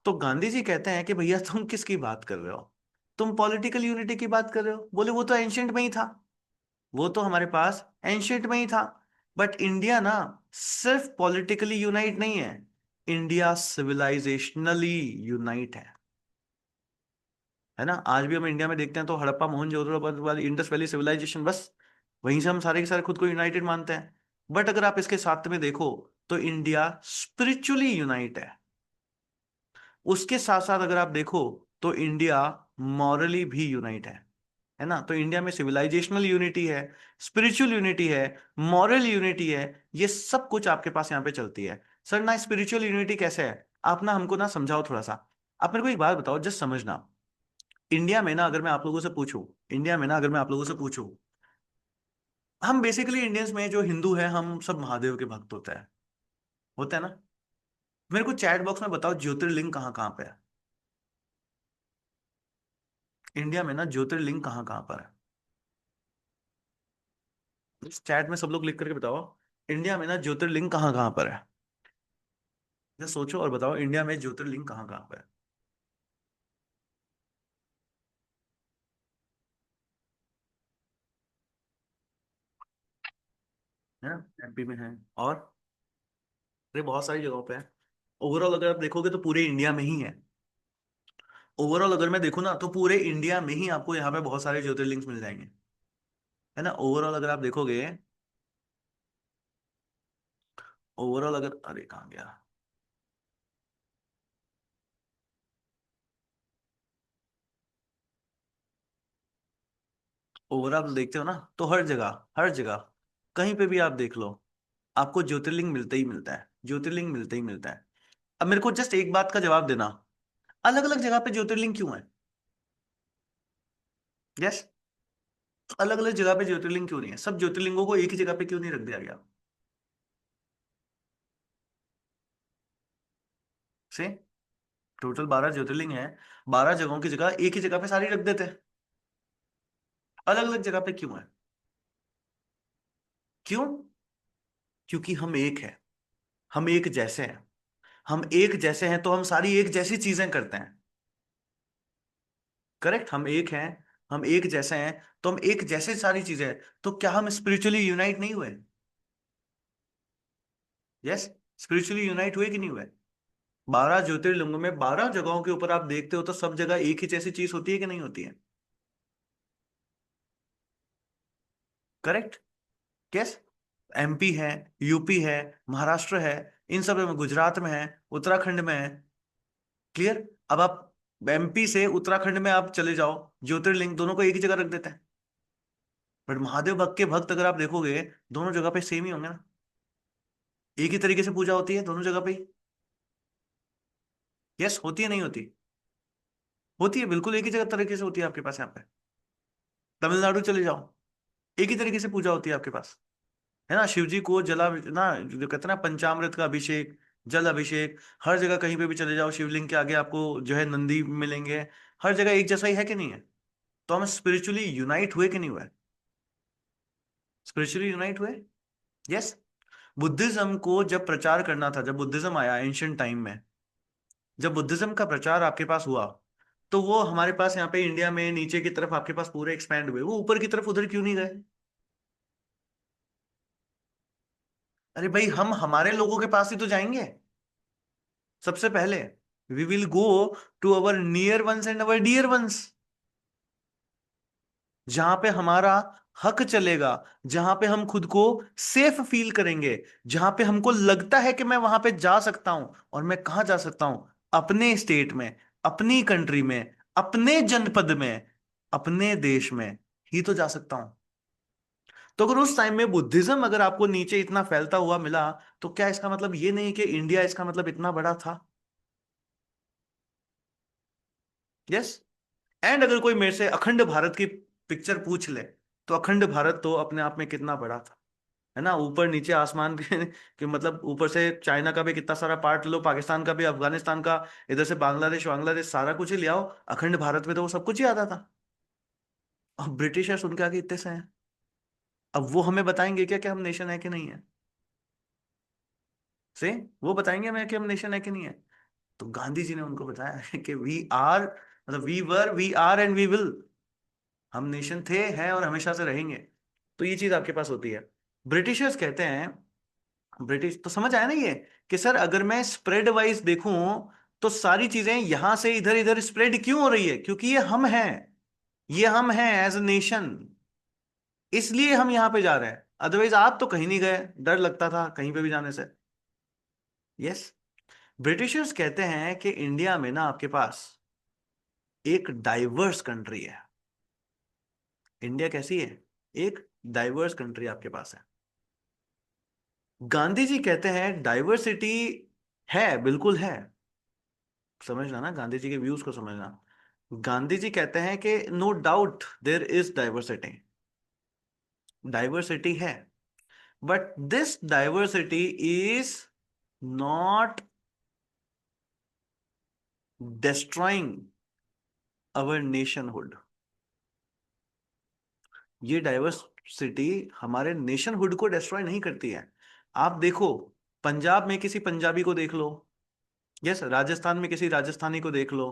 तो गांधी जी कहते हैं कि भैया तुम किसकी बात कर रहे हो, तुम पॉलिटिकल यूनिटी की बात कर रहे हो। बोले वो तो एंशियंट में ही था, वो तो हमारे पास एंशियंट में ही था। बट इंडिया ना सिर्फ पॉलिटिकली यूनाइट नहीं है, इंडिया सिविलाइजेशनली यूनाइट है ना। आज भी हम इंडिया में देखते हैं तो हड़प्पा मोहनजोदड़ो वाली इंडस वैली सिविलाइजेशन, बस वहीं से हम सारे के सारे खुद को यूनाइटेड मानते हैं। बट अगर आप इसके साथ में देखो तो इंडिया स्पिरिचुअली यूनाइट है। उसके साथ साथ अगर आप देखो तो इंडिया मॉरली भी यूनाइट है ना। तो इंडिया में सिविलाइजेशनल यूनिटी है, स्पिरिचुअल यूनिटी है, मॉरल यूनिटी है, ये सब कुछ आपके पास यहाँ पे चलती है। सर ना स्पिरिचुअल यूनिटी कैसे है, आप ना हमको ना समझाओ थोड़ा सा। आप मेरे को एक बात बताओ, जस्ट समझना। इंडिया में ना अगर मैं आप लोगों से पूछूं, इंडिया में ना अगर मैं आप लोगों से पूछूं, हम बेसिकली इंडियंस में जो हिंदू है हम सब महादेव के भक्त होते हैं ना। मेरे को चैट बॉक्स में बताओ ज्योतिर्लिंग कहाँ कहाँ पे है, इंडिया में ना ज्योतिर्लिंग कहाँ कहाँ पर है। इस चैट में सब लोग लिख करके बताओ, इंडिया में ना ज्योतिर्लिंग कहाँ कहाँ पर है। जरा सोचो और बताओ इंडिया में ज्योतिर्लिंग कहाँ कहाँ पर है ना, एमपी में है, और अरे बहुत सारी जगहों पे है। ओवरऑल अगर आप देखोगे तो पूरे इंडिया में ही है। ओवरऑल अगर मैं देखूँ ना तो पूरे इंडिया में ही आपको यहाँ पे बहुत सारे ज्योतिर्लिंग्स मिल जाएंगे, है ना। ओवरऑल अगर आप देखोगे ओवरऑल अगर, अरे कहाँ गया, ओवरऑल देखते हो ना, तो हर जगह, हर जगह कहीं पे भी आप देख लो, आपको ज्योतिर्लिंग मिलता ही मिलता है, ज्योतिर्लिंग मिलता ही मिलता है। अब मेरे को जस्ट एक बात का जवाब देना, अलग अलग जगह पे ज्योतिर्लिंग क्यों है? यस, अलग अलग जगह पे ज्योतिर्लिंग क्यों नहीं है? सब ज्योतिर्लिंगों को एक ही जगह पे क्यों नहीं रख दिया गया? से टोटल 12 ज्योतिर्लिंग है, 12 जगहों की जगह एक ही जगह पे सारी रख देते हैं, अलग अलग जगह पे क्यों है? क्यों? क्योंकि हम एक है, हम एक जैसे हैं, हम एक जैसे हैं तो हम सारी एक जैसी चीजें करते हैं। करेक्ट, हम एक हैं, हम एक जैसे हैं तो हम एक जैसे सारी चीजें हैं। तो क्या हम स्पिरिचुअली यूनाइट नहीं हुए? यस, स्पिरिचुअली यूनाइट हुए कि नहीं हुए? 12 ज्योतिर्लिंगों में 12 जगहों के ऊपर आप देखते हो तो सब जगह एक ही जैसी चीज होती है कि नहीं होती है? करेक्ट। यस, एमपी है, यूपी है, महाराष्ट्र है, इन सब में, गुजरात में है, उत्तराखंड में है। क्लियर? अब आप एमपी से उत्तराखंड में आप चले जाओ, ज्योतिर्लिंग दोनों को एक ही जगह रख देते हैं, बट महादेव भक्त के भक्त अगर आप देखोगे, दोनों जगह पे सेम ही होंगे ना, एक ही तरीके से पूजा होती है दोनों जगह पे ही। यस, होती है नहीं होती? होती है, बिल्कुल एक ही जगह तरीके से होती है आपके पास यहाँ पे। तमिलनाडु चले जाओ, एक ही तरीके से पूजा होती है आपके पास, है ना? शिव जी को जला ना, जो कहते हैं ना पंचामृत का अभिषेक, जल अभिषेक, हर जगह कहीं पे भी चले जाओ शिवलिंग के आगे आपको जो है नंदी मिलेंगे, हर जगह एक जैसा ही है कि नहीं है? तो हम स्पिरिचुअली यूनाइट हुए कि नहीं हुए? स्पिरिचुअली यूनाइट हुए। यस। बुद्धिज्म को जब प्रचार करना था, जब बुद्धिज्म आया एंशियंट टाइम में, जब बुद्धिज्म का प्रचार आपके पास हुआ, तो वो हमारे पास यहाँ पे इंडिया में नीचे की तरफ आपके पास पूरे एक्सपैंड हुए, वो ऊपर की तरफ उधर क्यों नहीं गए? अरे भाई, हम हमारे लोगों के पास ही तो जाएंगे सबसे पहले। We will go to our near ones and our dear ones, जहां पे हमारा हक चलेगा, जहां पे हम खुद को सेफ फील करेंगे, जहां पे हमको लगता है कि मैं वहां पे जा सकता हूं। और मैं कहाँ जा सकता हूं? अपने स्टेट में, अपनी कंट्री में, अपने जनपद में, अपने देश में ही तो जा सकता हूं। तो अगर उस टाइम में बुद्धिज्म अगर आपको नीचे इतना फैलता हुआ मिला, तो क्या इसका मतलब ये नहीं कि इंडिया इसका मतलब इतना बड़ा था? यस। एंड अगर कोई मेरे से अखंड भारत की पिक्चर पूछ ले, तो अखंड भारत तो अपने आप में कितना बड़ा था, है ना? ऊपर नीचे आसमान के मतलब ऊपर से चाइना का भी कितना सारा पार्ट लो, पाकिस्तान का भी, अफगानिस्तान का, इधर से बांग्लादेश बांग्लादेश सारा कुछ ही ले आओ, अखंड भारत में तो वो सब कुछ ही आता था। अब ब्रिटिशर्स उनके आगे इतने से हैं, अब वो हमें बताएंगे क्या कि हम नेशन है कि नहीं है? से वो बताएंगे हमें कि हम नेशन है कि नहीं है? तो गांधी जी ने उनको बताया है कि वी आर, मतलब we were, we are and we will, हम नेशन थे, हैं और हमेशा से रहेंगे। तो ये चीज आपके पास होती है। ब्रिटिशर्स कहते हैं, ब्रिटिश तो समझ आया ना ये, कि सर अगर मैं स्प्रेड वाइज देखूं तो सारी चीजें यहां से इधर इधर स्प्रेड क्यों हो रही है? क्योंकि ये हम हैं, ये हम हैं एज अ नेशन, इसलिए हम यहां पे जा रहे हैं। अदरवाइज आप तो कहीं नहीं गए, डर लगता था कहीं पे भी जाने से। यस। ब्रिटिशर्स कहते हैं कि इंडिया में ना आपके पास एक डाइवर्स कंट्री है। इंडिया कैसी है? एक डाइवर्स कंट्री आपके पास है। गांधी जी कहते हैं डाइवर्सिटी है, बिल्कुल है। समझना ना, गांधी जी के व्यूज को समझना। गांधी जी कहते हैं कि no doubt there is diversity, diversity है, but this diversity is not destroying our nationhood. ये डाइवर्सिटी हमारे नेशनहुड को डिस्ट्रॉय नहीं करती है। आप देखो, पंजाब में किसी पंजाबी को देख लो, यस, राजस्थान में किसी राजस्थानी को देख लो,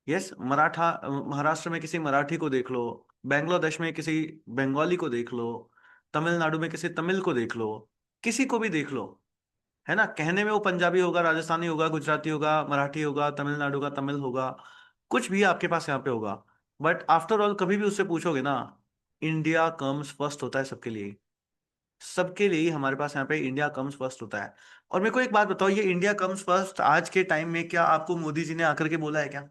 यस, मराठा महाराष्ट्र में किसी मराठी को देख लो, बांग्लादेश में किसी बंगाली को देख लो, तमिलनाडु में किसी तमिल को देख लो, किसी को भी देख लो, है ना? कहने में वो पंजाबी होगा, राजस्थानी होगा, गुजराती होगा, मराठी होगा, तमिलनाडु का तमिल होगा, कुछ भी आपके पास यहाँ पे होगा, बट आफ्टर ऑल कभी भी उससे पूछोगे ना, इंडिया कम्स फर्स्ट होता है सबके लिए। सबके लिए ही हमारे पास यहाँ पे इंडिया कम्स फर्स्ट होता है। और मेरे को एक बात बताओ, ये इंडिया कम्स फर्स्ट आज के टाइम में क्या आपको मोदी जी ने आकर के बोला है क्या?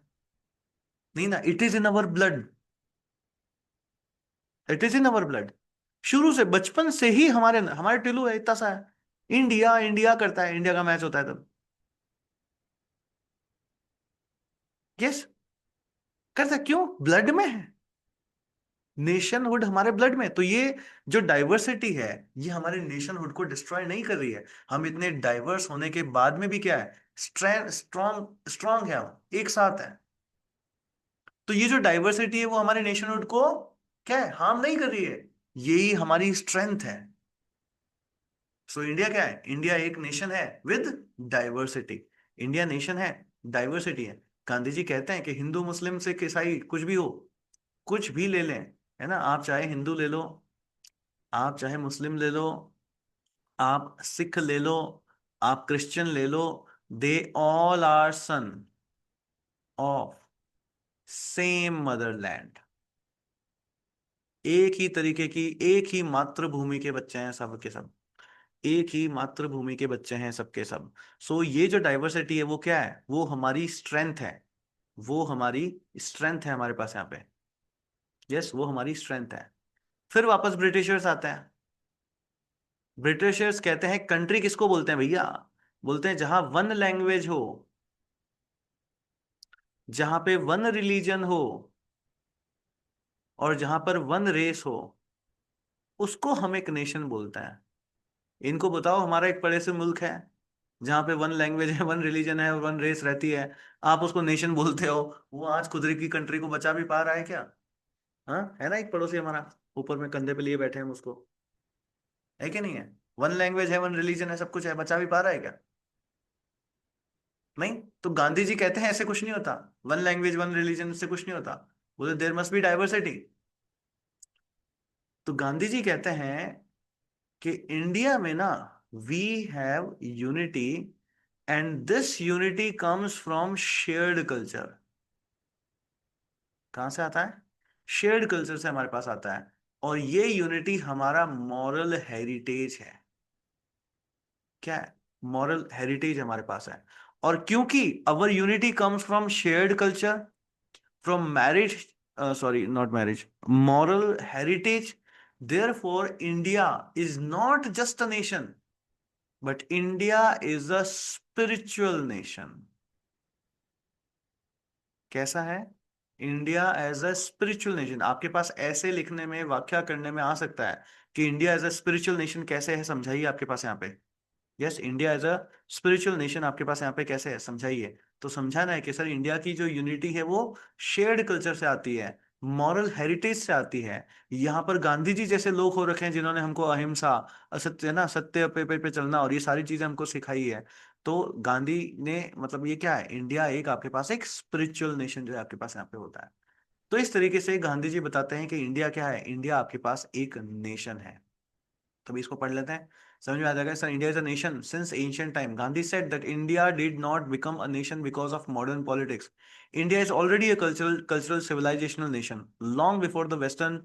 नहीं ना, it is in our blood, it is in our blood. शुरू से बचपन से ही हमारे हमारे टिल्लू है, इतना सा है, इंडिया इंडिया करता है, इंडिया का मैच होता है तब। यस, करता है, क्यों? ब्लड में है, नेशनहुड हमारे ब्लड में। तो ये जो डाइवर्सिटी है, ये हमारे नेशनहुड को डिस्ट्रॉय नहीं कर रही है। हम इतने डाइवर्स होने के बाद में भी क्या है, स्ट्रॉन्ग स्ट्रॉन्ग है, हम एक साथ है। तो ये जो डाइवर्सिटी है वो हमारे नेशनहुड को क्या है, हार्म नहीं कर रही है, यही हमारी स्ट्रेंथ है। सो इंडिया क्या है, इंडिया एक नेशन है विद डाइवर्सिटी। इंडिया नेशन है, डाइवर्सिटी है। गांधी जी कहते हैं कि हिंदू मुस्लिम सिख ईसाई कुछ भी हो, कुछ भी ले लें, है ना, आप चाहे हिंदू ले लो, आप चाहे मुस्लिम ले लो, आप सिख ले लो, आप क्रिश्चियन ले लो, they all are son of same motherland. एक ही तरीके की, एक ही मातृभूमि के बच्चे हैं सब के सब, एक ही मातृभूमि के बच्चे हैं सबके सब। सो ये जो डाइवर्सिटी है वो क्या है, वो हमारी स्ट्रेंथ है, वो हमारी स्ट्रेंथ है हमारे पास यहाँ पे। यस, वो हमारी स्ट्रेंथ है। फिर वापस ब्रिटिशर्स आते हैं। ब्रिटिशर्स कहते हैं कंट्री किसको बोलते हैं भैया? बोलते हैं जहां वन लैंग्वेज हो, जहां पे वन रिलीजन हो, और जहां पर वन रेस हो, उसको हम एक नेशन बोलते हैं। इनको बताओ हमारा एक बड़े से मुल्क है जहां पे वन लैंग्वेज है, वन रिलीजन है और वन रेस रहती है, आप उसको नेशन बोलते हो। वो आज खुद की कंट्री को बचा भी पा रहा है क्या? हाँ, है ना, एक पड़ोसी हमारा ऊपर में कंधे पे लिए बैठे हैं हम उसको, है कि नहीं है? वन लैंग्वेज है, वन रिलीजन है, सब कुछ है, बचा भी पा रहा है क्या? नहीं। तो गांधी जी कहते हैं ऐसे कुछ नहीं होता, वन लैंग्वेज वन रिलीजन से कुछ नहीं होता, बोले देयर मस्ट बी डाइवर्सिटी। तो गांधी जी कहते हैं कि इंडिया में ना, we have unity, and this unity comes from shared culture. कहां से आता है? शेयर्ड कल्चर से हमारे पास आता है। और ये यूनिटी हमारा मॉरल हेरिटेज है। क्या है? मॉरल हेरिटेज हमारे पास है। और क्योंकि our unity comes from shared culture, from marriage, sorry not marriage, moral heritage, therefore India is not just a nation, but India is a spiritual nation। कैसा है? India as a spiritual nation. आपके पास ऐसे लिखने में, व्याख्या करने में आ सकता है कि India as a spiritual nation कैसे है, समझाइए आपके पास यहाँ पे। Yes, India as a spiritual nation आपके पास यहाँ पे कैसे है, समझाइए। तो समझाना है कि सर इंडिया की जो यूनिटी है वो शेयर्ड कल्चर से आती है, मॉरल हेरिटेज से आती है। यहाँ पर गांधी जी जैसे लोग हो रखे हैं जिन्होंने हमको अहिंसा, असत्य ना, सत्य पे चलना और ये सारी चीजें हमको सिखाई है। तो गांधी ने, मतलब ये क्या है, इंडिया एक आपके पास एक स्पिरिचुअल नेशन जो है आपके पास यहाँ पे होता है। तो इस तरीके से गांधी जी बताते हैं कि इंडिया क्या है, इंडिया आपके पास एक नेशन है। तो अभी इसको पढ़ लेते हैं, समझ में आ जाएगा। Sir, India is a nation since ancient time. Gandhi said that India did not become a nation because of modern politics. India is already a cultural civilizational nation long before the western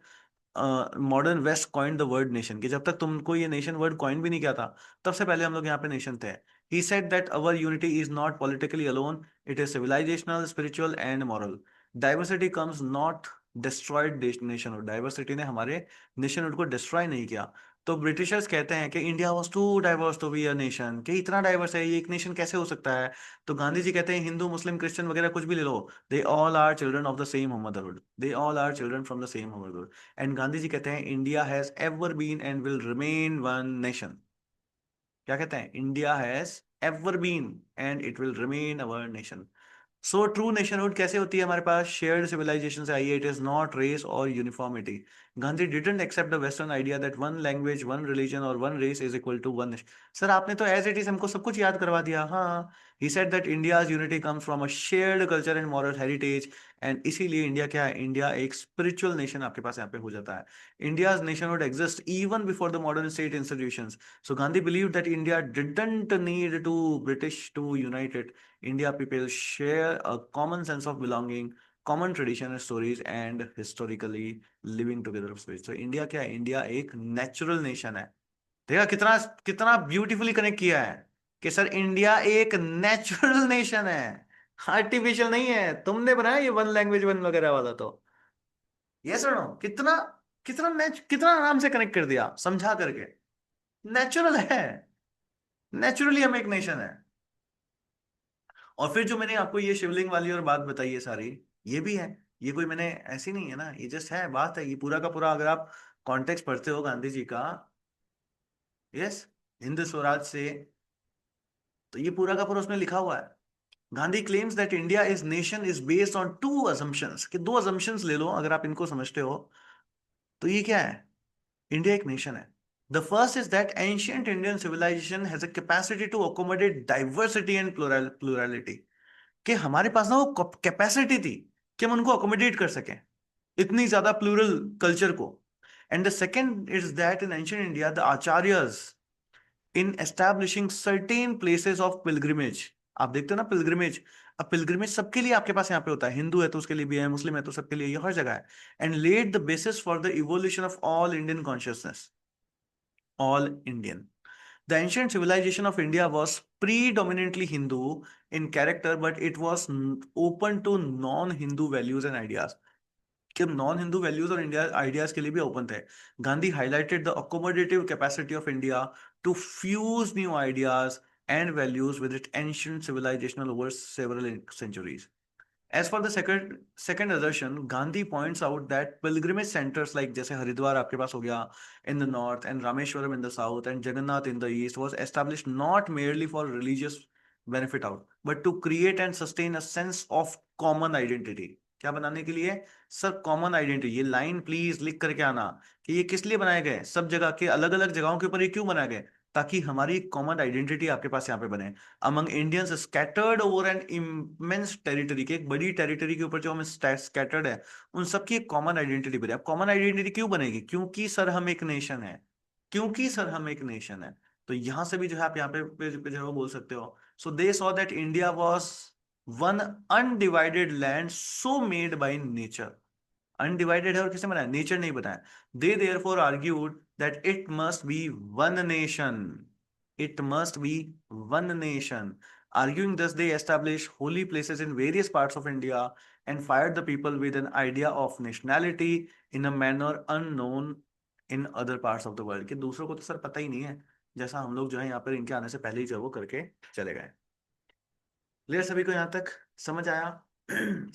modern west coined the word nation. कि जब तक तुमको ये nation word coin भी नहीं किया था, तब से पहले हम लोग यहाँ पे नेशन थे। He said that our unity is not politically alone, it is civilisational, spiritual and moral. Diversity comes not destroyed nationhood. Diversity ने हमारे नेशनहुड को डिस्ट्रॉय नहीं किया। तो ब्रिटिशर्स कहते हैं कि India was too diverse to be a nation, कि इतना डाइवर्स है, ये एक नेशन कैसे हो सकता है? तो गांधी जी कहते हैं हिंदू मुस्लिम क्रिश्चियन वगैरह कुछ भी ले लो, they all are children of the same motherhood, they all are children from the same motherhood. And Gandhi ji कहते हैं India has ever been and will remain one nation. क्या कहते हैं? India has ever been and it will remain our nation. So true nationhood कैसे होती है हमारे पास? Shared civilisation से आई है। इट इज नॉट रेस और uniformity. Gandhi didn't accept the western idea that one language one religion और one race is equal to one. Sir, आपने तो एज इट इज हमको सब कुछ याद करवा दिया। हाँ, he said that India's unity comes from a shared culture and moral heritage, and इसीलिए इंडिया क्या है, इंडिया एक स्पिरिचुअल नेशन आपके पास यहाँ पे हो जाता है। India's nationhood exist even before the modern state institutions. So Gandhi believed that India didn't need to British to unite it. India people share a common sense of belonging, common tradition and stories, and historically living together of spirit. So India क्या है? India एक natural nation है। देखा कितना कितना beautifully connect किया है कि सर इंडिया एक नेचुरल नेशन है, आर्टिफिशियल नहीं है। तुमने बनाया ये वन लैंग्वेज वन वगैरह वाला तो, ये सुनो कितना कितना कितना आराम से कनेक्ट कर दिया समझा करके। नेचुरल है, नेचुरली हम एक नेशन है। और फिर जो मैंने आपको ये शिवलिंग वाली और बात बताई है सारी, ये भी है। ये कोई मैंने ऐसी नहीं है ना, ये जस्ट है, बात है। ये पूरा का पूरा अगर आप कॉन्टेक्स्ट पढ़ते हो गांधी जी का, यस, हिंद स्वराज से, तो ये पूरा का पूरा उसमें लिखा हुआ है। Gandhi claims that India is nation is based on two assumptions, कि दो असम्पशंस ले लो अगर आप इनको समझते हो तो ये क्या है, इंडिया एक नेशन है। The first is that ancient Indian civilization has a capacity to accommodate diversity and plurality, कि हमारे पास ना वो कैपेसिटी थी कि हम उनको अकोमोडेट कर सकें, इतनी ज्यादा प्लूरल कल्चर को। And the second is that in ancient India the acharyas in establishing certain places of pilgrimage. आप देखते हो ना पिलग्रिमेज, अब पिलग्रिमेज सबके लिए आपके पास यहाँ पे होता है, हिंदू है तो उसके लिए भी है, मुस्लिम है तो सबके लिए, ये हर जगह है। And led the basis for the evolution of all Indian consciousness, all Indian. The ancient civilization of India was predominantly Hindu in character, but it was open to non-Hindu values and ideas. कि हम non Hindu values और India ideas के लिए भी open थे। Gandhi highlighted the accommodative capacity of India to fuse new ideas and values with it ancient civilizational over several centuries. As for the second assertion, Gandhi points out that pilgrimage centers like जैसे हरिद्वार आपके पास हो गया in the north and Rameshwaram in the south and Jagannath in the east was established not merely for religious benefit out, but to create and sustain a sense of common identity. क्या बनाने के लिए sir? Common identity. ये line please लिख करके आना कि ये किस लिए बनाए गए, सब जगह के अलग अलग जगहों के ऊपर ये क्यों बनाए गए, ताकि हमारी कॉमन आइडेंटिटी आपके पास यहाँ पे बने among Indians scattered over an immense territory, के एक बड़ी टेरिटरी के ऊपर जो हम स्कैटर्ड है, उन सबकी एक कॉमन आइडेंटिटी बने। अब कॉमन आइडेंटिटी क्यों बनेगी? क्योंकि सर हम एक नेशन है, क्योंकि सर हम एक नेशन है। तो यहां से भी जो है आप यहाँ पे जो है वो बोल सकते हो। So they saw that India was one undivided land so made by nature. Undivided है और किसने बनाया? नेचर नहीं बनाया। They therefore argued that it must be one nation, it must be one nation. Arguing thus, they established holy places in various parts of India and fired the people with an idea of nationality in a manner unknown in other parts of the world। कि दूसरों को तो sir पता ही नहीं है, जैसा हम लोग जो है यहाँ पर इनके आने से पहले ही जो वो करके चले गए। क्लियर सभी को यहाँ तक? समझ आया?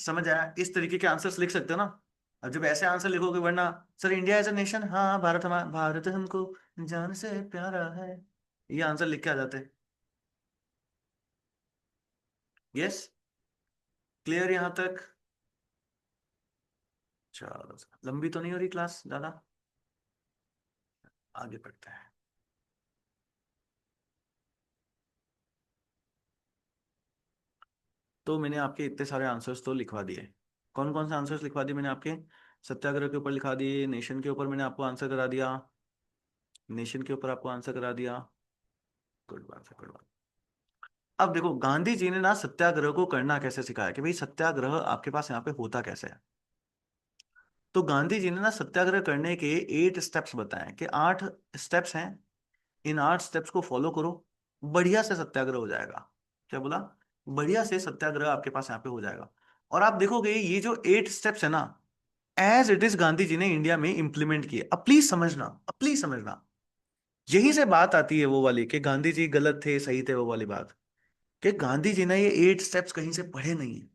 समझ आया? इस तरीके के आंसर्स लिख सकते हो ना। अब जब ऐसे आंसर लिखोगे, वरना sir India as a nation, हाँ भारत हमारा, भारत हमको जान से प्यारा है, ये आंसर लिख के आ जाते। यस, क्लियर यहां तक? चलो, लंबी तो नहीं हो रही क्लास ज्यादा, आगे बढ़ते हैं। तो मैंने आपके इतने सारे आंसर्स तो लिखवा दिए। कौन कौन से आंसर्स लिखवा दिए मैंने आपके? सत्याग्रह के ऊपर लिखा दिए, नेशन के ऊपर मैंने आपको आंसर करा दिया, नेशन के ऊपर आपको आंसर करा दिया। गुड बात है, गुड बात। अब देखो गांधी जी ने ना सत्याग्रह को करना कैसे सिखाया, कि भाई सत्याग्रह आपके पास यहाँ पे होता कैसे है। तो गांधी जी ने ना सत्याग्रह करने के 8 स्टेप्स बताए, कि 8 स्टेप्स हैं, इन 8 स्टेप्स को फॉलो करो, बढ़िया से सत्याग्रह हो जाएगा। क्या बोला? बढ़िया से सत्याग्रह आपके पास यहाँ पे हो जाएगा। और आप देखोगे ये जो 8 स्टेप्स है ना, as it is Gandhi ji ने इंडिया में इंप्लीमेंट किए। अब प्लीज समझना, अब प्लीज समझना, यही से बात आती है वो वाली, कि गांधी जी गलत थे सही थे, वो वाली बात, कि गांधी जी ने ये 8 स्टेप्स कहीं से पढ़े नहीं है।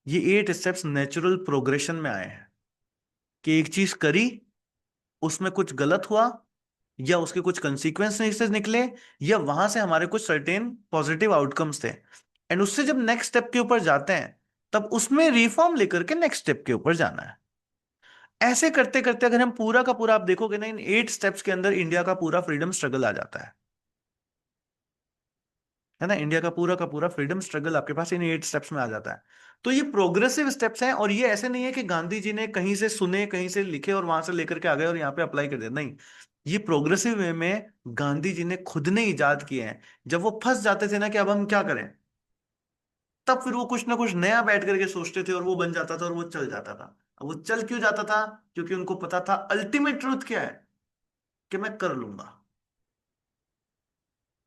ये 8 स्टेप्स नेचुरल प्रोग्रेशन में आए हैं, कि एक चीज करी, उसमें कुछ गलत हुआ, या उसके कुछ कंसिक्वेंसेस निकले, या वहां से हमारे कुछ सर्टेन पॉजिटिव आउटकम्स थे, एंड उससे जब नेक्स्ट स्टेप के ऊपर जाते हैं, तब उसमें रिफॉर्म लेकर के नेक्स्ट स्टेप के ऊपर जाना है। ऐसे करते करते अगर हम पूरा का पूरा आप देखोगे ना, इन 8 स्टेप्स के अंदर इंडिया का पूरा फ्रीडम स्ट्रगल आ जाता है ना। इंडिया का पूरा फ्रीडम स्ट्रगल आपके पास इन 8 स्टेप्स में आ जाता है। तो ये प्रोग्रेसिव स्टेप्स हैं, और ये ऐसे नहीं है कि गांधी जी ने कहीं से सुने, कहीं से लिखे और वहां से लेकर के आ गए और यहाँ पे अप्लाई कर दिया, नहीं। ये प्रोग्रेसिव वे में गांधी जी ने खुद ने इजाद किए हैं। जब वो फंस जाते थे ना कि अब हम क्या करें, तब फिर वो कुछ ना कुछ नया बैठ करके सोचते थे, और वो बन जाता था और वो चल जाता था। अब वो चल क्यों जाता था? क्योंकि उनको पता था अल्टीमेट ट्रूथ क्या है, कि मैं कर लूंगा।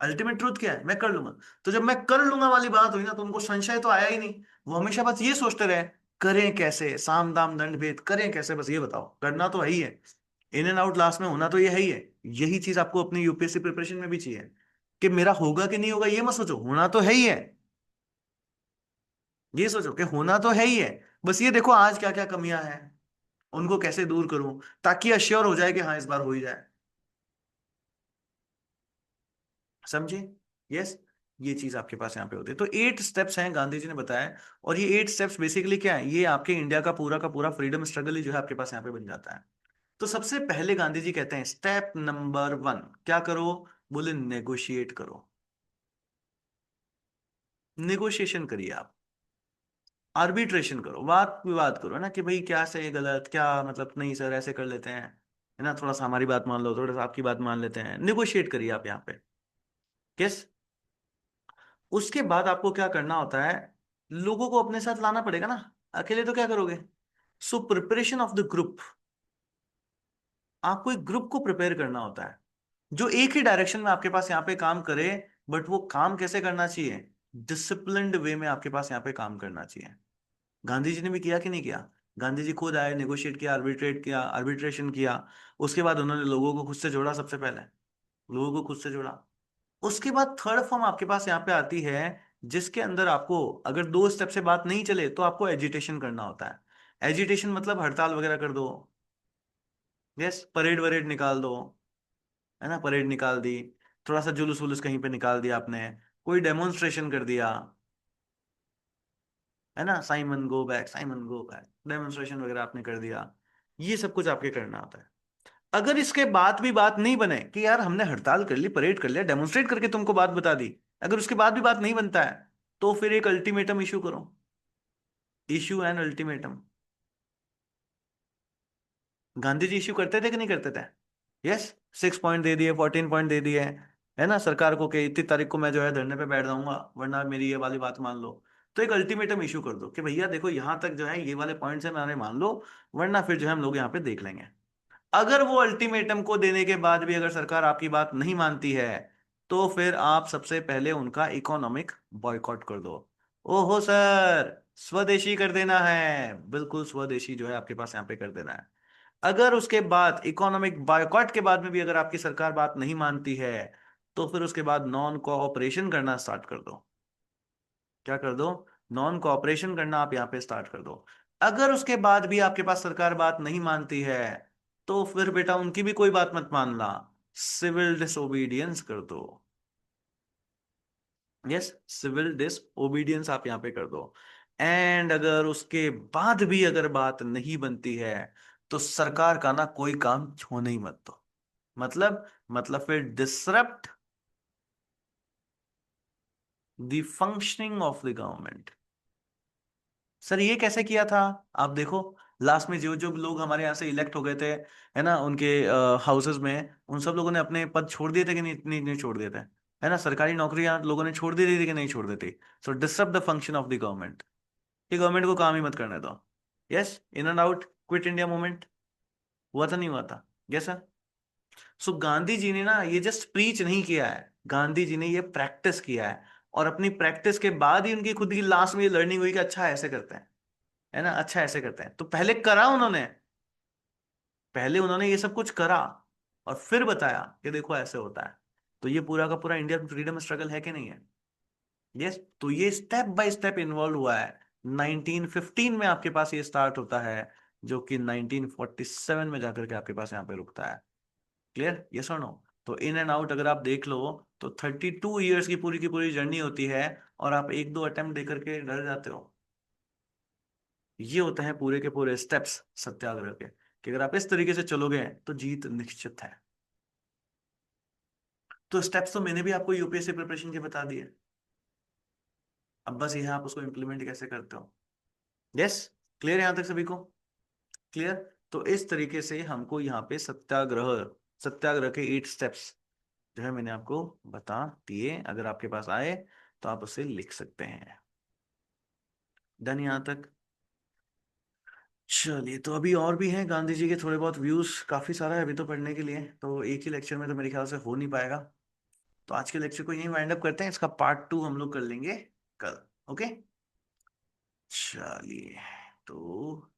अल्टीमेट ट्रूथ क्या है? मैं कर लूंगा। तो जब मैं कर लूंगा वाली बात हुई ना, तो उनको संशय तो आया ही नहीं। वो हमेशा बस ये सोचते रहे, करें कैसे, साम दाम दंड भेद करें कैसे, बस ये बताओ। करना तो है ही है, इन एंड आउट लास्ट में होना तो ये है ही है। यही चीज आपको अपनी यूपीएससी प्रिपरेशन में भी चाहिए, कि मेरा होगा कि नहीं होगा ये मत सोचो, होना तो है ही है। ये सोचो कि होना तो है ही है। बस ये देखो आज क्या क्या कमियां हैं, उनको कैसे दूर करूं, ताकि अश्योर हो जाए कि हाँ इस बार हो ही जाए। समझे? यस। ये चीज आपके पास यहाँ पे होती है। तो 8 स्टेप्स हैं गांधी जी ने बताया। और ये 8 स्टेप्स बेसिकली क्या है, ये आपके इंडिया का पूरा फ्रीडम स्ट्रगल ही जो है आपके पास यहाँ पे बन जाता है। तो सबसे पहले गांधी जी कहते हैं स्टेप नंबर 1 क्या करो? बोले नेगोशिएट करो। नेगोशिएशन करिए आप, आर्बिट्रेशन करो, वाद विवाद करो, है ना, कि भाई क्या सही गलत, क्या मतलब, नहीं सर ऐसे कर लेते हैं, है ना, थोड़ा सा हमारी बात मान लो, थोड़ा सा आपकी बात मान लेते हैं। नेगोशिएट करिए आप यहाँ पे। किस? उसके बाद आपको क्या करना होता है, लोगों को अपने साथ लाना पड़ेगा ना, अकेले तो क्या करोगे। So preparation of the group, आपको एक ग्रुप को प्रिपेयर करना होता है जो एक ही डायरेक्शन में आपके पास यहाँ पे काम करे। बट वो काम कैसे करना चाहिए? डिसिप्लिन्ड वे में आपके पास यहाँ पे काम करना चाहिए। गांधी जी ने भी किया कि नहीं किया? गांधी जी खुद आए, नेगोशिएट किया, आर्बिट्रेशन किया। उसके बाद उन्होंने लोगों को खुद से जोड़ा, सबसे पहले लोगों को खुद से जोड़ा। उसके बाद थर्ड फॉर्म आपके पास यहाँ पे आती है, जिसके अंदर आपको अगर 2 स्टेप से बात नहीं चले तो आपको एजिटेशन करना होता है। एजिटेशन मतलब हड़ताल वगैरह कर दो। यस, परेड वरेड निकाल दो, है ना, परेड निकाल दी, थोड़ा सा जुलूस वुलूस कहीं पे निकाल दिया आपने, कोई डेमोन्स्ट्रेशन कर दिया, है ना, Simon go back, Simon go back, demonstration वगैरह आपने कर दिया। ये सब कुछ आपके करना होता है। अगर इसके बाद भी बात नहीं बने कि यार हमने हड़ताल कर ली, परेड कर लिया, डेमोन्स्ट्रेट करके तुमको बात बता दी, अगर उसके बाद भी बात नहीं बनता है, तो फिर एक अल्टीमेटम इशू करो। Issue an ultimatum. Gandhi ji issue करते थे कि नहीं करते थे? यस। 6 पॉइंट दे दिए, 14 पॉइंट दे दिए, है ना, सरकार को कि इतनी तारीख को मैं जो है धरने पे बैठ जाऊंगा, वरना मेरी ये वाली बात मान लो। तो एक अल्टीमेटम इशू कर दो कि भैया देखो यहाँ तक जो है ये वाले पॉइंट्स है, मैंने मान लो, वरना फिर जो है हम लोग यहाँ पे देख लेंगे। अगर वो अल्टीमेटम को देने के बाद भी अगर सरकार आपकी बात नहीं मानती है, तो फिर आप सबसे पहले उनका इकोनॉमिक बॉयकॉट कर दो। ओहो सर, स्वदेशी कर देना है, बिल्कुल स्वदेशी जो है आपके पास यहाँ पे कर देना है। अगर उसके बाद इकोनॉमिक बायकॉट के बाद में भी अगर आपकी सरकार बात नहीं मानती है, तो फिर उसके बाद नॉन कोऑपरेशन करना स्टार्ट कर दो। क्या कर दो? नॉन कोऑपरेशन करना आप यहाँ पे स्टार्ट कर दो। अगर उसके बाद भी आपके पास सरकार बात नहीं मानती है, तो फिर बेटा उनकी भी कोई बात मत मानना, सिविल डिसोबीडियंस कर दो। यस, सिविल डिसोबीडियंस आप यहाँ पे कर दो। एंड अगर उसके बाद भी अगर बात नहीं बनती है, तो सरकार का ना कोई काम होने ही मत दो। मतलब फिर disrupt the functioning of the government. Sir ये कैसे किया था? आप देखो, लास्ट में जो जो लोग हमारे यहाँ से इलेक्ट हो गए थे, है ना, उनके हाउसेस में, उन सब लोगों ने अपने पद छोड़ दिए थे कि नहीं? नहीं, नहीं छोड़ दिए थे, है ना, सरकारी नौकरियां लोगों ने छोड़ दी थी कि नहीं छोड़ दी थी? So disrupt the function of the government, कि गवर्नमेंट को काम ही मत करने दो। Yes, in and out, quit India movement हुआ था नहीं हुआ था? Yes sir. So Gandhi ji ने ना ये जस्ट प्रीच नहीं किया है, गांधी जी ने ये प्रैक्टिस किया है। और अपनी प्रैक्टिस के बाद ही उनकी खुद की लास्ट में ये लर्निंग हुई कि अच्छा ऐसे करते हैं, है ना, अच्छा ऐसे करते हैं। तो पहले करा उन्होंने, पहले उन्होंने ये सब कुछ करा, और फिर बताया कि देखो ऐसे होता है। तो ये पूरा का पूरा इंडियन फ्रीडम स्ट्रगल है कि नहीं है? यस। तो ये स्टेप बाय स्टेप इन्वॉल्व हुआ है। 1915 में आपके पास ये स्टार्ट होता है, जो कि 1947 में जाकर के आपके पास यहाँ पे रुकता है। क्लियर? यस और नो? तो इन एंड आउट अगर आप देख लो, तो 32 ईयर्स की पूरी जर्नी होती है, और आप एक दो अटेम्प्ट देकर के डर जाते हो। ये होते हैं पूरे के पूरे स्टेप्स सत्याग्रह के, कि अगर आप इस तरीके से चलोगे तो जीत निश्चित है। तो स्टेप्स तो मैंने भी आपको यूपीएससी प्रिपरेशन के बता दिए। अब बस ये है आप उसको इम्प्लीमेंट कैसे करते हो। यस। क्लियर यहां तक सभी को? क्लियर? तो इस तरीके से हमको यहाँ पे सत्याग्रह, सत्याग्रह के 8 स्टेप्स जो है मैंने आपको बता दिए। अगर आपके पास आए तो आप उसे लिख सकते हैं। डन यहां तक? चलिए, तो अभी और भी हैं गांधी जी के थोड़े बहुत व्यूज, काफी सारा है अभी तो पढ़ने के लिए, तो एक ही लेक्चर में तो मेरे ख्याल से हो नहीं पाएगा। तो आज के लेक्चर को यहीं वाइंड अप करते हैं, इसका पार्ट 2 हम लोग कर लेंगे कल। ओके, चलिए, तो